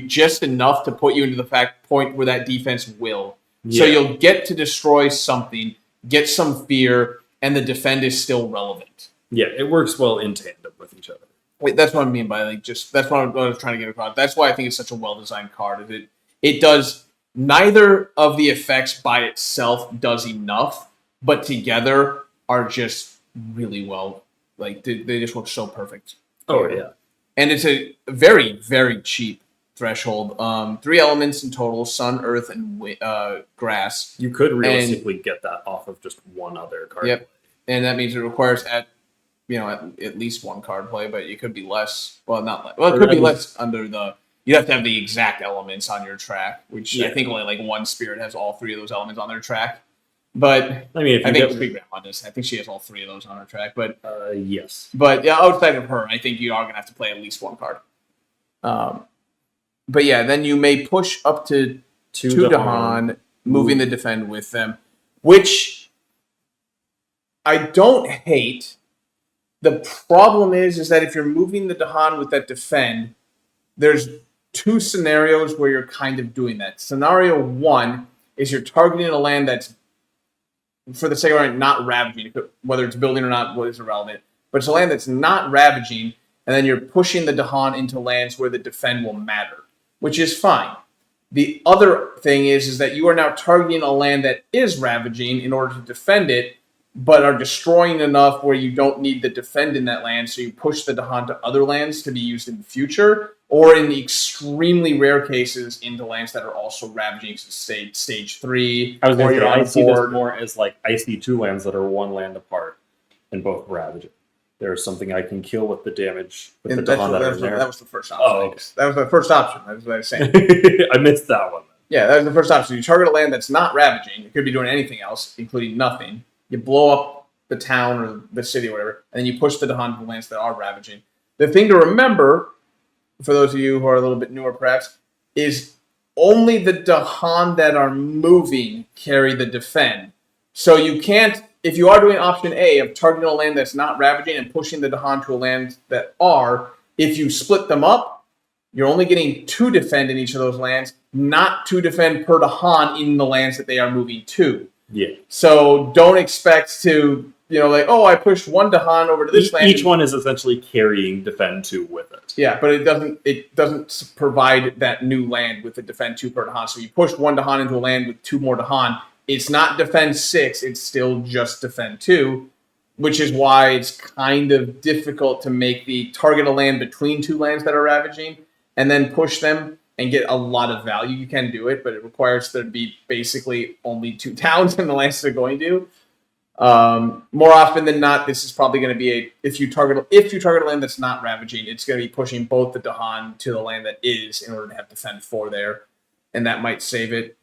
just enough to put you into the point where that defense will. Yeah. So you'll get to destroy something, get some fear, and the defend is still relevant. Yeah, it works well in tandem with each other. Wait, that's what I mean by that's what I was trying to get across. That's why I think it's such a well-designed card. It does. Neither of the effects by itself does enough, but together are just really well. Like they just work so perfect. Oh yeah, and it's a very, very cheap threshold. 3 elements in total: sun, earth, and grass. You could realistically get that off of just one other card. Yep, and that means it requires at least 1 card play, but it could be less. Well, not less. Well, it could be less under the you have to have the exact elements on your track, which Yeah. I think only like one spirit has all 3 of those elements on their track. But I mean, if you I think get, Sweet Grandma does. I think she has all 3 of those on her track. But yes, yeah, outside of her, I think you are going to have to play at least 1 card. But yeah, then you may push up to 2 Dahan, moving the defend with them, which I don't hate. The problem is that if you're moving the Dahan with that defend, there's 2 scenarios where you're kind of doing that. Scenario 1 is you're targeting a land that's, for the sake of argument, not ravaging. Whether it's building or not, what is irrelevant. But it's a land that's not ravaging, and then you're pushing the Dahan into lands where the defend will matter, which is fine. The other thing is that you are now targeting a land that is ravaging in order to defend it, but are destroying enough where you don't need the defend in that land, so you push the Dahan to other lands to be used in the future, or in the extremely rare cases into lands that are also ravaging, stage 3. I was going or to say, you're on I see board. this more as like I see 2 lands that are 1 land apart and both ravaging. There's something I can kill with the damage with the Dahan that are in there. That was the first option. Oh, okay. That was the first option. That's what I was saying. I missed that one. Yeah, that was the first option. You target a land that's not ravaging. It could be doing anything else, including nothing. You blow up the town or the city or whatever, and then you push the Dahan to the lands that are ravaging. The thing to remember, for those of you who are a little bit newer perhaps, is only the Dahan that are moving carry the defend. So you can't, if you are doing option A of targeting a land that's not ravaging and pushing the Dahan to a land that are, if you split them up, you're only getting 2 defend in each of those lands, not 2 defend per Dahan in the lands that they are moving to. Yeah. So don't expect to, like, oh, I pushed 1 Dahan over to this land. Each one is essentially carrying defend 2 with it. Yeah, but it doesn't provide that new land with the defend 2 per Dahan. So you push 1 Dahan into a land with 2 more Dahan. It's not defend 6, it's still just defend 2, which is why it's kind of difficult to make the target a land between 2 lands that are ravaging and then push them and get a lot of value. You can do it, but it requires there to be basically only 2 towns in the lands they're going to. More often than not, this is probably going to be if you target a land that's not ravaging, it's going to be pushing both the Dahan to the land that is in order to have defend 4 there, and that might save it.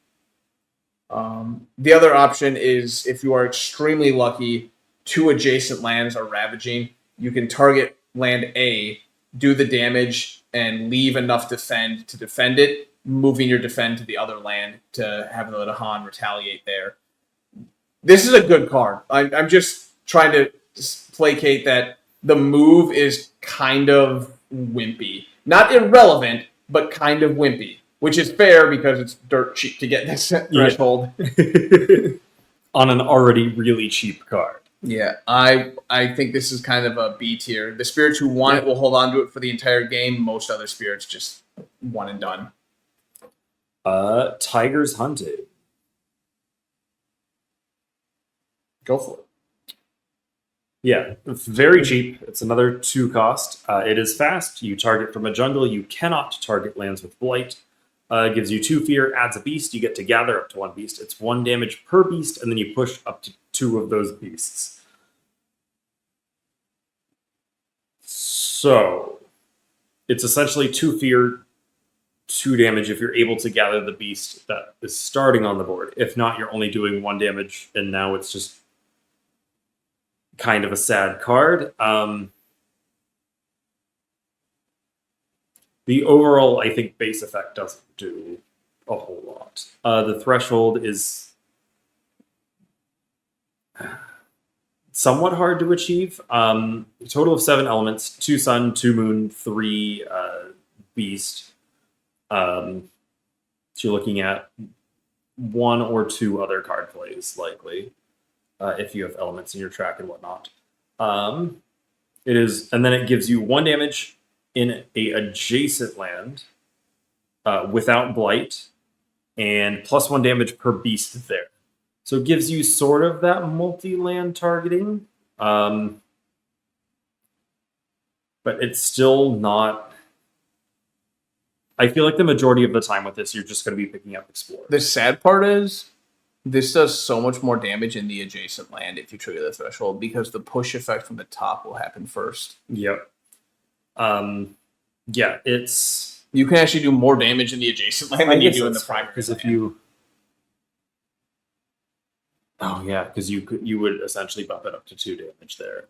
The other option is if you are extremely lucky, 2 adjacent lands are ravaging, you can target land A, do the damage, and leave enough defend to defend it, moving your defend to the other land to have the Dahan retaliate there. This is a good card. I'm just trying to placate that the move is kind of wimpy. Not irrelevant, but kind of wimpy. Which is fair because it's dirt cheap to get this threshold. On an already really cheap card. Yeah, I think this is kind of a B tier. The spirits who want it will hold on to it for the entire game. Most other spirits just one and done. Tigers Hunted. Go for it. Yeah, it's very cheap. It's another 2 cost. It is fast. You target from a jungle. You cannot target lands with Blight. It gives you 2 fear, adds a beast. You get to gather up to 1 beast. It's 1 damage per beast, and then you push up to 2 of those beasts. So, it's essentially 2 fear, 2 damage if you're able to gather the beast that is starting on the board. If not, you're only doing 1 damage, and now it's just kind of a sad card. The overall, I think, base effect doesn't do a whole lot. The threshold is somewhat hard to achieve. A total of 7 elements, 2 sun, 2 moon, 3 beast. So you're looking at 1 or 2 other card plays, likely, if you have elements in your track and whatnot. It is, and then it gives you 1 damage in a adjacent land without Blight, and plus 1 damage per beast there. So it gives you sort of that multi-land targeting, but it's still not... I feel like the majority of the time with this, you're just going to be picking up Explorer. The sad part is, this does so much more damage in the adjacent land if you trigger the threshold, because the push effect from the top will happen first. Yep. Yeah, it's You can actually do more damage in the adjacent land than you do in the primary. Because if you, because you would essentially bump it up to 2 damage there.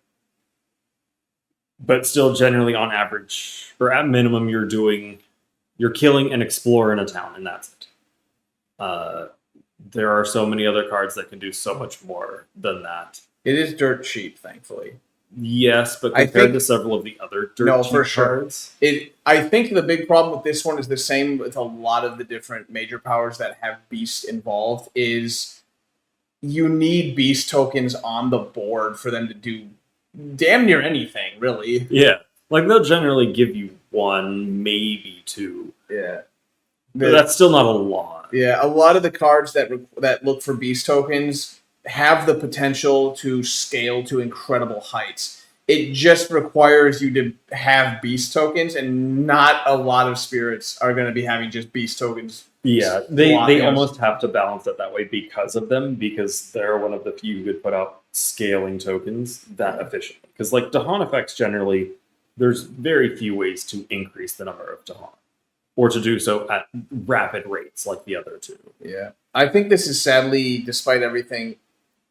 But still, generally on average, or at minimum, you're killing an explorer in a town, and that's it. There are so many other cards that can do so much more than that. It is dirt cheap, thankfully. Yes, but compared to several of the other dirt cheap cards, I think the big problem with this one is the same with a lot of the different major powers that have beast involved. Is you need beast tokens on the board for them to do damn near anything, really. Yeah, like they'll generally give you 1, maybe 2. Yeah, but that's still not a lot. Yeah, a lot of the cards that look for beast tokens have the potential to scale to incredible heights. It just requires you to have beast tokens, and not a lot of spirits are going to be having just beast tokens. Yeah, they almost have to balance it that way because of them, because they're one of the few who could put out scaling tokens that efficiently. Because like Dahan effects generally, there's very few ways to increase the number of Dahan, or to do so at rapid rates like the other two. Yeah, I think this is sadly, despite everything,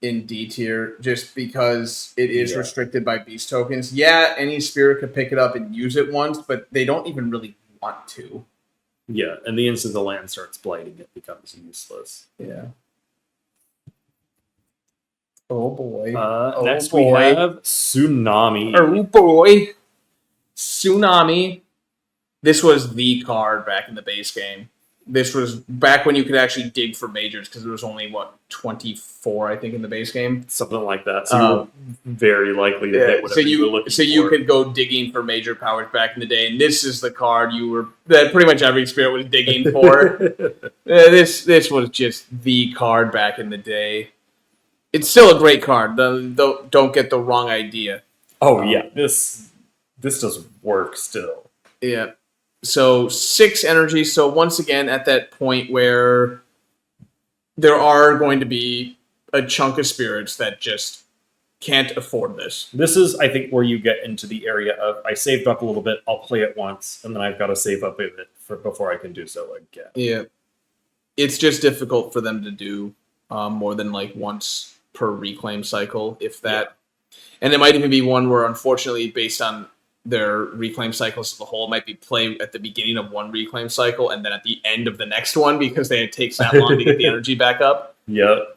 in D tier, just because it is restricted by beast tokens. Yeah, any spirit could pick it up and use it once, but they don't even really want to. Yeah, and the instant the land starts blighting, it becomes useless. Yeah. Oh boy. Next we have Tsunami. Oh boy. Tsunami. This was the card back in the base game. This was back when you could actually dig for majors, because there was only, 24, I think, in the base game? Something like that. So you were very likely to hit whatever you were looking for. You could go digging for major powers back in the day, and this is the card that pretty much every spirit was digging for. This was just the card back in the day. It's still a great card. Don't get the wrong idea. Oh, yeah. This does work still. Yeah. So 6 energy. So once again, at that point where there are going to be a chunk of spirits that just can't afford this. This is, I think, where you get into the area of, I saved up a little bit, I'll play it once, and then I've got to save up a bit before I can do so again. Yeah. It's just difficult for them to do more than once per reclaim cycle, if that. Yeah. And it might even be one where, unfortunately, based on their reclaim cycles as a whole, might be played at the beginning of one reclaim cycle and then at the end of the next one, because it takes that long to get the energy back up. Yep.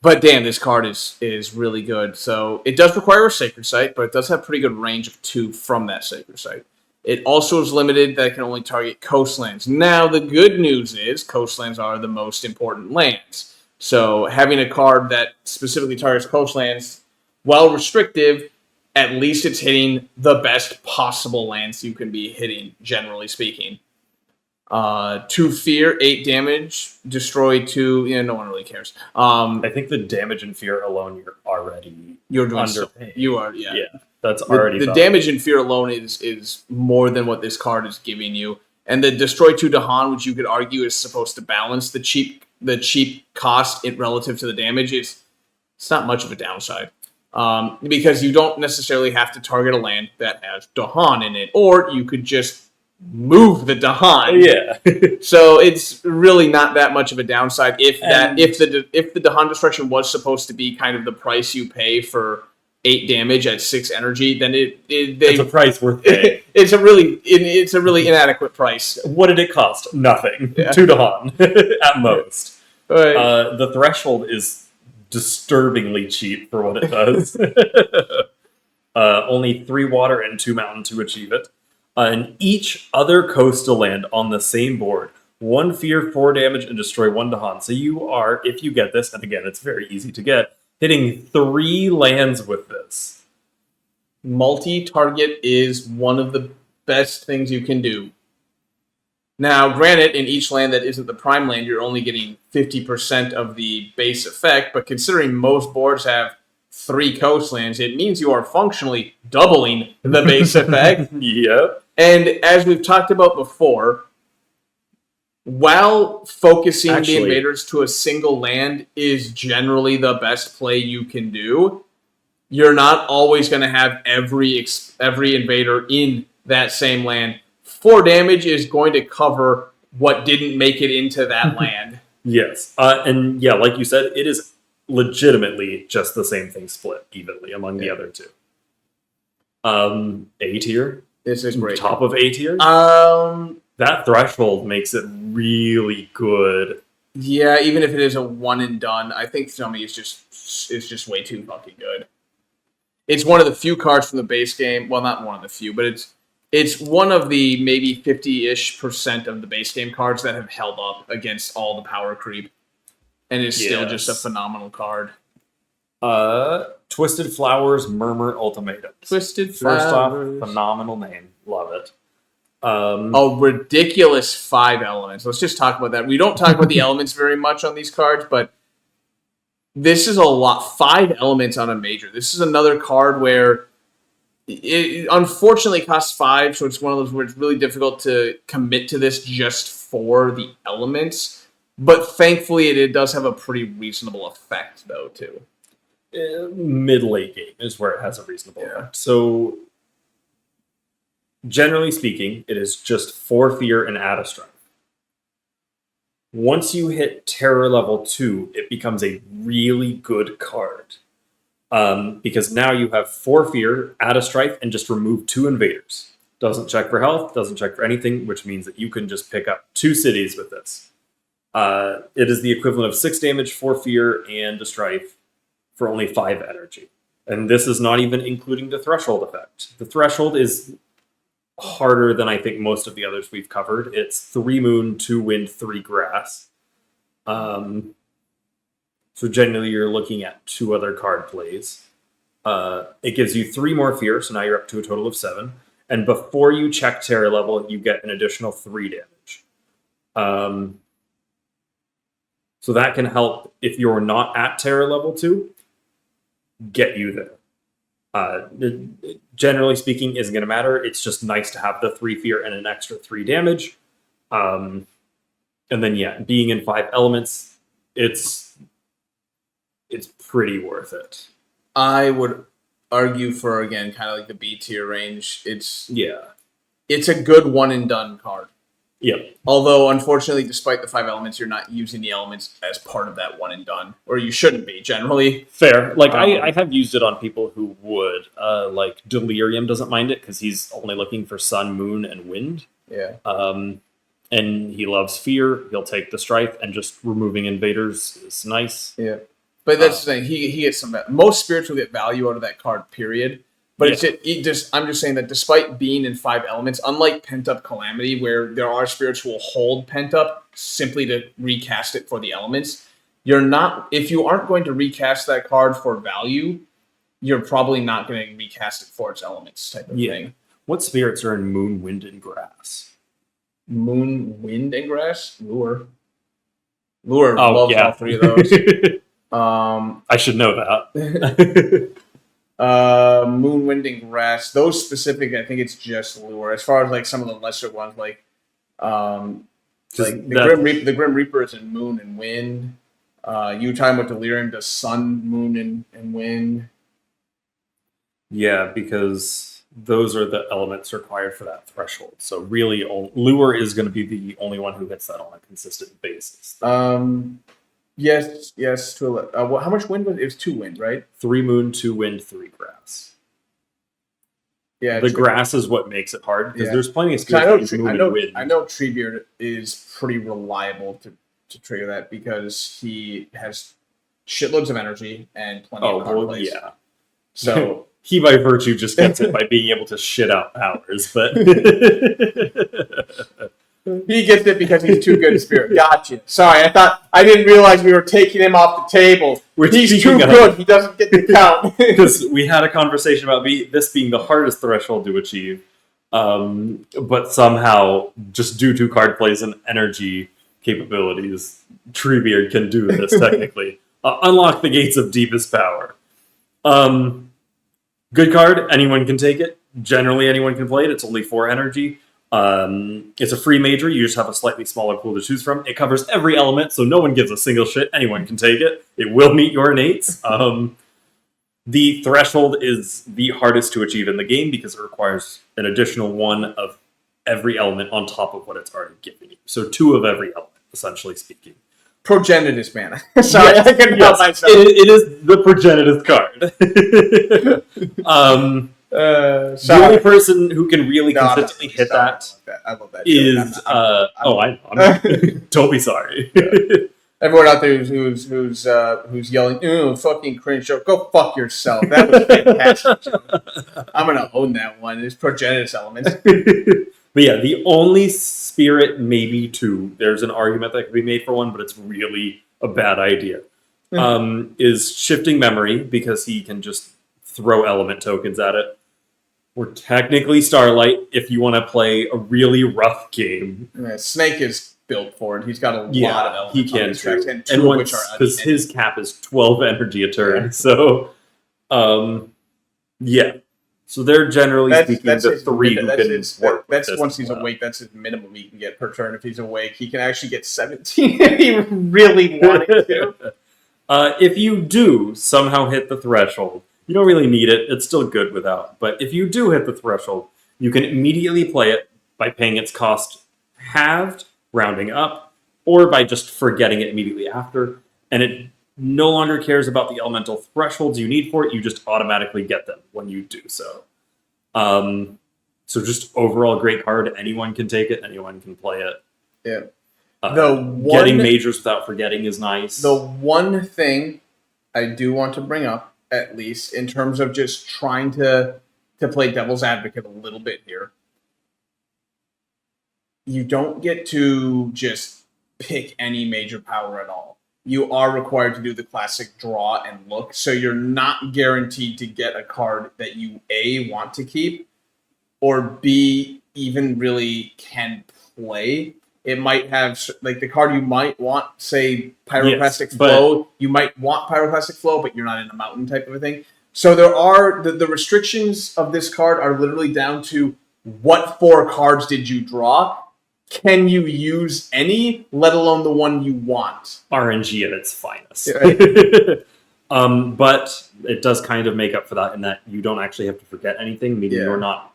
But damn, this card is really good. So it does require a Sacred Site, but it does have pretty good range of 2 from that Sacred Site. It also is limited that it can only target coastlands. Now, the good news is coastlands are the most important lands. So having a card that specifically targets coastlands, while restrictive, at least it's hitting the best possible lands you can be hitting, generally speaking. 2 fear, 8 damage, destroy 2. Yeah, no one really cares. I think the damage and fear alone, you're doing underpaid. You are, yeah. Yeah, that's already the damage and fear alone is more than what this card is giving you. And the destroy 2 Dahan, which you could argue is supposed to balance the cheap cost relative to the damage, it's not much of a downside. Because you don't necessarily have to target a land that has Dahan in it, or you could just move the Dahan. Yeah. So it's really not that much of a downside. If the Dahan destruction was supposed to be kind of the price you pay for 8 damage at 6 energy, then it's a price worth paying. It's a really inadequate price. What did it cost? Nothing. Yeah. 2 Dahan at most. Right. The threshold is disturbingly cheap for what it does. Only 3 water and 2 mountain to achieve it. And each other coastal land on the same board, 1 fear, 4 damage, and destroy 1 Dahan. So you are, if you get this, and again, it's very easy to get, hitting 3 lands with this. Multi-target is one of the best things you can do. Now, granted, in each land that isn't the prime land, you're only getting 50% of the base effect, but considering most boards have 3 coastlands, it means you are functionally doubling the base effect. Yep. And as we've talked about before, while focusing the invaders to a single land is generally the best play you can do, you're not always going to have every invader in that same land 4 damage is going to cover what didn't make it into that land. Yes. And yeah, like you said, it is legitimately just the same thing split evenly among the other two. A tier. This is great. Top of A tier. That threshold makes it really good. Yeah, even if it is a one and done, I think Thummy is just way too fucking good. It's one of the few cards from the base game. Well, not one of the few, but it's one of the maybe 50-ish% of the base game cards that have held up against all the power creep, and is still just a phenomenal card. Twisted Flowers Murmur Ultimatum. Twisted Flowers. First off, phenomenal name. Love it. A ridiculous 5 elements. Let's just talk about that. We don't talk about the elements very much on these cards, but this is a lot. 5 elements on a major. This is another card where it unfortunately costs 5, so it's one of those where it's really difficult to commit to this just for the elements. But thankfully, it does have a pretty reasonable effect, though, too. Mid-late game is where it has a reasonable effect. So, generally speaking, it is just 4 fear and add a strength. Once you hit terror level 2, it becomes a really good card. Because now you have 4 fear, add a strife, and just remove 2 invaders. Doesn't check for health, doesn't check for anything, which means that you can just pick up 2 cities with this. It is the equivalent of 6 damage, 4 fear, and a strife for only 5 energy. And this is not even including the threshold effect. The threshold is harder than I think most of the others we've covered. It's 3 moon, 2 wind, 3 grass. So generally you're looking at 2 other card plays. It gives you 3 more fear, so now you're up to a total of 7. And before you check terror level, you get an additional 3 damage. So that can help if you're not at terror level 2, get you there. Generally speaking, isn't going to matter. It's just nice to have the 3 fear and an extra 3 damage. And then, yeah, being in 5 elements, it's pretty worth it. I would argue for, again, kind of like the B tier range. It's a good one and done card. Yep. Although, unfortunately, despite the 5 elements, you're not using the elements as part of that one and done, or you shouldn't be generally. Fair. Like I have used it on people who would. Like Delirium doesn't mind it because he's only looking for sun, moon, and wind. Yeah. And he loves fear. He'll take the strife, and just removing invaders is nice. Yeah. But that's the thing. He gets some. Most spirits will get value out of that card. Period. But I'm just saying that despite being in 5 elements, unlike Pent Up Calamity, where there are spirits who will hold Pent Up simply to recast it for the elements, if you aren't going to recast that card for value, you're probably not going to recast it for its elements type of thing. What spirits are in Moon, Wind, and Grass? Moon, Wind, and Grass? Lure loves all 3 of those. I should know that. Moon, Wind, and Grass. Those specific, I think it's just Lure. As far as like some of the lesser ones, like the Grim Reaper is in Moon and Wind. You talking about Delirium does Sun, Moon, and Wind. Yeah, because those are the elements required for that threshold. So really, Lure is going to be the only one who hits that on a consistent basis. Yes. How much wind was it? It was 2 wind, right? 3 moon, 2 wind, 3 grass. Yeah, the grass is what makes it hard because there's plenty of spirits that use moon and wind. I know Treebeard is pretty reliable to trigger that because he has shitloads of energy and plenty of card plays. Yeah. So he by virtue just gets it by being able to shit out powers, but he gets it because he's too good a spirit. Gotcha. Sorry, I didn't realize we were taking him off the table. He's too good. He doesn't get the count. Because we had a conversation about this being the hardest threshold to achieve, but somehow, just due to card plays and energy capabilities, Treebeard can do this technically. Unlock the gates of deepest power. Good card. Anyone can take it. Generally, anyone can play it. It's only 4 energy. It's a free major. You just have a slightly smaller pool to choose from. It covers every element, so no one gives a single shit. Anyone can take it. It will meet your innates. The threshold is the hardest to achieve in the game because it requires an additional 1 of every element on top of what it's already giving you. So 2 of every element, essentially speaking. Progenitus mana. Sorry, Yes, I couldn't help myself. It is the Progenitus card. The only person who can really consistently hit that I love that is don't be sorry. Everyone out there who's yelling, "Ooh, fucking cringe joke!" Go fuck yourself. That was a fantastic joke. I'm gonna own that one. It's progenitus elements. But yeah, the only spirit, maybe 2. There's an argument that could be made for 1, but it's really a bad idea. Is shifting memory, because he can just throw element tokens at it. Or technically Starlight, if you want to play a really rough game. Yeah, Snake is built for it. He's got a lot of elements. He can on his tracks, and 2 and of once, which are because his cap is 12 energy a turn. So, yeah. So they're generally speaking the 3 who can work. That's once he's awake. That's his minimum he can get per turn. If he's awake, he can actually get 17 if he really wanted to. If you do somehow hit the threshold, you don't really need it. It's still good without. But if you do hit the threshold, you can immediately play it by paying its cost halved, rounding up, or by just forgetting it immediately after. And it no longer cares about the elemental thresholds you need for it. You just automatically get them when you do so. So just overall great card. Anyone can take it. Anyone can play it. Yeah. Getting majors without forgetting is nice. The one thing I do want to bring up, at least in terms of just trying to play devil's advocate a little bit here, you don't get to just pick any major power at all. You are required to do the classic draw and look, so you're not guaranteed to get a card that you A, want to keep, or B, even really can play. It might have, like, the card you might want, say, Pyroclastic Flow. You might want Pyroclastic Flow, but you're not in a mountain type of a thing. So there are, the restrictions of this card are literally down to what 4 cards did you draw? Can you use any, let alone the one you want? RNG at its finest. Right. But it does kind of make up for that in that you don't actually have to forget anything, meaning you're not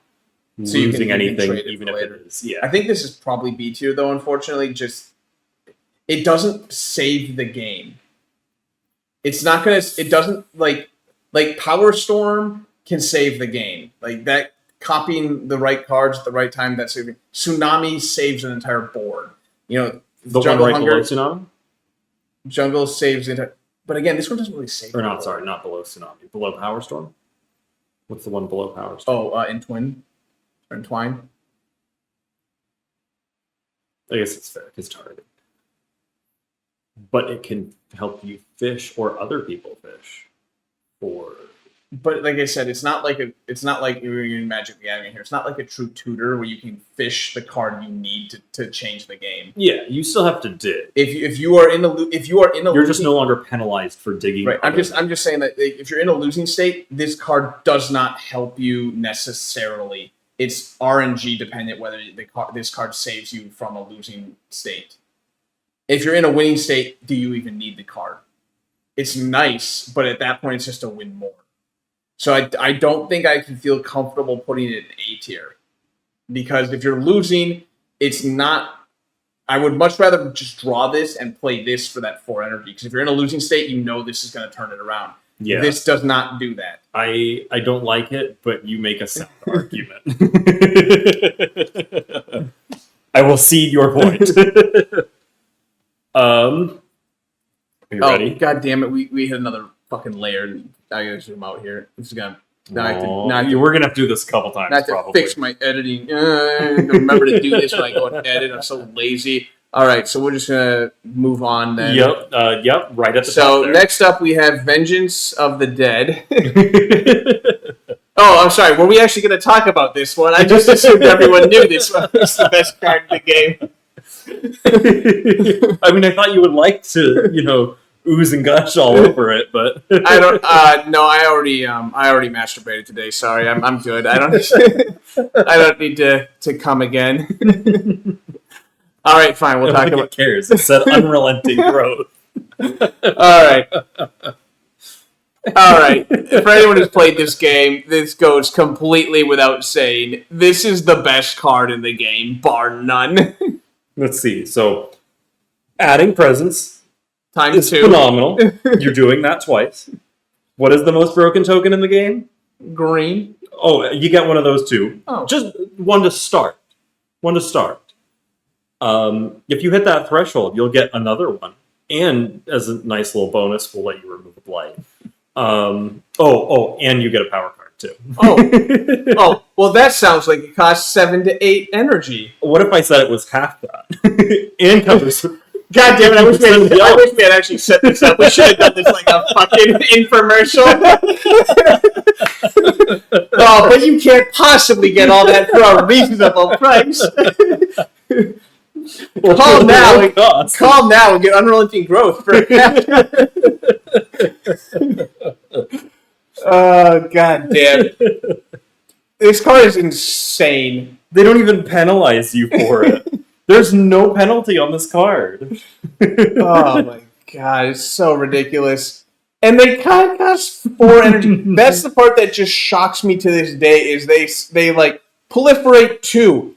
losing anything, even if it is. Yeah. I think this is probably B tier, though, unfortunately. Just, it doesn't save the game. It's not going to, it doesn't, like Power Storm can save the game. Like, that, copying the right cards at the right time, that's saving. Tsunami saves an entire board. You know, the Jungle one right Hunger, below Tsunami? Jungle saves the entire. But again, this one doesn't really save. Or not, sorry, not below Tsunami. Below Power Storm? What's the one below Power Storm? Oh, Entwine. I guess it's fair, it's targeted. But it can help you fish or other people fish. But like I said, it's not like you're in Magic the Gathering here. It's not like a true tutor where you can fish the card you need to change the game. Yeah, you still have to dig. If you are in a you're just no longer penalized for digging. Right. I'm just saying that if you're in a losing state, this card does not help you necessarily. It's RNG dependent whether this card saves you from a losing state. If you're in a winning state, do you even need the card? It's nice, but at that point, it's just a win more. So I don't think I can feel comfortable putting it in A tier. Because if you're losing, it's not... I would much rather just draw this and play this for that 4 energy. Because if you're in a losing state, you know this is going to turn it around. Yeah. This does not do that. I don't like it, but you make a sound argument. I will cede your point. Are you ready? God damn it. We hit another fucking layer. I gotta zoom out here. This is gonna. We're gonna have to do this a couple times. Not to probably fix my editing. Remember to do this when I go and edit. I'm so lazy. All right, so we're just gonna move on then. Yep. Right at the top. So next up, we have Vengeance of the Dead. Oh, I'm sorry. Were we actually going to talk about this one? I just assumed everyone knew this one was the best card in the game. I mean, I thought you would like to, ooze and gush all over it, but I don't. No, I already masturbated today. Sorry, I'm good. I don't. I don't need to come again. All right, fine. We'll talk about. It cares. It said unrelenting growth. All right. All right. For anyone who's played this game, this goes completely without saying. This is the best card in the game, bar none. Let's see. So, adding presence Time is 2. phenomenal. You're doing that twice. What is the most broken token in the game? Green. Oh, you get one of those too. Oh. Just one to start. One to start. If you hit that threshold, you'll get another one. And as a nice little bonus, we'll let you remove a blight. And you get a power card too. Oh, well, that sounds like it costs 7 to 8 energy. What if I said it was half that? And covers. God damn it, I wish we had actually set this up. We should have done this like a fucking infomercial. Oh, but you can't possibly get all that for a reasonable price. Call now and get unrelenting growth for Oh, god damn. This card is insane. They don't even penalize you for it. There's no penalty on this card. Oh my god, it's so ridiculous. And they kind of cost 4 energy. That's the part that just shocks me to this day is they like proliferate 2.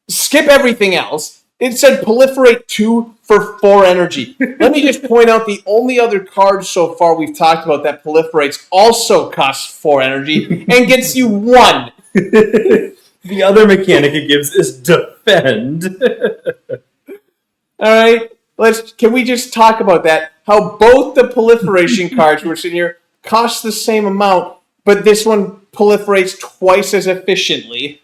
Skip everything else. It said proliferate 2 for 4 energy. Let me just point out the only other card so far we've talked about that proliferates also costs 4 energy and gets you 1. The other mechanic it gives is defend. All right, can we just talk about that? How both the proliferation cards we're sitting here cost the same amount, but this one proliferates twice as efficiently.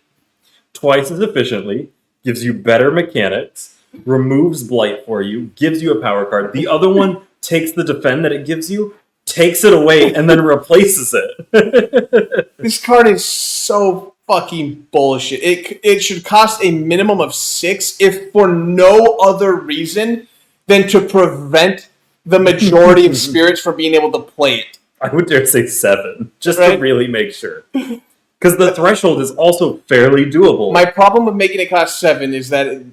Twice as efficiently, gives you better mechanics, removes blight for you, gives you a power card. The other one takes the defend that it gives you, takes it away, and then replaces it. This card is so fucking bullshit. It should cost a minimum of 6 if for no other reason than to prevent the majority of spirits from being able to play it. I would dare say 7, just to really make sure. Because the threshold is also fairly doable. My problem with making it cost 7 is that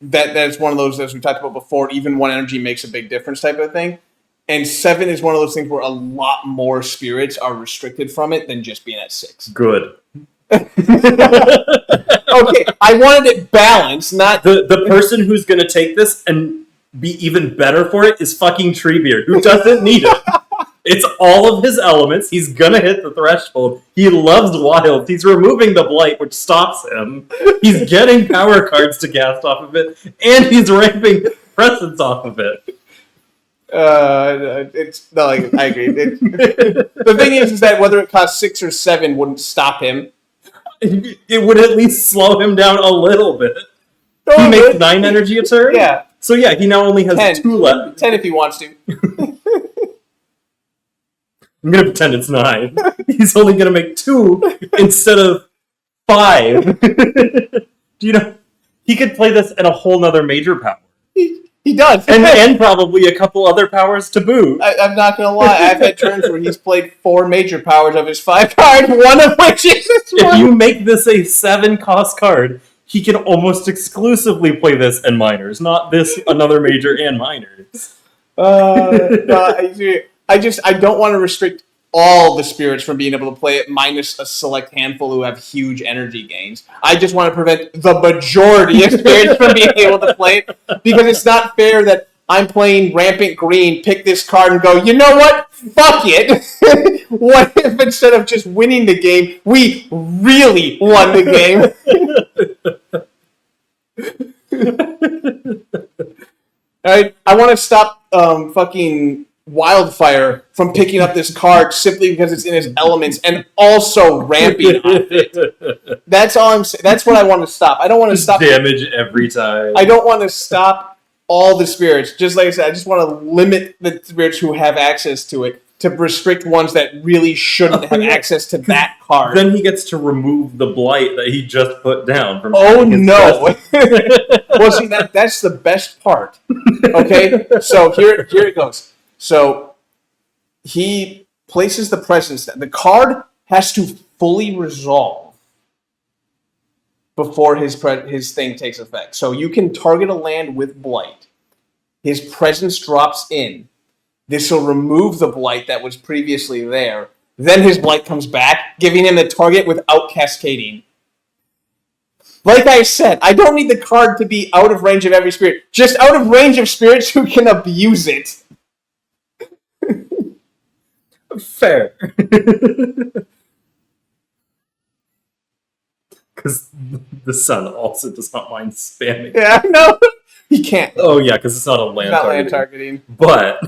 that's one of those, as we talked about before, even 1 energy makes a big difference type of thing. And 7 is one of those things where a lot more spirits are restricted from it than just being at 6. Good. Okay, I wanted it balanced, not... The person who's going to take this and be even better for it is fucking Treebeard, who doesn't need it. It's all of his elements. He's going to hit the threshold. He loves wilds. He's removing the blight, which stops him. He's getting power cards to cast off of it, and he's ramping presence off of it. It's not like I agree. The thing is that whether it costs 6 or 7 wouldn't stop him. It would at least slow him down a little bit. He makes 9 energy a turn? Yeah. So yeah, he now only has 10. 2 left. 10 if he wants to. I'm going to pretend it's 9. He's only going to make 2 instead of 5. Do you know? He could play this at a whole nother major power. He does. And probably a couple other powers to boot. I'm not going to lie. I've had turns where he's played 4 major powers of his 5 cards, one of which is this one. If you make this a 7 cost card, he can almost exclusively play this and minors, not this another major and minors. I don't want to restrict all the spirits from being able to play it, minus a select handful who have huge energy gains. I just want to prevent the majority of spirits from being able to play it, because it's not fair that I'm playing Rampant Green, pick this card and go, you know what? Fuck it! What if instead of just winning the game, we really won the game? Alright, I want to stop fucking Wildfire from picking up this card simply because it's in his elements and also ramping off it. That's all I'm saying. That's what I want to stop. I don't want to stop damage every time. I don't want to stop all the spirits. Just like I said, I just want to limit the spirits who have access to it, to restrict ones that really shouldn't have access to that card. Then he gets to remove the blight that he just put down. From no! Well, see, that's the best part. Okay, so here it goes. So he places the presence. The card has to fully resolve before his thing takes effect. So you can target a land with blight. His presence drops in. This will remove the blight that was previously there. Then his blight comes back, giving him the target without cascading. Like I said, I don't need the card to be out of range of every spirit. Just out of range of spirits who can abuse it. Fair. Because the sun also does not mind spamming. Yeah, no. He can't. Oh, yeah, because it's not a land targeting. But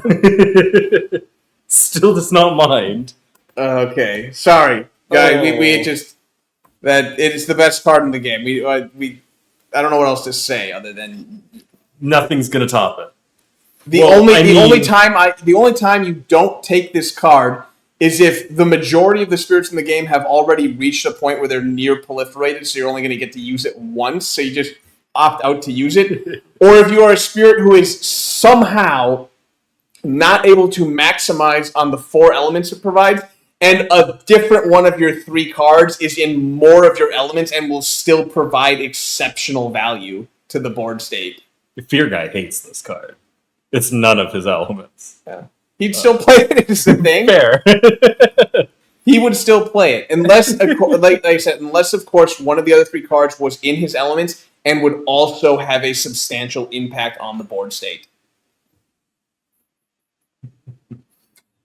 still does not mind. Okay, sorry. Guy, we just... That it's the best card in the game. We I don't know what else to say other than nothing's gonna top it. The only time you don't take this card is if the majority of the spirits in the game have already reached a point where they're near proliferated, so you're only going to get to use it once, so you just opt out to use it. Or if you are a spirit who is somehow not able to maximize on the 4 elements it provides, and a different one of your 3 cards is in more of your elements and will still provide exceptional value to the board state. The Fear Guy hates this card. It's none of his elements. Yeah. He'd still play it, is the thing. Fair. He would still play it. Unless, like I said, unless, of course, one of the other 3 cards was in his elements and would also have a substantial impact on the board state.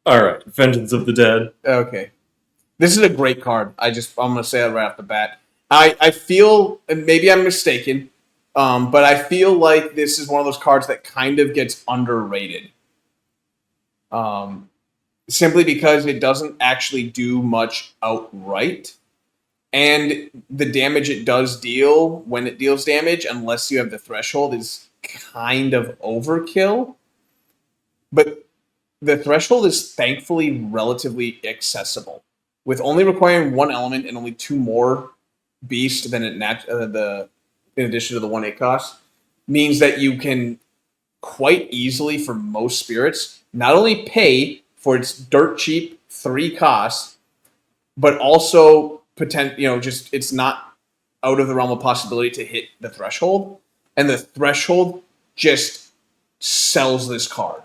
All right, Vengeance of the Dead. Okay. This is a great card. I'm going to say that right off the bat. I feel, and maybe I'm mistaken, but I feel like this is one of those cards that kind of gets underrated. Simply because it doesn't actually do much outright. And the damage it does deal, when it deals damage, unless you have the threshold, is kind of overkill. But the threshold is thankfully relatively accessible. With only requiring 1 element and only 2 more beast than in addition to the 1/8 cost, means that you can quite easily, for most spirits, not only pay for its dirt cheap 3 costs, but also it's not out of the realm of possibility to hit the threshold. And the threshold just sells this card.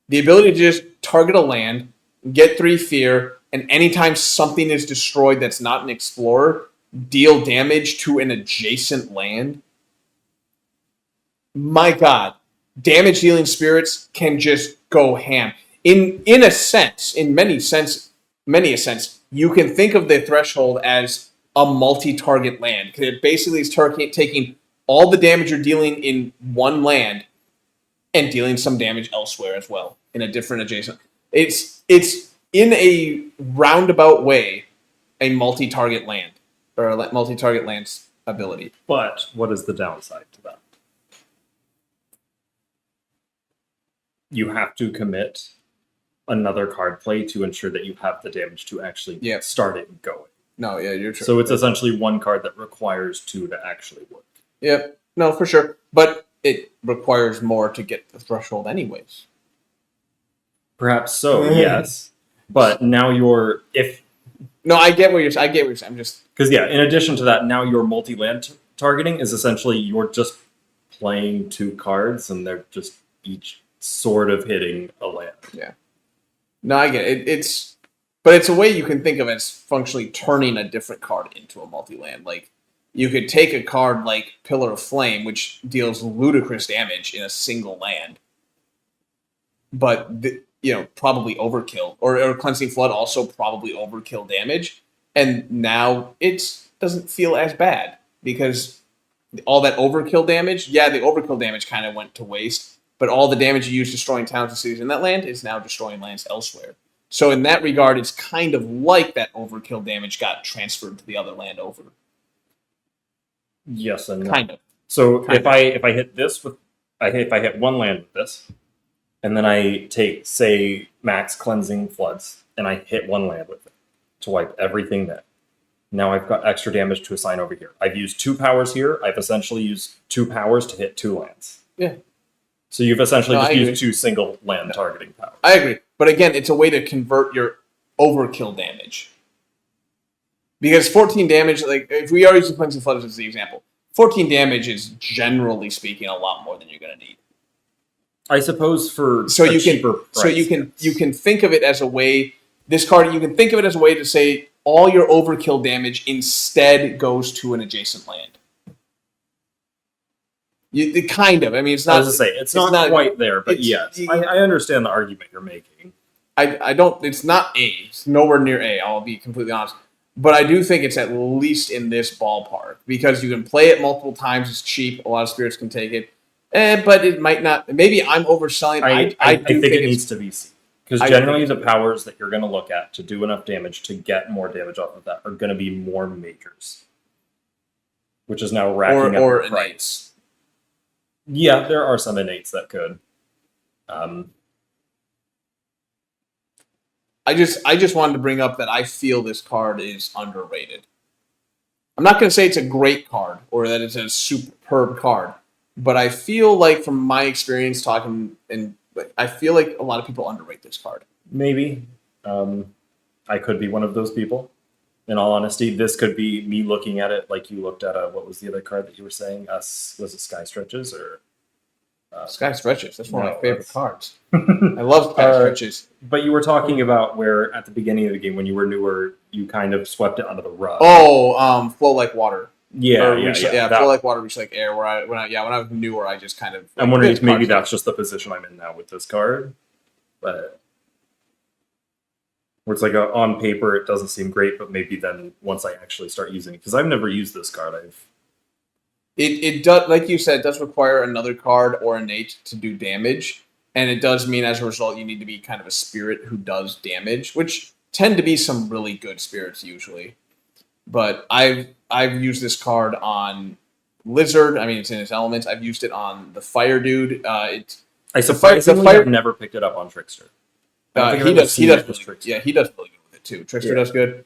The ability to just target a land, get 3 fear, and anytime something is destroyed that's not an explorer, deal damage to an adjacent land. My God, damage dealing spirits can just go ham. In many a sense, you can think of the threshold as a multi-target land. Because it basically is taking all the damage you're dealing in one land and dealing some damage elsewhere as well in a different adjacent. It's in a roundabout way a multi-target land or a multi-target land's ability. But what is the downside to that? You have to commit another card play to ensure that you have the damage to actually start it going. No, yeah, you're true. So it's essentially 1 card that requires 2 to actually work. Yep. No, for sure. But it requires more to get the threshold anyways. Perhaps so, yes. But now No, I get what you're saying. I'm just... Because, in addition to that, now your multi-land targeting is essentially you're just playing 2 cards, and they're just each sort of hitting a land. Yeah. No, I get it. But it's a way you can think of as functionally turning a different card into a multi-land. Like, you could take a card like Pillar of Flame, which deals ludicrous damage in a single land, but probably overkill, or Cleansing Flood also probably overkill damage, and now it doesn't feel as bad because all that overkill damage, the overkill damage kind of went to waste, but all the damage you use destroying towns and cities in that land is now destroying lands elsewhere. So in that regard, it's kind of like that overkill damage got transferred to the other land over. Yes and no. Kind of. So if I hit this if I hit 1 land with this, and then I take, say, max Cleansing Floods, and I hit 1 land with it to wipe everything there. Now I've got extra damage to assign over here. I've used 2 powers here. I've essentially used 2 powers to hit 2 lands. Yeah. So you've essentially just used 2 single land targeting powers. I agree. But again, it's a way to convert your overkill damage. Because 14 damage, like if we are using Cleansing Flood as the example, 14 damage is generally speaking a lot more than you're going to need. I suppose for So a you cheaper can price, you can think of it as a way. This card, you can think of it as a way to say all your overkill damage instead goes to an adjacent land. It kind of. I mean, it's I not. was to say it's not quite there, but yes, I understand the argument you're making. I don't. It's not A. It's nowhere near A. I'll be completely honest. But I do think it's at least in this ballpark because you can play it multiple times. It's cheap. A lot of spirits can take it. But it might not. Maybe I'm overselling. I think it needs to be C. Because generally the powers that you're going to look at to do enough damage to get more damage off of that are going to be more majors. Which is now racking up or the price. Yeah, there are some innates that could. I just wanted to bring up that I feel this card is underrated. I'm not going to say it's a great card or that it's a superb card, but I feel like from my experience talking, and I feel like a lot of people underrate this card. Maybe. I could be one of those people. In all honesty, this could be me looking at it like you looked at what was the other card that you were saying? Was it Sky Stretches or Sky Stretches? That's one of my favorite cards. I love Sky Stretches. But you were talking about where at the beginning of the game when you were newer, you kind of swept it under the rug. Oh, Flow Like Water. Yeah, Flow Like Water, Reach Like Air. When I was newer, I just kind of. I'm wondering if maybe that's just the position I'm in now with this card, but where it's like on paper it doesn't seem great, but maybe then once I actually start using it, because I've never used this card, It does, like you said, it does require another card or innate to do damage, and it does mean as a result you need to be kind of a spirit who does damage, which tend to be some really good spirits usually. But I've used this card on Lizard. I mean, it's in its elements. I've used it on the Fire Dude. I surprisingly have never picked it up on Trickster. He does really good with it too. Trickster does good.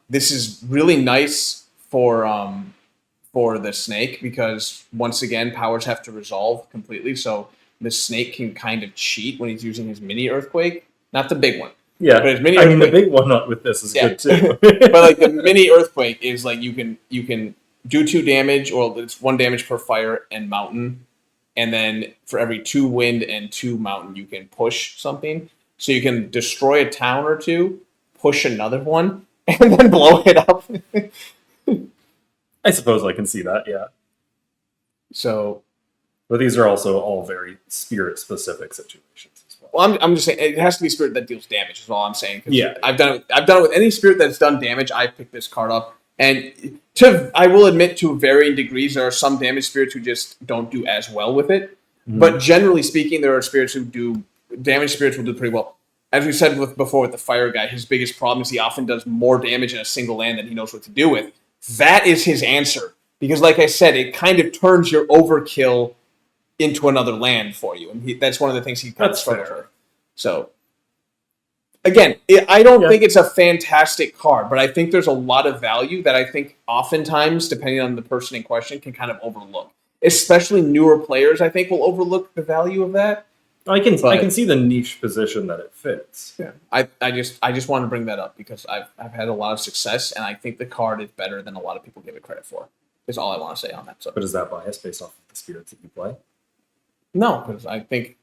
This is really nice for the snake because once again powers have to resolve completely. So the snake can kind of cheat when he's using his mini earthquake, not the big one. Yeah, but his mini earthquake, the big one with this is good too. But like the mini earthquake is like you can do 2 damage, or it's 1 damage per fire and mountain, and then for every 2 wind and 2 mountain you can push something. So you can destroy a town or 2, push another one, and then blow it up. I suppose I can see that, yeah. So, but these are also all very spirit-specific situations as well. Well, I'm just saying it has to be a spirit that deals damage. Is all I'm saying. Yeah, I've done it with any spirit that's done damage. I picked this card up, and I will admit to varying degrees, there are some damage spirits who just don't do as well with it. Mm-hmm. But generally speaking, there are spirits who do damage. Spirits will do pretty well. As we said before with the fire guy, his biggest problem is he often does more damage in a single land than he knows what to do with. That is his answer. Because like I said, it kind of turns your overkill into another land for you. And that's one of the things he kind of struggles with. So, again, I don't think it's a fantastic card, but I think there's a lot of value that I think oftentimes, depending on the person in question, can kind of overlook. Especially newer players, I think, will overlook the value of that. I can see the niche position that it fits. Yeah, I just want to bring that up because I've had a lot of success, and I think the card is better than a lot of people give it credit for. Is all I want to say on that. So, but is that biased based off of the spirits that you play? No, because I think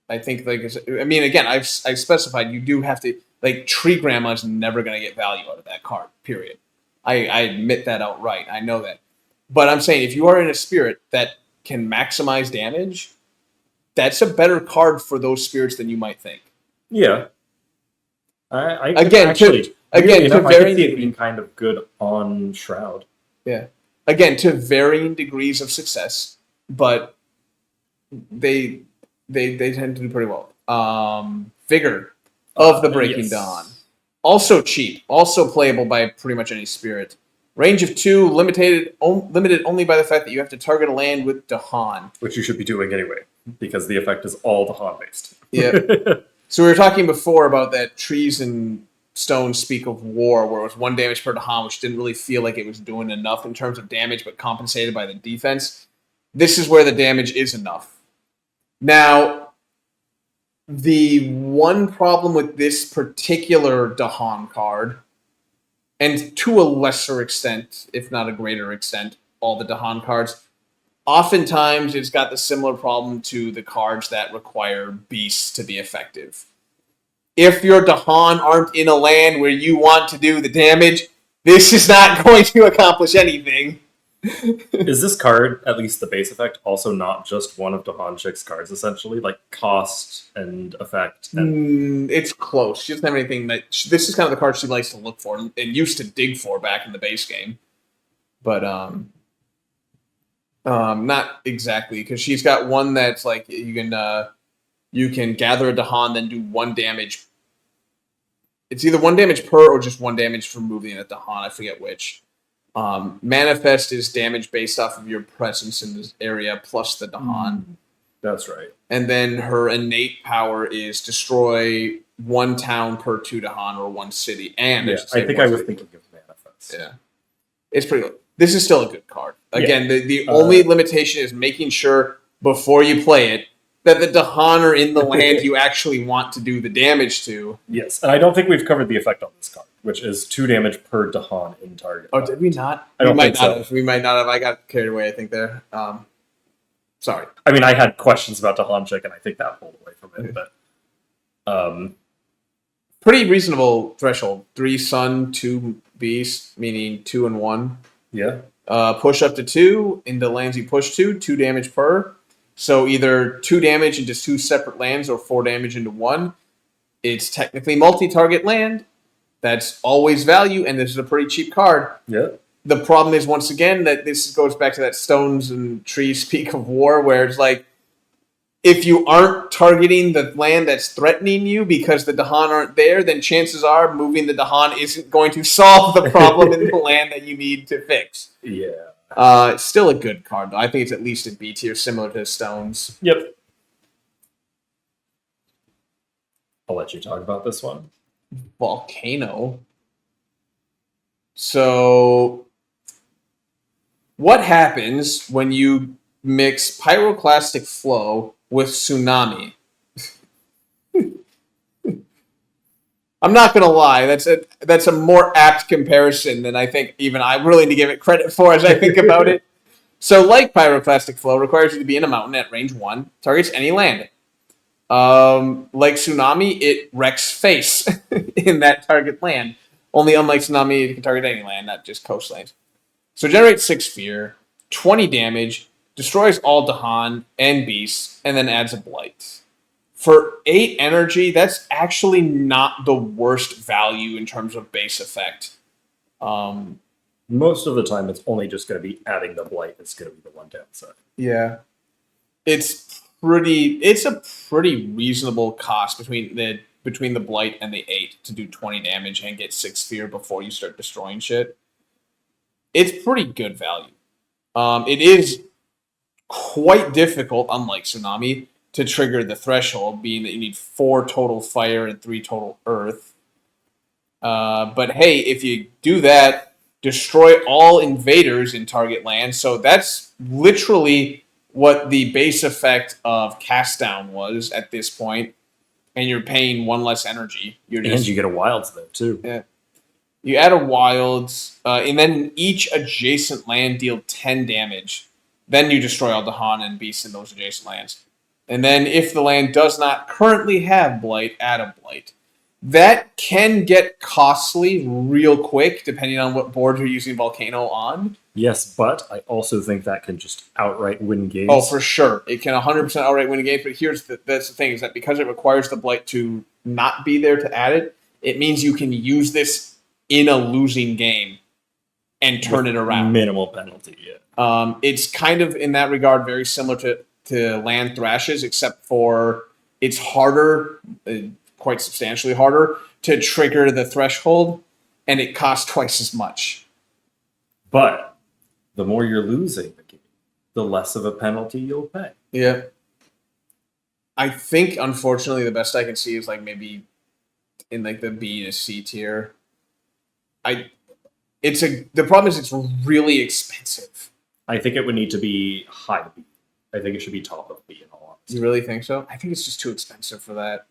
like I mean, again, I specified you do have to like Tree Grandma is never going to get value out of that card. Period. I admit that outright. I know that, but I'm saying if you are in a spirit that can maximize damage, that's a better card for those spirits than you might think. Yeah. I can see it being kind of good on Shroud. Yeah. Again, to varying degrees of success, but they tend to do pretty well. Vigor of the Breaking Dawn. Also cheap. Also playable by pretty much any spirit. Range of 2, limited only by the fact that you have to target a land with Dahan. Which you should be doing anyway, because the effect is all Dahan based. Yeah. So we were talking before about that trees and stones speak of war, where it was 1 damage per Dahan, which didn't really feel like it was doing enough in terms of damage, but compensated by the defense. This is where the damage is enough. Now, the one problem with this particular Dahan card, and to a lesser extent, if not a greater extent, all the Dahan cards, oftentimes it's got the similar problem to the cards that require beasts to be effective. If your Dahan aren't in a land where you want to do the damage, this is not going to accomplish anything. Is this card, at least the base effect, also not just one of Dahan Chick's cards, essentially? Like cost and effect? And... It's close. She doesn't have anything that... This is kind of the card she likes to look for and used to dig for back in the base game. But, not exactly, because she's got one that's like you can gather a Dahan, then do 1 damage. It's either 1 damage per or just 1 damage for moving a Dahan. I forget which. Manifest is damage based off of your presence in this area plus the Dahan. That's right. And then her innate power is destroy 1 town per 2 Dahan or 1 city. And I think I was thinking of Manifest. Yeah, it's pretty good. This is still a good card. Again, the only limitation is making sure before you play it that the Dahan are in the land you actually want to do the damage to. Yes, and I don't think we've covered the effect on this card, which is 2 damage per Dahan in target. Oh, did we not? I don't think so. We might not have. I got carried away, I think, there. Sorry. I mean, I had questions about Dahan Chick, and I think that pulled away from it, but... pretty reasonable threshold. 3 Sun, 2 Beast, meaning 2 and 1. Yeah. Push up to 2 into lands you push to, 2 damage per. So either 2 damage into 2 separate lands or 4 damage into 1. It's technically multi-target land. That's always value, and this is a pretty cheap card. Yeah. The problem is, once again, that this goes back to that stones and trees speak of war, where it's like, if you aren't targeting the land that's threatening you because the Dahan aren't there, then chances are moving the Dahan isn't going to solve the problem in the land that you need to fix. Yeah. It's still a good card, though. I think it's at least a B tier, similar to Stones. Yep. I'll let you talk about this one. Volcano. So, what happens when you mix Pyroclastic Flow with Tsunami? I'm not gonna lie, that's a more apt comparison than I think even I'm willing to give it credit for as I think about it. So, like Pyroclastic Flow, requires you to be in a mountain at range 1, targets any land. Like Tsunami, it wrecks face in that target land. Only unlike Tsunami, it can target any land, not just coastlands. So generates 6 fear, 20 damage, destroys all Dahan and beasts, and then adds a blight. For 8 energy, that's actually not the worst value in terms of base effect. Most of the time, it's only just going to be adding the blight. It's going to be the one downside. Yeah, it's a pretty reasonable cost between the blight and the 8 to do 20 damage and get 6 fear before you start destroying shit. It's pretty good value. It is quite difficult, unlike Tsunami, to trigger the threshold, being that you need 4 total fire and 3 total earth. But hey, if you do that, destroy all invaders in target land. So that's literally what the base effect of Cast Down was at this point, and you're paying 1 less energy. And you get a wilds though too. Yeah. You add a wilds, and then each adjacent land deal 10 damage. Then you destroy all Dahan and beasts in those adjacent lands. And then if the land does not currently have blight, add a blight. That can get costly real quick, depending on what board you're using Volcano on. Yes, but I also think that can just outright win games. Oh, for sure. It can 100% outright win games, but that's the thing, is that because it requires the blight to not be there to add it, it means you can use this in a losing game and turn it around. Minimal penalty, yeah. It's kind of, in that regard, very similar to Land Thrashes, except for it's harder, quite substantially harder, to trigger the threshold, and it costs twice as much. But the more you're losing the game, the less of a penalty you'll pay. Yeah. I think, unfortunately, the best I can see is like maybe in like the B to C tier. The problem is it's really expensive. I think it would need to be high B. I think it should be top of B in all honesty. You really think so? I think it's just too expensive for that.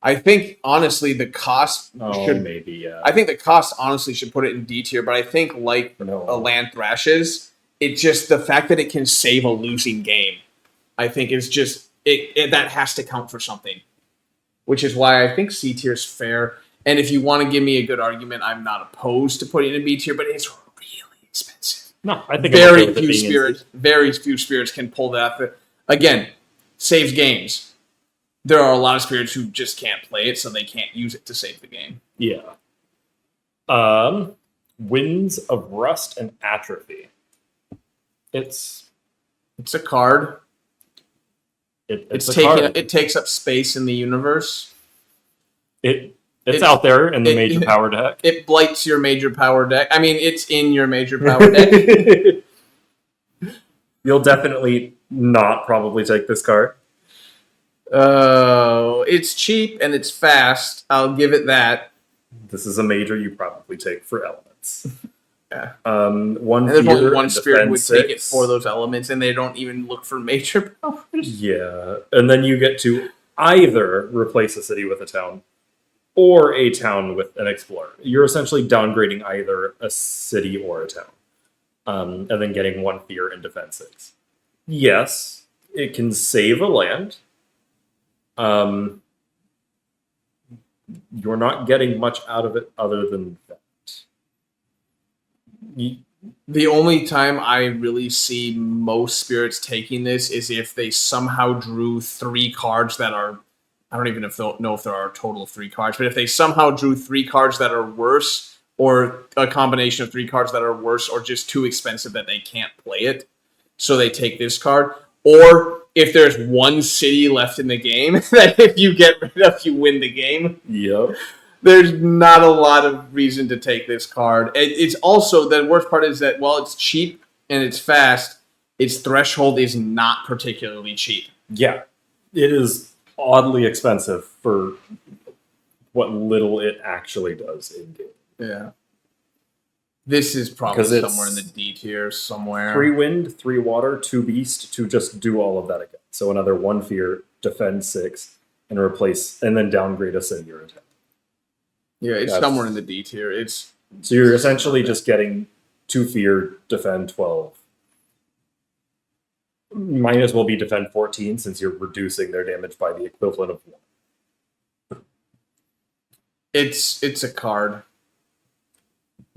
I think, honestly, the cost should... maybe, yeah. I think the cost, honestly, should put it in D tier, but I think, like No. Land Thrashes, It's just the fact that it can save a losing game, I think is just that has to count for something. Which is why I think C tier is fair. And if you want to give me a good argument, I'm not opposed to putting it in B tier, but it's really expensive. No, I think very few spirits can pull that. Again, saves games. There are a lot of spirits who just can't play it, so they can't use it to save the game. Yeah. Winds of Rust and Atrophy. It's a card. It takes up space in the universe. It's out there in the major power deck. It blights your major power deck. I mean, it's in your major power deck. You'll definitely not probably take this card. It's cheap and it's fast. I'll give it that. This is a major you probably take for elements. Yeah. One spirit would take it for those elements, and they don't even look for major powers. Yeah, and then you get to either replace a city with a town, or a town with an explorer. You're essentially downgrading either a city or a town, and then getting 1 fear and defense 6. Yes, it can save a land. You're not getting much out of it other than that. The only time I really see most spirits taking this is if they somehow drew 3 cards that are... I don't even know if there are a total of 3 cards, but if they somehow drew 3 cards that are worse, or a combination of 3 cards that are worse, or just too expensive that they can't play it, so they take this card. Or if there's 1 city left in the game that if you get rid of, you win the game. Yep. There's not a lot of reason to take this card. It's also, the worst part is that while it's cheap and it's fast, its threshold is not particularly cheap. Yeah, it is oddly expensive for what little it actually does in game. Yeah. This is probably somewhere in the D tier somewhere. 3 wind, 3 water, 2 beast to just do all of that again. So another 1 fear, defend 6, and replace, and then downgrade a city or a town. Yeah, it's somewhere in the D tier. So you're essentially just getting 2 fear, defend 12. Might as well be defend 14 since you're reducing their damage by the equivalent of 1. It's a card.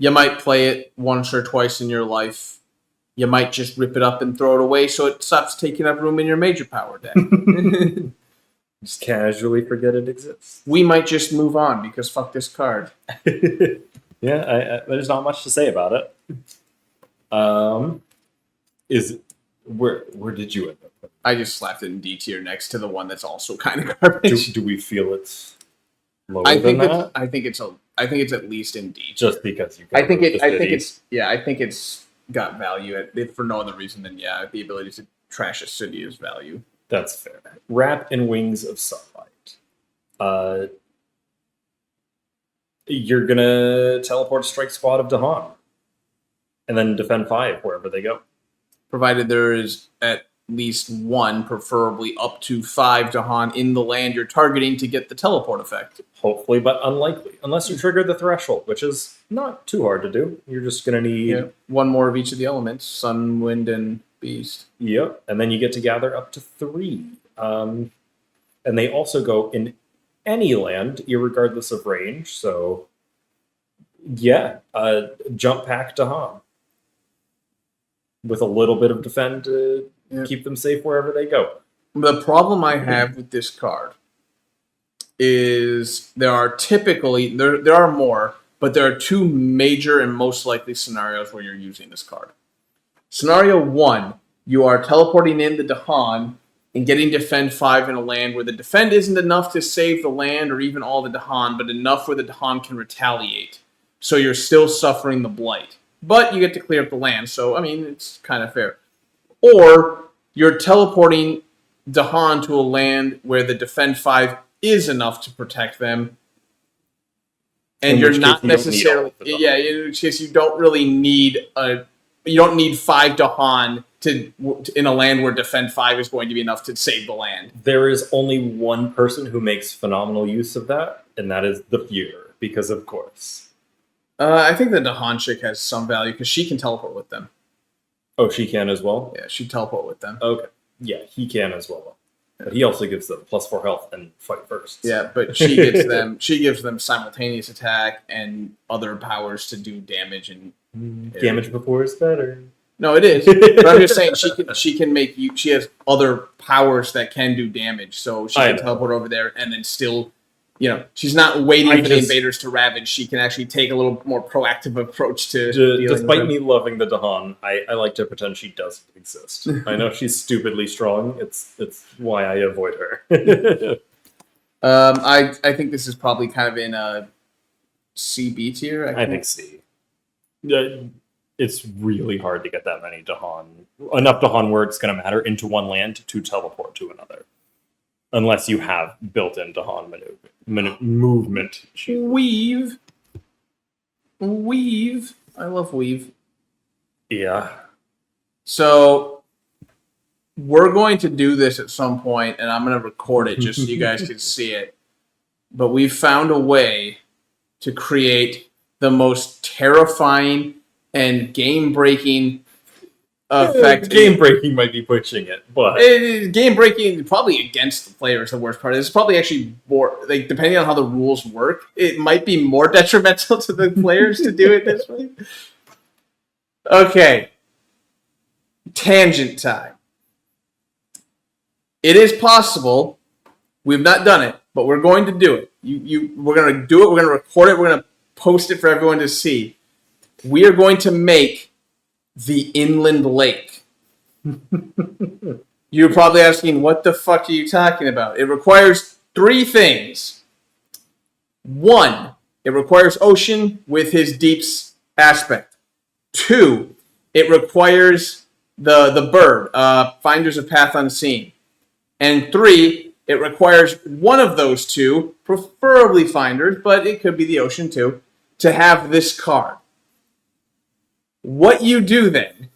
You might play it once or twice in your life. You might just rip it up and throw it away so it stops taking up room in your major power deck. Just casually forget it exists. We might just move on because fuck this card. Yeah, there's not much to say about it. Where did you end up? I just slapped it in D tier next to the one that's also kind of garbage. Do we feel it's lower than that? I think it's at least in D tier. Just because you. I think it's got value for no other reason than the ability to trash a city is value. That's fair. Wrap in Wings of Sunlight. You're gonna teleport a strike squad of Dahan, and then defend 5 wherever they go. Provided there is at least 1, preferably up to 5 Dahan in the land you're targeting to get the teleport effect. Hopefully, but unlikely. Unless you trigger the threshold, which is not too hard to do. You're just going to need... 1 more of each of the elements, sun, wind, and beast. Yep, and then you get to gather up to 3. And they also go in any land, irregardless of range, so... Yeah, jump pack Dahan. With a little bit of defend to keep them safe wherever they go. The problem I have with this card is there are more, but there are 2 major and most likely scenarios where you're using this card. Scenario 1, you are teleporting in the Dahan and getting defend 5 in a land where the defend isn't enough to save the land or even all the Dahan, but enough where the Dahan can retaliate. So you're still suffering the blight. But you get to clear up the land, so, I mean, it's kind of fair. Or you're teleporting Dahan to a land where the defend 5 is enough to protect them, and you're not necessarily... in which case you don't really need you don't need 5 Dahan in a land where defend 5 is going to be enough to save the land. There is only one person who makes phenomenal use of that, and that is the Fuhrer, because of course... I think the Dahan chick has some value because she can teleport with them. Oh, she can as well? Yeah, she teleport with them. Okay. Yeah, he can as well. But he also gives them +4 health and fight first. Yeah, but she gives them simultaneous attack and other powers to do damage and damage before is better. No, it is. But I'm just saying she can make you. She has other powers that can do damage, so she can teleport over there and then still, she's not waiting for the invaders to ravage. She can actually take a little more proactive approach to. Despite me loving the Dahan, I like to pretend she doesn't exist. I know she's stupidly strong. It's why I avoid her. I think this is probably kind of in a C/B tier. I think C. It's really hard to get that many Dahan. Enough Dahan where it's going to matter into one land to teleport to another. Unless you have built-in Dahan movement. Weave. I love weave. Yeah. So, we're going to do this at some point, and I'm going to record it just so you guys can see it. But we've found a way to create the most terrifying and game-breaking effect. Game-breaking might be pushing it, but... Game-breaking, probably against the player is the worst part. It's probably actually more, depending on how the rules work, it might be more detrimental to the players to do it this way. Okay. Tangent time. It is possible. We've not done it, but we're going to do it. We're going to do it. We're going to record it. We're going to post it for everyone to see. We are going to make the inland lake. You're probably asking, what the fuck are you talking about? It requires 3 things. 1, it requires ocean with his deeps aspect. 2, it requires the bird, Finders of Path Unseen. And 3, it requires one of those 2, preferably Finders, but it could be the ocean too, to have this card. What you do then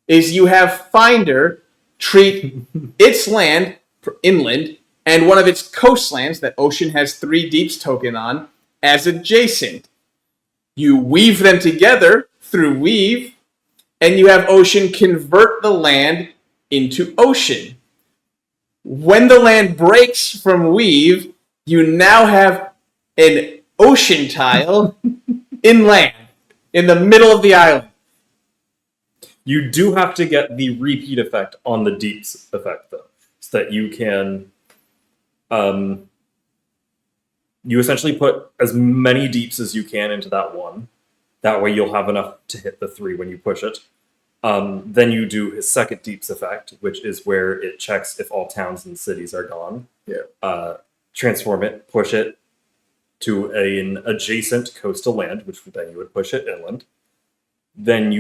is you have Finder treat its land, inland, and one of its coastlands that Ocean has 3 deeps token on as adjacent. You weave them together through weave, and you have Ocean convert the land into ocean. When the land breaks from weave, you now have an ocean tile inland, in the middle of the island. You do have to get the repeat effect on the deeps effect, though, so that you can... you essentially put as many deeps as you can into that one. That way you'll have enough to hit the 3 when you push it. Then you do his second deeps effect, which is where it checks if all towns and cities are gone. Yeah. Transform it, push it to an adjacent coastal land, which then you would push it inland. Then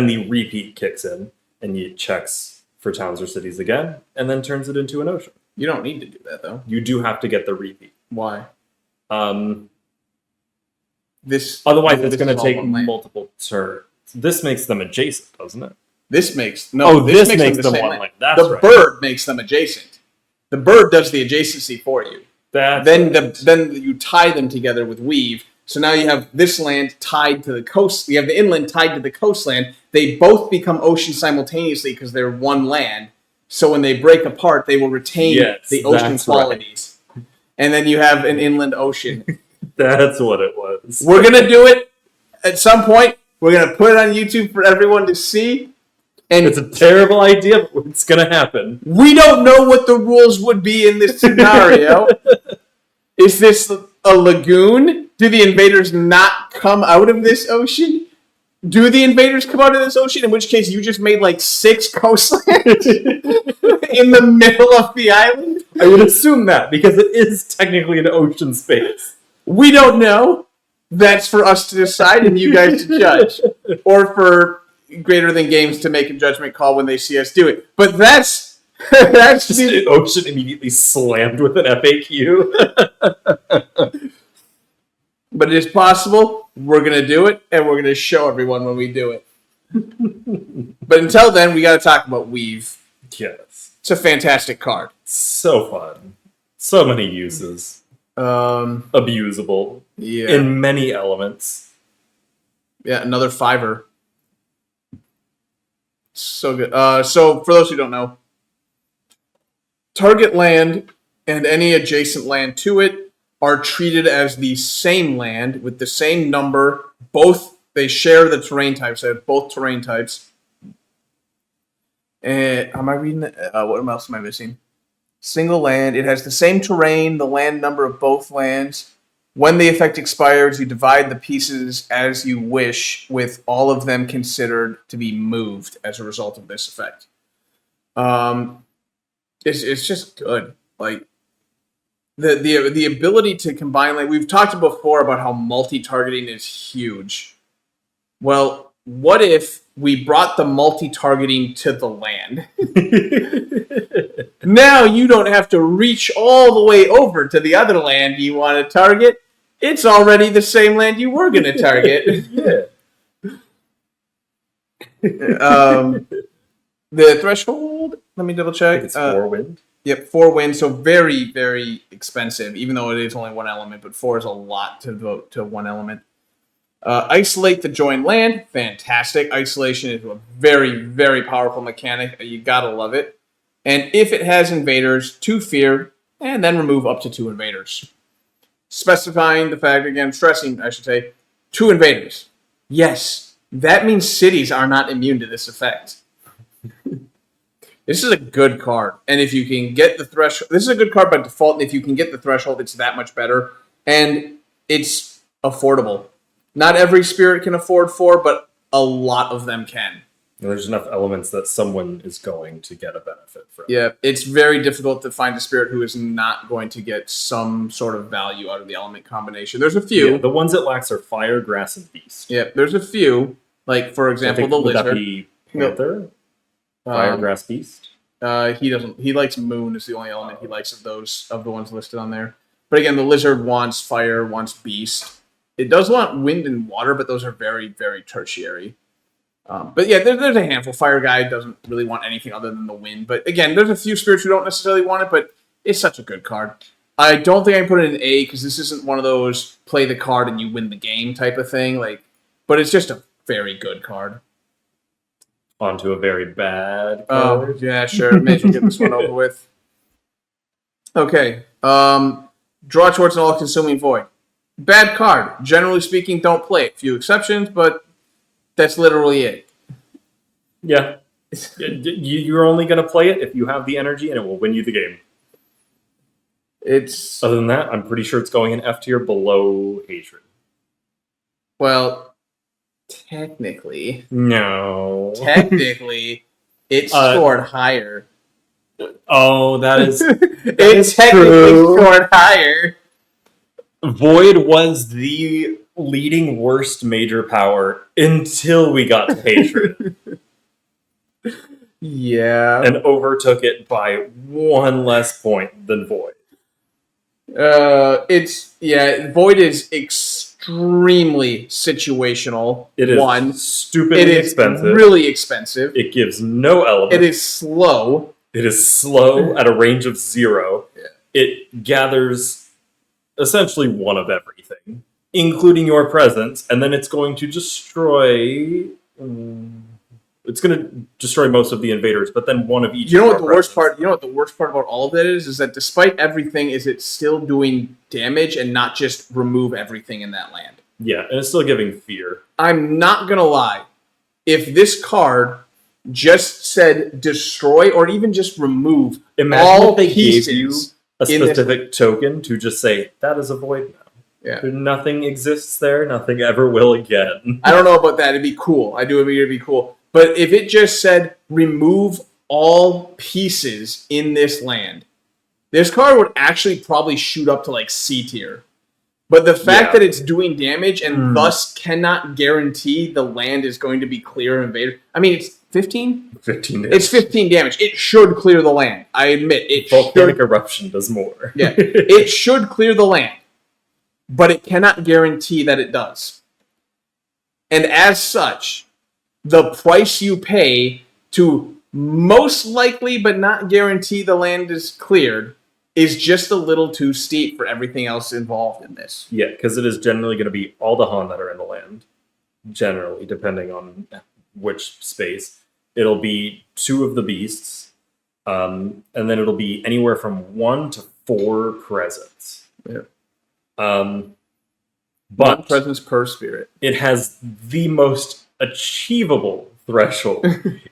the repeat kicks in, and it checks for towns or cities again, and then turns it into an ocean. You don't need to do that, though. You do have to get the repeat. Why? Otherwise, it's going to take multiple turns. This makes them adjacent, doesn't it? This makes them one land. lane. That's the bird makes them adjacent. The bird does the adjacency for you. Then you tie them together with weave. So now you have this land tied to the coast. You have the inland tied to the coastland. They both become ocean simultaneously because they're one land. So when they break apart, they will retain the ocean qualities. Right. And then you have an inland ocean. That's what it was. We're going to do it at some point. We're going to put it on YouTube for everyone to see. And it's a terrible idea, but it's going to happen. We don't know what the rules would be in this scenario. Is this a lagoon? Do the invaders not come out of this ocean? Do the invaders come out of this ocean? In which case, you just made 6 coastlands in the middle of the island? I would assume that, because it is technically an ocean space. We don't know. That's for us to decide and you guys to judge. Or for Greater Than Games to make a judgment call when they see us do it. But that's just an ocean immediately slammed with an FAQ. But it is possible. We're going to do it, and we're going to show everyone when we do it. But until then, we got to talk about Weave. Yes. It's a fantastic card. So fun. So many uses. Abusable. Yeah. In many elements. Yeah, another 5-er. So good. So for those who don't know, target land and any adjacent land to it are treated as the same land with the same number. Both they share the terrain types. They have both terrain types. And am I reading it? What else am I missing? Single land. It has the same terrain, the land number of both lands. When the effect expires, you divide the pieces as you wish, with all of them considered to be moved as a result of this effect. It's just good. Like the ability to combine, like we've talked before about how multi-targeting is huge. Well, what if we brought the multi-targeting to the land? Now you don't have to reach all the way over to the other land you want to target. It's already the same land you were going to target. Yeah. The threshold, let me double I check. think it's 4 wind. Yep, 4 wind, so very, very expensive, even though it is only one element, but 4 is a lot to devote to one element. Isolate the joined land, fantastic. Isolation is a very, very powerful mechanic. You gotta love it. And if it has invaders, 2 fear, and then remove up to 2 invaders. Specifying the fact, again, stressing, I should say, 2 invaders. Yes, that means cities are not immune to this effect. This is a good card, and if you can get the threshold, this is a good card by default, and if you can get the threshold, it's that much better, and it's affordable. Not every spirit can afford 4, but a lot of them can. And there's enough elements that someone is going to get a benefit from. Yeah, it's very difficult to find a spirit who is not going to get some sort of value out of the element combination. There's a few. Yeah, the ones it lacks are fire, grass, and beast. Yeah, there's a few. Like, for example, the would lizard. That be Panther? Fire, grass, beast? He doesn't. He likes moon is the only element he likes of the ones listed on there. But again, the lizard wants fire, wants beast. It does want wind and water, but those are very, very tertiary. But yeah, there's a handful. Fire guy doesn't really want anything other than the wind. But again, there's a few spirits who don't necessarily want it, but it's such a good card. I don't think I can put it in A because this isn't one of those play the card and you win the game type of thing. But it's just a very good card. Onto a very bad card. Yeah, sure. May as well get this one over with. Okay. Draw towards an all-consuming void. Bad card. Generally speaking, don't play it. Few exceptions, but that's literally it. Yeah. You're only going to play it if you have the energy, and it will win you the game. Other than that, I'm pretty sure it's going in F tier below Hatred. Well, technically. No. Technically, it's scored higher. Oh, that is. It's technically scored higher. Void was the leading worst major power until we got to Hatred. Yeah. And overtook it by 1 less point than Void. Void is extremely situational. It is stupidly expensive. Really expensive. It gives no element. It is slow. It is slow at a range of 0. Yeah. It gathers essentially 1 of everything, including your presence, and then it's going to destroy. It's going to destroy most of the invaders, but then 1 of each. You know what the worst part? You know what the worst part about all of that is that despite everything, is it still doing damage and not just remove everything in that land? Yeah, and it's still giving fear. I'm not gonna lie. If this card just said destroy or even just remove all if they pieces gave you a specific token to just say that is a void now. Yeah. Nothing exists there. Nothing ever will again. I don't know about that. It'd be cool. I do think it'd be cool. But if it just said remove all pieces in this land, this card would actually probably shoot up to like C tier. But the fact that it's doing damage and thus cannot guarantee the land is going to be clear of invaders. I mean, it's 15? 15 damage. It's 15 damage. It should clear the land. I admit it. Volcanic eruption does more. Yeah, it should clear the land, but it cannot guarantee that it does. And as such, the price you pay to most likely but not guarantee the land is cleared is just a little too steep for everything else involved in this. Yeah, because it is generally going to be all the Han that are in the land, generally, depending on which space. it'll be 2 of the beasts, and then it'll be anywhere from 1 to 4 presents. Yeah. But 1 presents per spirit. It has the most achievable threshold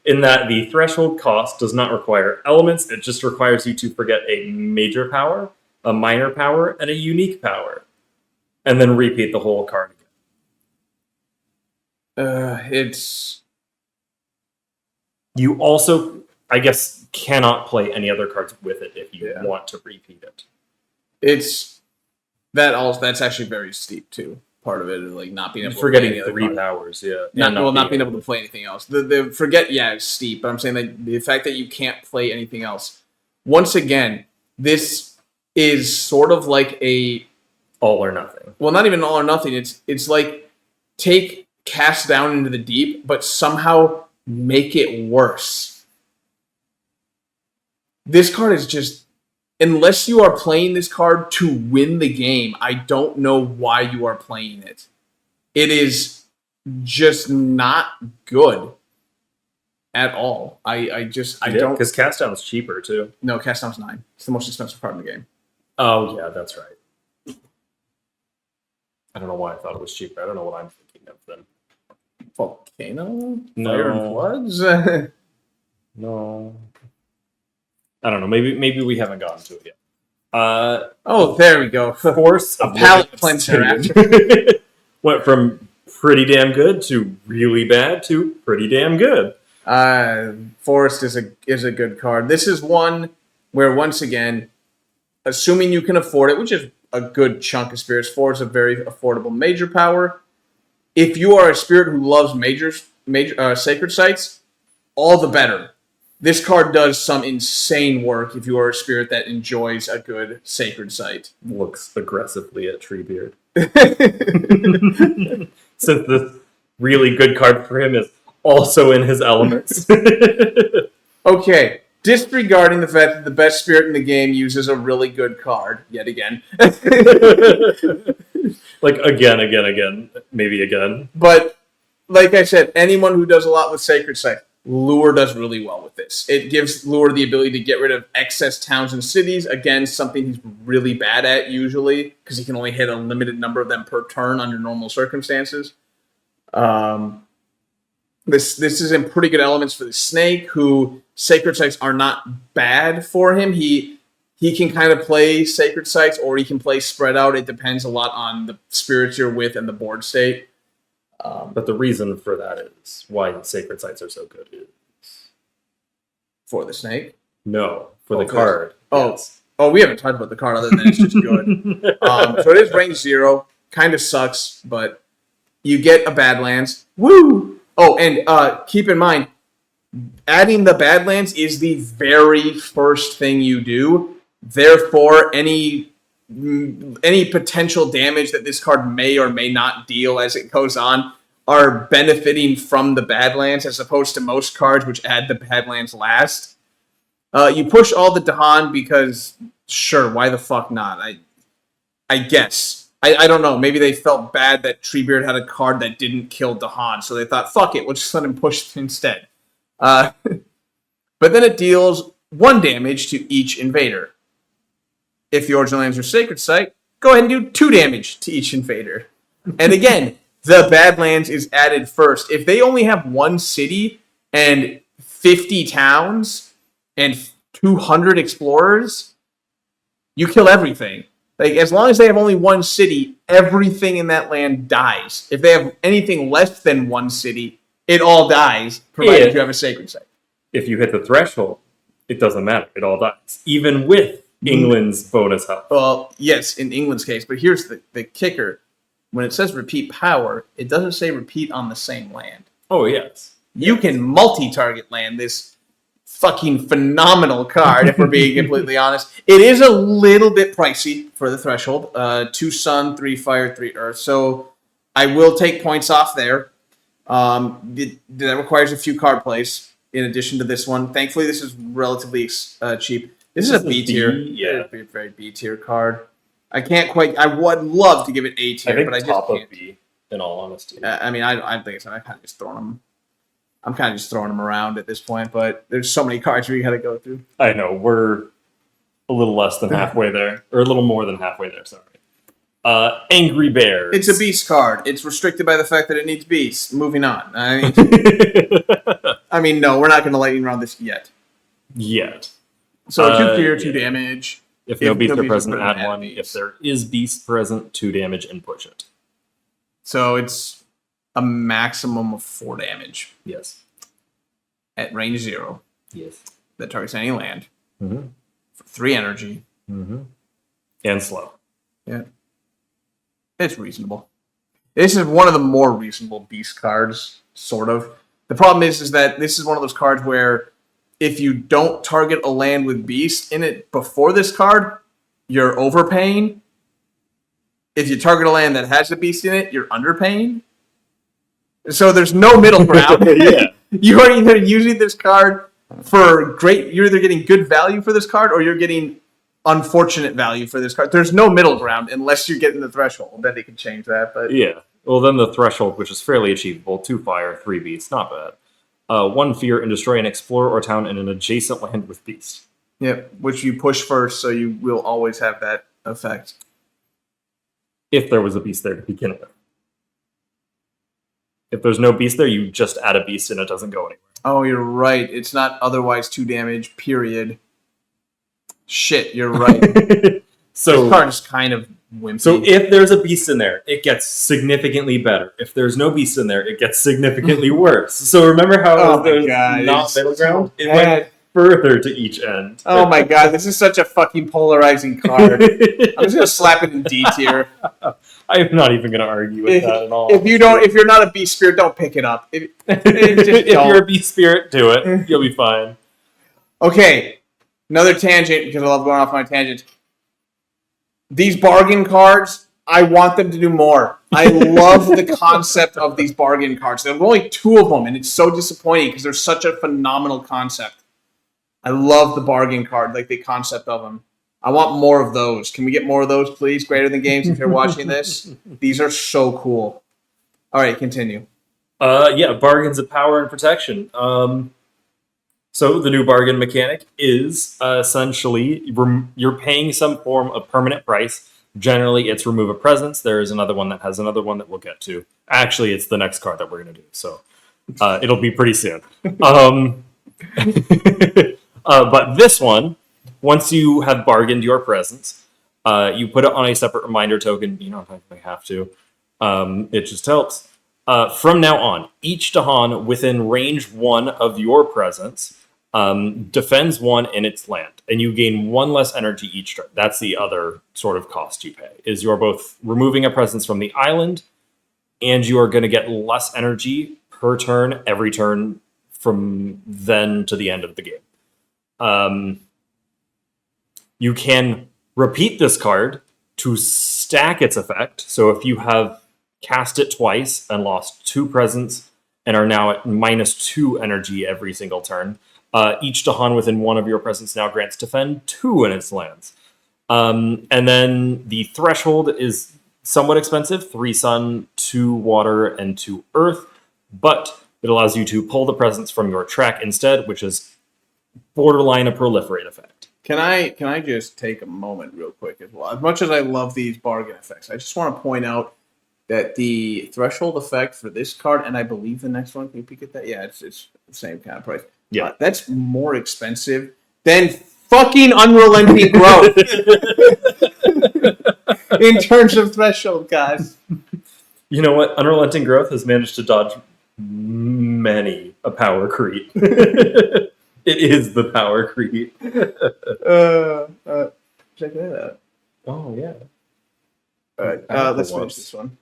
in that the threshold cost does not require elements. It just requires you to forget a major power, a minor power, and a unique power, and then repeat the whole card again. You also, I guess, cannot play any other cards with it if you want to repeat it. That's actually very steep too. Part of it is like not being able to play any 3 powers, not being able to play anything else. The forget, it's steep, but I'm saying that the fact that you can't play anything else. Once again, this is sort of like a all or nothing. Well, not even all or nothing. It's like take Cast Down into the Deep, but somehow make it worse. This card is just, unless you are playing this card to win the game, I don't know why you are playing it. It is just not good at all. I don't... Because Cast Down is cheaper, too. No, Cast Down's 9. It's the most expensive card in the game. Oh, yeah, that's right. I don't know why I thought it was cheaper. I don't know what I'm thinking of then. Volcano? No. Fire and Floods? No. I don't know. Maybe we haven't gotten to it yet. There we go. Force a palate cleanser. Went from pretty damn good to really bad to pretty damn good. Forest is a good card. This is one where, once again, assuming you can afford it, which is a good chunk of spirits, 4 is a very affordable major power. If you are a spirit who loves major sacred sites, all the better. This card does some insane work if you are a spirit that enjoys a good sacred site. Looks aggressively at Treebeard. Since this really good card for him is also in his elements. Okay, disregarding the fact that the best spirit in the game uses a really good card, yet again. Like, again, maybe again. But, like I said, anyone who does a lot with sacred site, Lure does really well with this. It gives Lure the ability to get rid of excess towns and cities. Again, something he's really bad at usually, because he can only hit a limited number of them per turn under normal circumstances. This is in pretty good elements for the Snake, who sacred sites are not bad for him. He can kind of play sacred sites, or he can play spread out. It depends a lot on the spirits you're with and the board state. But the reason for that is why sacred sites are so good is for the Snake. No, for the card. Yes. We haven't talked about the card other than it's just good. So it is range 0. Kind of sucks, but you get a Badlands. Woo! Oh, and keep in mind, adding the Badlands is the very first thing you do. Therefore, any potential damage that this card may or may not deal as it goes on are benefiting from the Badlands, as opposed to most cards which add the Badlands last. You push all the Dahan because, sure, why the fuck not? I guess. I don't know. Maybe they felt bad that Treebeard had a card that didn't kill Dahan, so they thought, fuck it, we'll just let him push instead. But then it deals 1 damage to each invader. If the original lands are sacred site, go ahead and do 2 damage to each invader. And again, the Badlands is added first. If they only have 1 city and 50 towns and 200 explorers, you kill everything. Like, as long as they have only 1 city, everything in that land dies. If they have anything less than 1 city, it all dies, provided you have a sacred site. If you hit the threshold, it doesn't matter. It all dies. Even with England's bonus health. Well, yes, in England's case, but here's the kicker. When it says repeat power, it doesn't say repeat on the same land. Oh, yes. You can multi-target land this fucking phenomenal card, if we're being completely honest. It is a little bit pricey for the threshold. 2 sun, 3 fire, 3 earth. So I will take points off there. That requires a few card plays in addition to this one. Thankfully, this is relatively cheap. This is a B tier. Yeah. Very B tier card. I can't quite. I would love to give it A tier, but I just top can't. Of B, in all honesty. I mean, I think it's. I kind of just thrown them. I'm kind of just throwing them around at this point, but there's so many cards we got to go through. I know, we're a little less than halfway there, or a little more than halfway there, sorry. Angry Bears. It's a beast card. It's restricted by the fact that it needs beasts. Moving on. I mean, no, we're not going to lightning round this yet. Yet. So 2 fear, 2 damage. If no beasts are present, are add 1. If there is beast present, 2 damage and push it. So it's a maximum of 4 damage. Yes. At range 0. Yes. That targets any land. Mm-hmm. For 3 energy. Mm-hmm. And slow. Yeah. It's reasonable. This is one of the more reasonable beast cards, sort of. The problem is that this is one of those cards where if you don't target a land with beast in it before this card, you're overpaying. If you target a land that has a beast in it, you're underpaying. So there's no middle ground. Yeah. You are either using this card for you're either getting good value for this card or you're getting unfortunate value for this card. There's no middle ground unless you're getting the threshold. Then they can change that. But yeah. Well, then the threshold, which is fairly achievable, 2 fire, 3 beast, not bad. 1 fear and destroy an explorer or town in an adjacent land with beast. Yep, which you push first, so you will always have that effect. If there was a beast there to begin with. If there's no beast there, you just add a beast and it doesn't go anywhere. Oh, you're right. It's not otherwise 2 damage, period. Shit, you're right. So this card is kind of wimpy. So if there's a beast in there, it gets significantly better. If there's no beast in there, it gets significantly worse. So remember how there's not middle ground? It went further to each end. Oh my god, this is such a fucking polarizing card. I'm just gonna slap it in D tier. I'm not even gonna argue with that at all. If you're not a beast spirit, don't pick it up. If you're a beast spirit, do it. You'll be fine. Okay, another tangent because I love going off my tangents. These bargain cards, I want them to do more. I love the concept of these bargain cards. There are only 2 of them, and it's so disappointing because they're such a phenomenal concept. I love the bargain card, like the concept of them. I want more of those. Can we get more of those, please? Greater Than Games, if you're watching this. These are so cool. All right, continue. Yeah, bargains of power and protection. So the new bargain mechanic is essentially you're paying some form of permanent price. Generally, it's remove a presence. There is another one that has another one that we'll get to. Actually, it's the next card that we're going to do. So it'll be pretty soon. But this one, once you have bargained your presence, you put it on a separate reminder token. You don't actually have to. It just helps. From now on, each Dahan within range 1 of your presence defends 1 in its land, and you gain 1 less energy each turn. That's the other sort of cost you pay, is you're both removing a presence from the island, and you are going to get less energy per turn every turn from then to the end of the game. You can repeat this card to stack its effect. So if you have cast it twice and lost 2 presence and are now at -2 energy every single turn, each Dahan within 1 of your presence now grants defend 2 in its lands. And then the threshold is somewhat expensive, 3 sun, 2 water, and 2 earth, but it allows you to pull the presence from your track instead, which is borderline a proliferate effect. Can I just take a moment real quick as well? As much as I love these bargain effects, I just want to point out that the threshold effect for this card, and I believe the next one, can you peek at that? Yeah, it's the same kind of price. Yeah. That's more expensive than fucking Unrelenting Growth in terms of threshold, guys. You know what? Unrelenting Growth has managed to dodge many a power creep. It is the power creep. Check that out. Oh, yeah. All right, let's finish this one.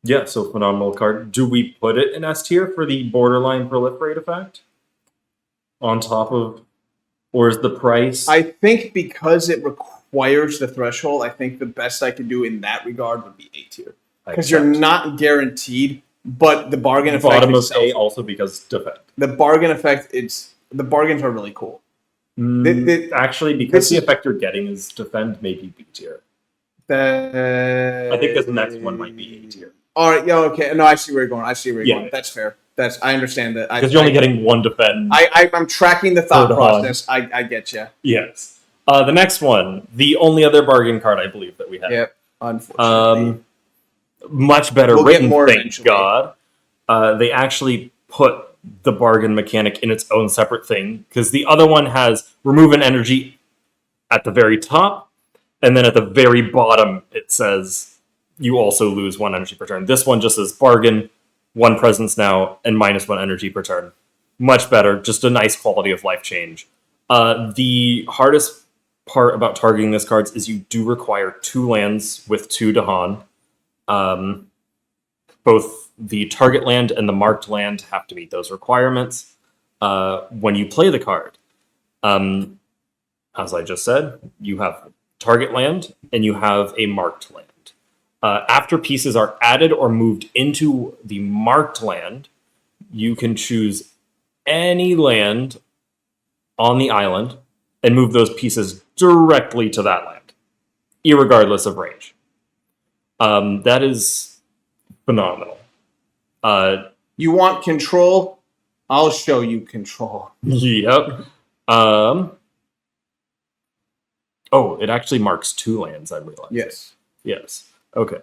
Yeah, so phenomenal card. Do we put it in S tier for the borderline proliferate effect? On top of, or is the price? I think because it requires the threshold, I think the best I could do in that regard would be A tier. Because you're not guaranteed, but the bargain effect. Bottom of A also because defend. The bargain effect, the bargains are really cool. Actually, because the effect you're getting is defend, maybe B tier. I think this next one might be A tier. All right. Yeah. Okay. No, I see where you're going. I see where you're Yeah. going. That's fair. I understand that. Because you're only getting one defend. I'm tracking the thought Per process. I get you. Yes. The next one, the only other bargain card I believe that we have. Yep. Unfortunately. Much better We'll get written, more thank eventually. God. They actually put the bargain mechanic in its own separate thing, because the other one has remove an energy at the very top, and then at the very bottom it says you also lose 1 energy per turn. This one just says bargain, 1 presence now, and -1 energy per turn. Much better, just a nice quality of life change. The hardest part about targeting this cards is you do require 2 lands with 2 Dahan. Both the target land and the marked land have to meet those requirements when you play the card. As I just said, you have target land and you have a marked land. After pieces are added or moved into the marked land, you can choose any land on the island and move those pieces directly to that land, irregardless of range. That is phenomenal. You want control? I'll show you control. Yep. Oh, it actually marks 2 lands, I realize. Yes. Yes. Okay.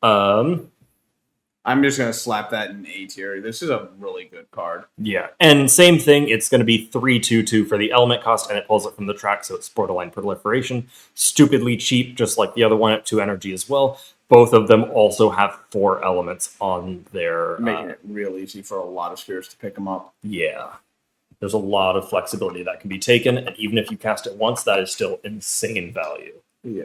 I'm just going to slap that in A tier. This is a really good card. Yeah. And same thing, it's going to be 3/2/2 for the element cost, and it pulls it from the track, so it's borderline proliferation. Stupidly cheap, just like the other one at 2 energy as well. Both of them also have 4 elements on their... Making it real easy for a lot of spirits to pick them up. Yeah. There's a lot of flexibility that can be taken, and even if you cast it once, that is still insane value. Yeah.